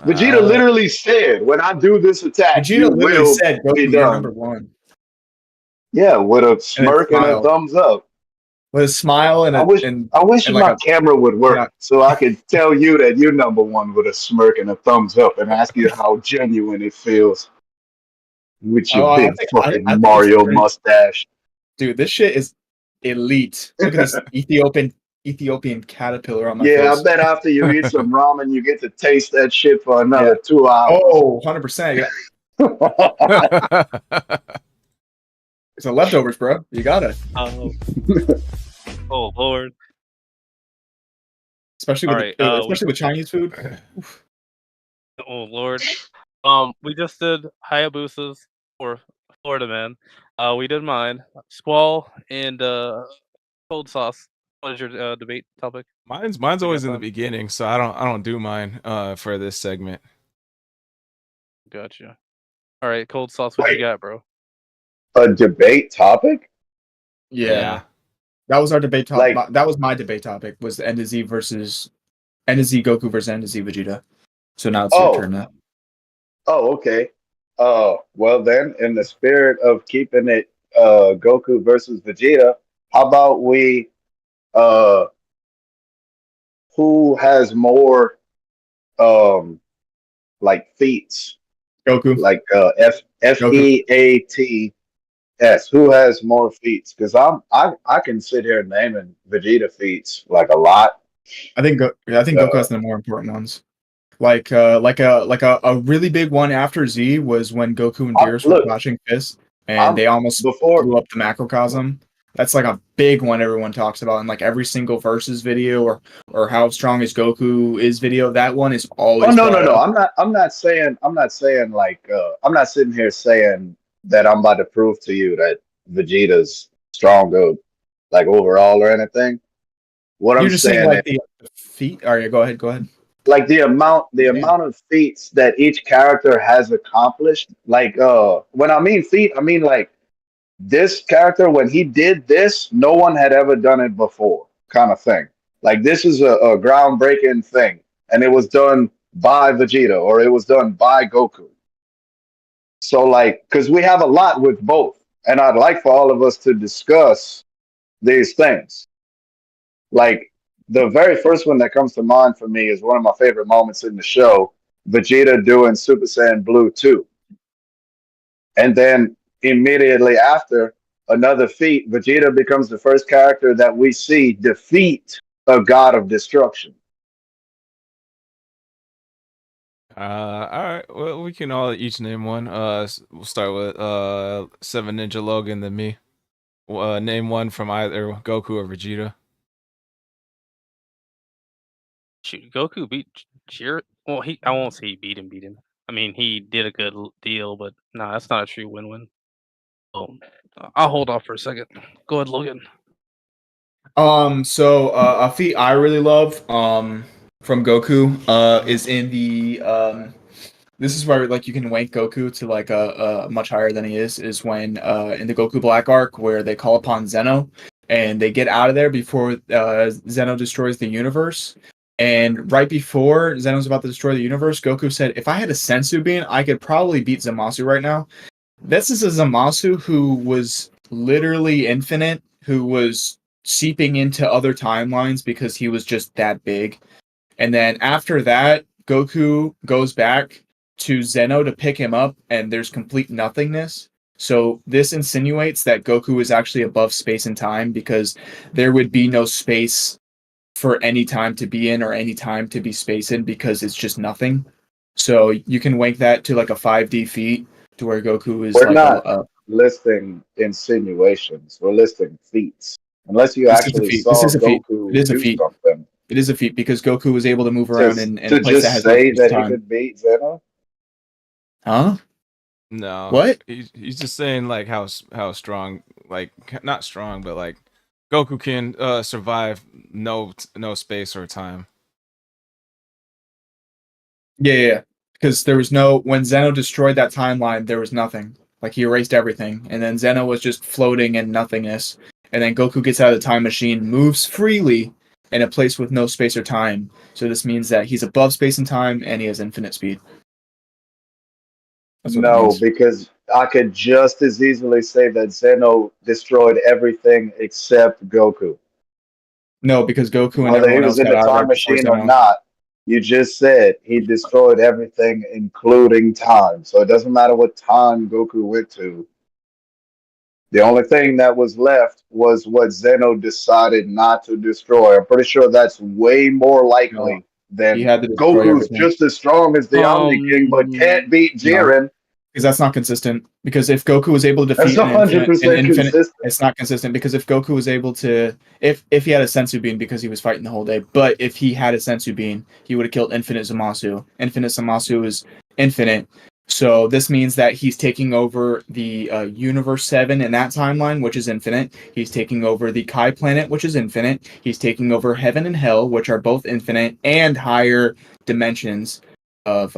Vegeta literally said, "When I do this attack, Vegeta literally said, Goku, you're number one." Yeah, with a smirk and a thumbs up. With a smile and I wish my camera would work so I could tell you that you're number one with a smirk and a thumbs up and ask you how genuine it feels with your big fucking Mario mustache. Dude, this shit is elite. Look at this Ethiopian caterpillar on my face. Yeah, I bet after you eat some ramen, you get to taste that shit for another 2 hours. Oh, 100%. It's the leftovers, bro. You got it. Oh Lord. Especially with Chinese food. Oh Lord. We just did Hayabusa's for Florida Man. We did mine. Squall and Cold Sauce. What is your debate topic? Mine's always in the beginning, so I don't do mine for this segment. Gotcha. All right, Cold Sauce, what you got, bro? A debate topic? Yeah. That was our debate topic. That was my debate topic. Was N to Z Goku versus N to Z Vegeta. So now it's your turn now. Oh, okay. Well then, in the spirit of keeping it Goku versus Vegeta, how about we who has more like feats? Goku. Like FEATS. Who has more feats? Because I can sit here naming Vegeta feats like a lot. I think Goku has the more important ones. Like a really big one after Z was when Goku and Beerus were clashing fists and they almost blew up the macrocosm. That's like a big one everyone talks about in like every single versus video or how strong is Goku is video. That one is always. Oh no. I'm not saying like I'm not sitting here saying that I'm about to prove to you that Vegeta's stronger like overall or anything. What I'm saying like the feat. All right, go ahead. Like the amount of feats that each character has accomplished. Like when I mean feat, I mean like this character when he did this, no one had ever done it before, kind of thing. Like this is a groundbreaking thing, and it was done by Vegeta or it was done by Goku. So like, because we have a lot with both, and I'd like for all of us to discuss these things. Like the very first one that comes to mind for me is one of my favorite moments in the show, Vegeta doing Super Saiyan Blue 2. And then immediately after, another feat, Vegeta becomes the first character that we see defeat a god of destruction. All right. Well, we can all each name one. We'll start with Seven Ninja Logan, then me. Name one from either Goku or Vegeta. Shoot, Goku beat Jiren. Well, I won't say he beat him. I mean, he did a good deal, but nah, that's not a true win-win. Oh, I'll hold off for a second. Go ahead, Logan. So a feat I really love from Goku is in the this is where like you can rank Goku to like a much higher than he is when in the Goku Black arc where they call upon Zeno and they get out of there before Zeno destroys the universe. And right before Zeno's about to destroy the universe, Goku said, "If I had a Senzu Bean, I could probably beat Zamasu right now." This is a Zamasu who was literally infinite, who was seeping into other timelines because he was just that big. And then after that, Goku goes back to Zeno to pick him up, and there's complete nothingness. So this insinuates that Goku is actually above space and time because there would be no space for any time to be in or any time to be space in because it's just nothing. So you can wank that to like a 5D feat to where Goku is We're like not listing insinuations. We're listing feats. Unless you this actually is saw a feat. Goku It is a do feat. something. It is a feat because Goku was able to move around in To a place that just has no say space that and he time. could beat Zeno? Huh? No. What? He's just saying like how strong, like not strong, but like Goku can survive no space or time. Yeah. Because there was no when Zeno destroyed that timeline, there was nothing. Like he erased everything, and then Zeno was just floating in nothingness. And then Goku gets out of the time machine, moves freely in a place with no space or time. So this means that he's above space and time, and he has infinite speed. That's what that No, means. because I could just as easily say that Zeno destroyed everything except Goku. No, because Goku and Whether he everyone else was in got the out of there time before machine or Zeno. not, you just said he destroyed everything, including time. So it doesn't matter what time Goku went to. The only thing that was left was what Zeno decided not to destroy. I'm pretty sure that's way more likely He than had to destroy Goku's everything. just as strong as the Omni King, but can't beat Jiren. Because that's not consistent. Because if Goku was able to That's defeat an 100% infinite, consistent. it's not consistent. Because if Goku was able to, if he had a Senzu Bean because he was fighting the whole day, but if he had a Senzu Bean, he would have killed Infinite Zamasu. Infinite Zamasu is infinite, so this means that he's taking over the Universe 7 in that timeline, which is infinite. He's taking over the Kai planet, which is infinite. He's taking over Heaven and Hell, which are both infinite and higher dimensions of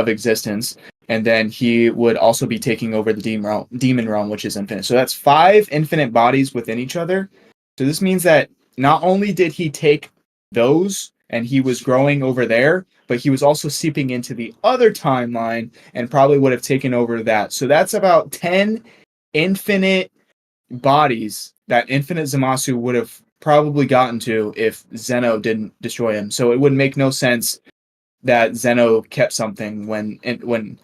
existence. And then he would also be taking over the demon realm, which is infinite. So that's 5 infinite bodies within each other. So this means that not only did he take those and he was growing over there, but he was also seeping into the other timeline and probably would have taken over that. So that's about 10 infinite bodies that Infinite Zamasu would have probably gotten to if Zeno didn't destroy him. So it would make no sense that Zeno kept something when Infinite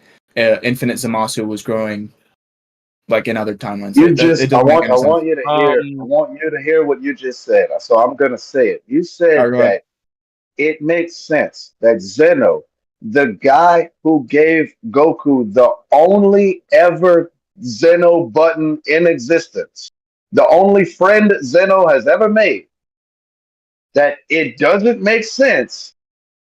Zamasu was growing, like in other timelines. I want you to hear what you just said. So I'm gonna say it. You said that it makes sense that Zeno, the guy who gave Goku the only ever Zeno button in existence, the only friend Zeno has ever made, that it doesn't make sense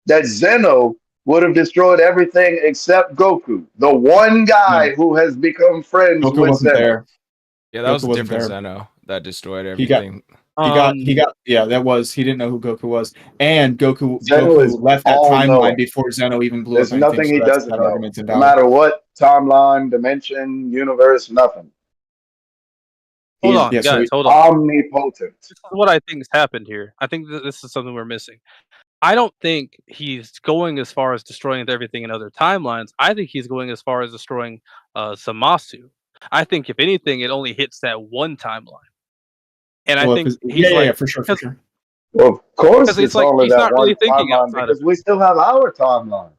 that Zeno would have destroyed everything except Goku, the one guy who has become friends Goku with wasn't Zeno. There. Yeah, that was different Zeno that destroyed everything. He got that was he didn't know who Goku was, and Goku left that timeline knowing. before Zeno even blew There's up anything. nothing So he that's doesn't that know. argument's No invalid. matter what timeline, dimension, universe, nothing. Hold He's on, Yeah, so guys, hold on. omnipotent. This is what I think has happened here. I think that this is something we're missing. I don't think he's going as far as destroying everything in other timelines. I think he's going as far as destroying Zamasu. I think if anything, it only hits that one timeline. And I well, think yeah, he's yeah, like, yeah, for sure, for sure. Well, of course, because it's it's like only he's that not one really thinking timeline outside of because it. we still have our timeline.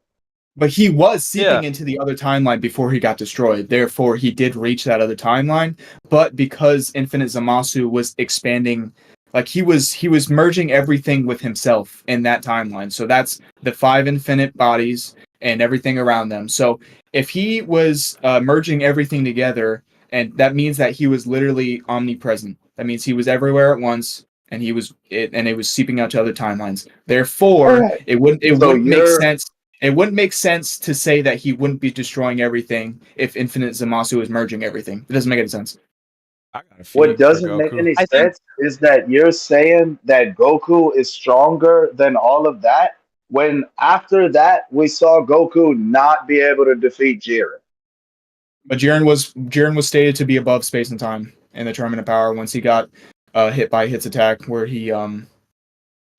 But he was seeping Yeah. into the other timeline before he got destroyed. Therefore, he did reach that other timeline. But because Infinite Zamasu was expanding, like he was merging everything with himself in that timeline. So that's the 5 infinite bodies and everything around them. So if he was merging everything together, and that means that he was literally omnipresent. That means he was everywhere at once, and it was seeping out to other timelines. Therefore, Alright. it wouldn't So make you're sense. It wouldn't make sense to say that he wouldn't be destroying everything if Infinite Zamasu is merging everything. It doesn't make any sense. I got a feed what for doesn't make Goku. any I think sense is that you're saying that Goku is stronger than all of that when after that we saw Goku not be able to defeat Jiren. But Jiren was stated to be above space and time in the tournament of power once he got hit by Hit's attack, where he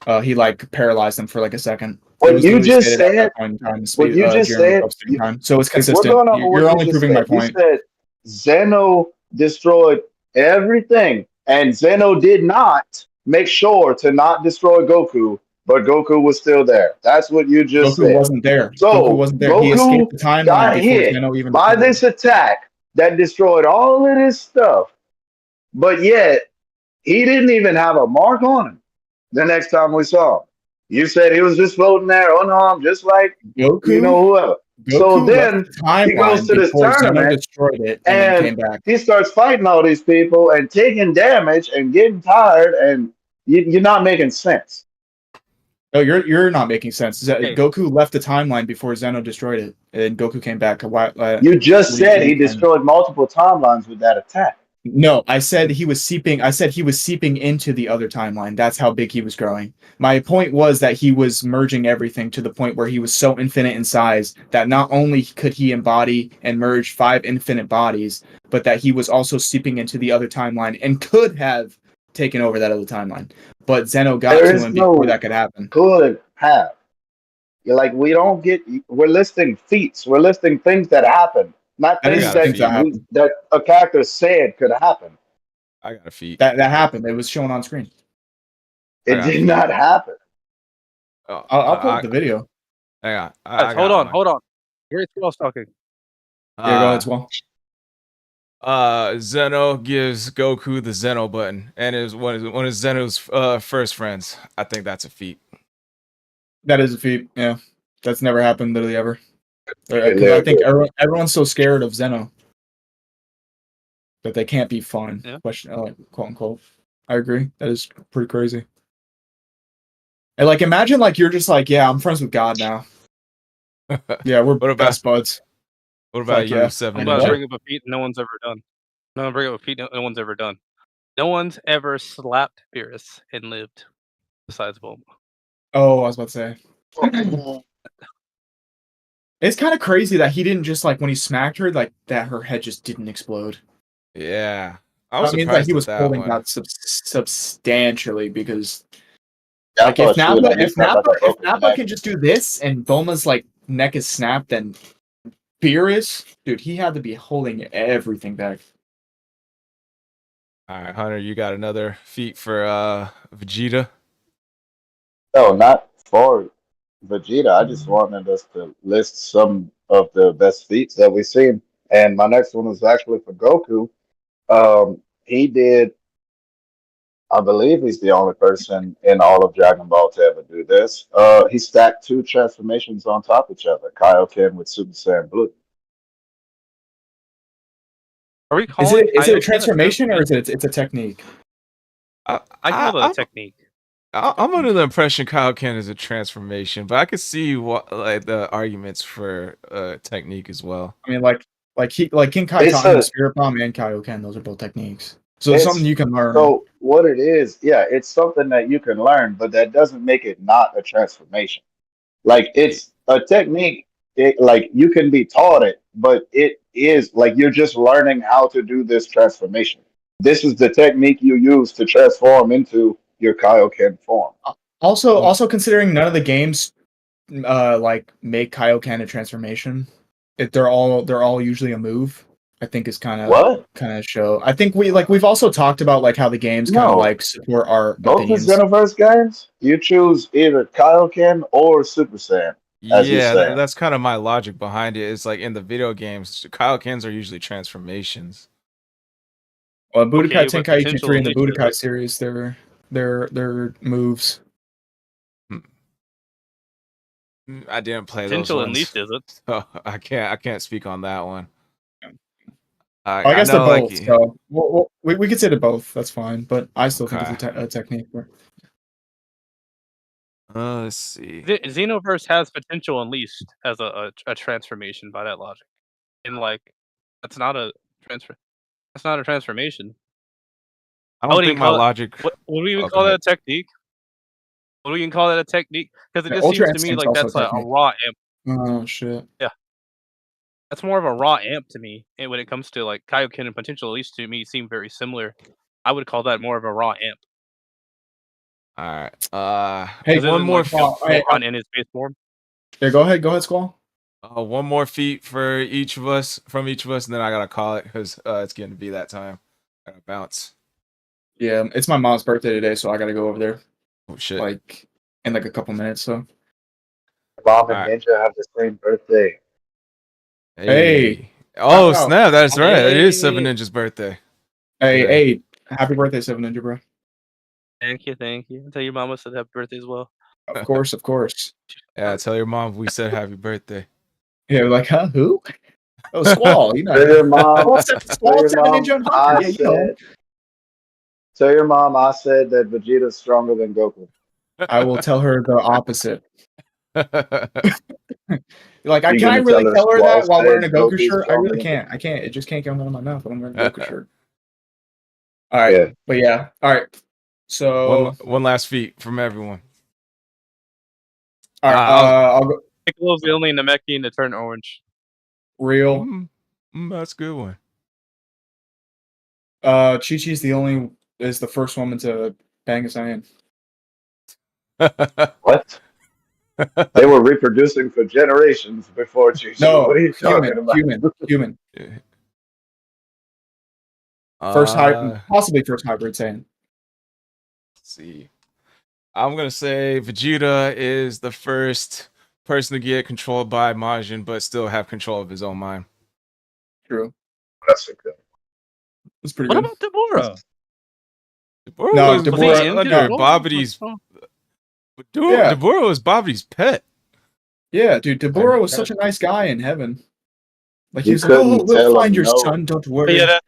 like paralyzed him for like a second. It What was you literally just stated at said, that point in time, what you just Jiren was said, above space and time. So it's we're consistent. going over what You're you only just proving my said. You point. said Zeno destroyed everything, and Zeno did not make sure to not destroy Goku, but Goku was still there. That's what you just Goku said. wasn't there. Goku So wasn't there. He Goku escaped the timeline got before hit Zeno even by destroyed him. this attack that destroyed all of this stuff, but yet he didn't even have a mark on him the next time we saw him. You said he was just floating there unharmed, just like Goku whoever. So Goku left then the he goes timeline to this before Zeno tournament destroyed it and then and came back. he starts fighting all these people and taking damage and getting tired, and you're not making sense. No, you're not making sense. Okay. Goku left the timeline before Zeno destroyed it, and Goku came back. You just said he destroyed multiple timelines with that attack. No, I said he was seeping. I said he was seeping into the other timeline. That's how big he was growing. My point was that he was merging everything to the point where he was so infinite in size that not only could he embody and merge 5 infinite bodies, but that he was also seeping into the other timeline and could have taken over that other timeline. But Zeno got There to is him no before that could happen. could have. You're like, we're listing feats, we're listing things that happen, not That things is got a things that happened. that a character said could happen. I got a feed. That happened. It was shown on screen. It got did you. not happen. Oh, I'll pull up the video. Hang on. guys, hold on. Here's who else talking. Yeah, go ahead as well. Zeno gives Goku the Zeno button, and is one of Zeno's first friends. I think that's a feat. That is a feat. Yeah, that's never happened literally ever. Because I think everyone's so scared of Zeno that they can't be fun. Yeah. Question, quote unquote. I agree. That is pretty crazy. And like, imagine like you're just like, yeah, I'm friends with God now. Yeah, we're What about- best buds. What about Fuck you, yeah. Seven I'm about to Ninja? bring up a feat no one's ever done. No, bring up a feat no one's ever done. No one's ever slapped Beerus and lived, besides Bulma. Oh, I was about to say. It's kind of crazy that he didn't just like when he smacked her, like that her head just didn't explode. Yeah, I was That means surprised that he was at that holding one. that substantially because I like if thought she would at Nappa least have, like, a broken Nappa neck. can just do this and Bulma's like neck is snapped, then Beerus, dude, he had to be holding everything back. All right, Hunter, you got another feat for Vegeta? No, not for Vegeta. I just wanted us to list some of the best feats that we've seen. And my next one was actually for Goku. He did, I believe he's the only person in all of Dragon Ball to ever do this. He stacked 2 transformations on top of each other. Kaioken with Super Saiyan Blue. Are we Is calling it a Kaioken transformation or is it's a technique? I call it a technique. I'm under the impression Kaioken is a transformation, but I could see what like the arguments for technique as well. I mean, like King Kaitan, Spirit Bomb, and Kaioken, those are both techniques. So it's something you can learn. So what it is, yeah, it's something that you can learn, but that doesn't make it not a transformation. Like it's a technique. Like you can be taught it, but it is like you're just learning how to do this transformation. This is the technique you use to transform into your Kaioken form. Also considering none of the games like make Kaioken a transformation. They're all usually a move. I think is kind of show. I think we've also talked about like how the games kind of No. like support our Both the opinions. Xenoverse games, you choose either Kaioken or Super Saiyan. As you Yeah, say. that's kind of my logic behind it. It's like in the video games, Kaioken's are usually transformations. Well, Budokai Okay, but Tenkaichi potential 3 and the unleashed Budokai isn't. series, they're moves. I didn't play those Potential ones, unleashed isn't. so I can't speak on that one. I guess they're know, both. like, So we could say they're both. That's fine. But I still think it's Okay. a technique. Let's see. Xenoverse has potential unleashed as a transformation by that logic, and like that's not a transfer. That's not a transformation. I I don't wouldn't think even my call it. logic. Would we even Oh, go call that ahead. a technique? Would we even call that a technique? Because it Yeah, just Ultra seems to me Instinct's like also that's a a technique. raw amp. Oh shit. Yeah, that's more of a raw amp to me. And when it comes to like Kaioken and potential, at least to me, seem very similar. I would call that more of a raw amp. All right. Hey, One more Gohan in his base form. Yeah, go ahead, Squall. One more feat for each of us, from each of us, and then I gotta call it because it's getting to be that time. I gotta bounce. Yeah, it's my mom's birthday today, so I gotta go over there. Oh shit! Like in like a couple minutes. So. Mom and Ninja have the same birthday. Hey. Oh snap! That's right. It is Seven Ninja's birthday. Hey! Happy birthday, Seven Ninja, bro. Thank you. Tell your mama said happy birthday as well. Of course. Yeah, tell your mom we said happy birthday. Yeah, like, huh? Who? Oh, Squall. You know. Tell your mom. Squall, Seven Ninja, and Hunter. Yeah, you know. Tell your mom I said that Vegeta's stronger than Goku. I will tell her the opposite. Like, can I really tell her that while wearing a Goku shirt? I really can't. I can't. It just can't come out of my mouth when I'm wearing a Goku shirt. All right. Yeah. But yeah. All right. So one last feat from everyone. All right. I'll go. Piccolo's the only Namekian to turn orange. Real. That's a good one. Chi-Chi's is the first woman to bang a Saiyan. What? They were reproducing for generations before Chi-Chi. No, what are you talking about? Human. Possibly first hybrid Saiyan. Let's see. I'm gonna say Vegeta is the first person to get controlled by Majin, but still have control of his own mind. True. That's good. That's pretty good. What about Deborah? Deborah was under Babbidi's. Deborah was Babbidi's pet. Yeah, dude. Deborah was such a nice guy in heaven. Like he was like, "Oh, we'll find your son. Don't worry." Yeah, that's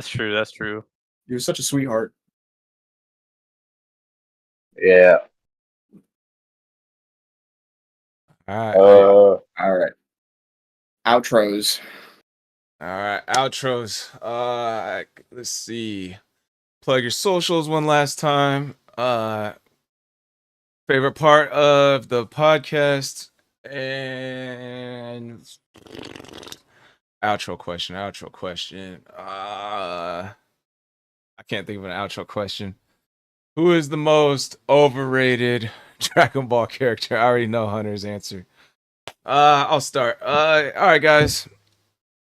true. That's true. He was such a sweetheart. Yeah. All right. Outros. All right, outros. Let's see. Plug your socials one last time. Favorite part of the podcast and outro question. I can't think of an outro question. Who is the most overrated Dragon Ball character? I already know Hunter's answer. I'll start. All right, guys.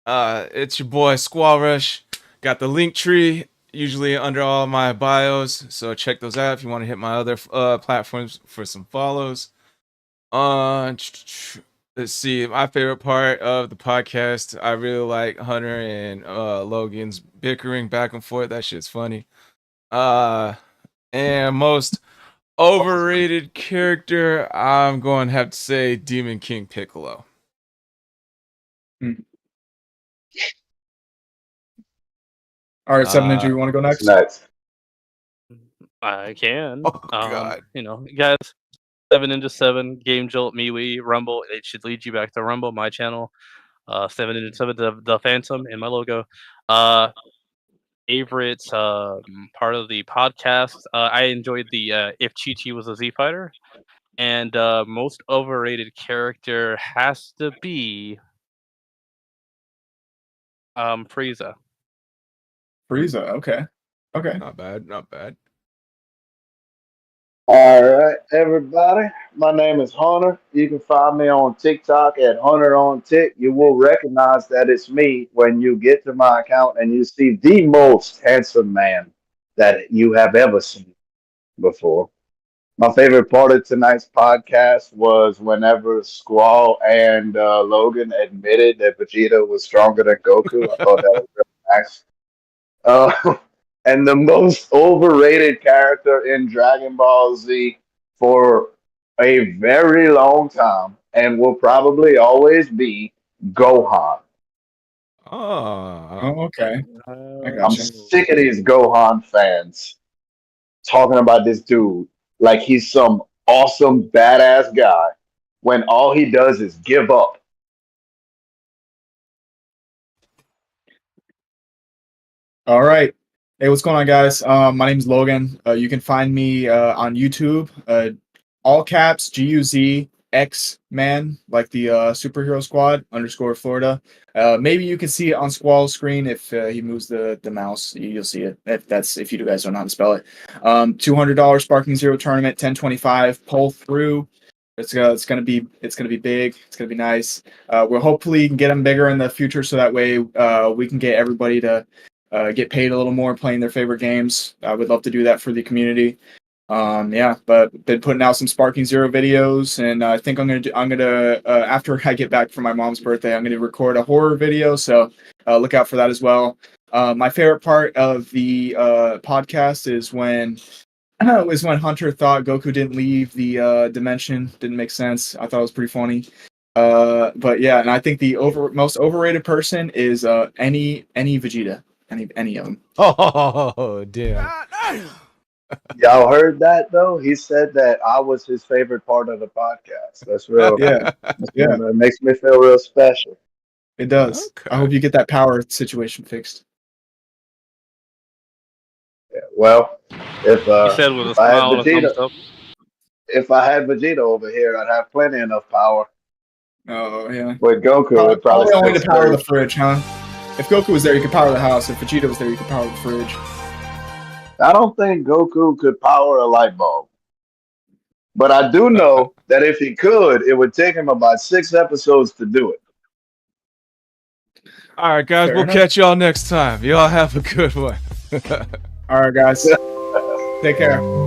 It's your boy SquallRush. Got the link tree usually under all my bios, so check those out if you want to hit my other platforms for some follows. Let's see. My favorite part of the podcast, I really like Hunter and Logan's bickering back and forth. That shit's funny. And most overrated character, I'm going to have to say Demon King Piccolo. All right, Seven Ninja, you want to go next? I can. Oh God. Guys, 7Ninja7, Game Jolt, MeWe, Rumble. It should lead you back to Rumble, my channel. 7Ninja7, the Phantom, and my logo. Favorite part of the podcast. I enjoyed the if Chi-Chi was a Z fighter, and most overrated character has to be Frieza. Frieza. Okay. Okay. Not bad. Not bad. All right, everybody. My name is Hunter. You can find me on TikTok at Hunter on Tik. You will recognize that it's me when you get to my account and you see the most handsome man that you have ever seen before. My favorite part of tonight's podcast was whenever Squall and Logan admitted that Vegeta was stronger than Goku. I thought that was really nice. And the most overrated character in Dragon Ball Z for a very long time and will probably always be Gohan. Oh, okay. I I'm gotcha. sick of these Gohan fans talking about this dude like he's some awesome badass guy when all he does is give up. All right. Hey, what's going on, guys? My name's Logan. You can find me on YouTube. All caps GUZ X Man, like the superhero squad _ Florida. Maybe you can see it on Squall's screen if he moves the mouse. You'll see it if you guys don't know how to spell it. $200 Sparking Zero tournament, 1025 pull through. It's gonna be big. It's gonna be nice. We'll hopefully get them bigger in the future, so that way we can get everybody to get paid a little more playing their favorite games. I would love to do that for the community. Yeah, but been putting out some Sparking Zero videos, and I think I'm gonna after I get back from my mom's birthday, I'm gonna record a horror video. So look out for that as well. My favorite part of the podcast is when Hunter thought Goku didn't leave the dimension. Didn't make sense. I thought it was pretty funny. But yeah, and I think the most overrated person is any Vegeta. Any of them. Oh, damn. Y'all heard that though? He said that I was his favorite part of the podcast. That's real. Yeah. It makes me feel real special. It does. Okay. I hope you get that power situation fixed. Yeah, well, if He said with a if I had smile and a thumbs Vegeta, up. if I had Vegeta over here, I'd have plenty enough power. Oh yeah. With Goku, it probably Only to still power the screams. fridge, huh? If Goku was there, you could power the house. If Vegeta was there, you could power the fridge. I don't think Goku could power a light bulb. But I do know that if he could, it would take him about 6 episodes to do it. All right, guys. Fair We'll enough. catch y'all next time. Y'all have a good one. All right, guys. Take care.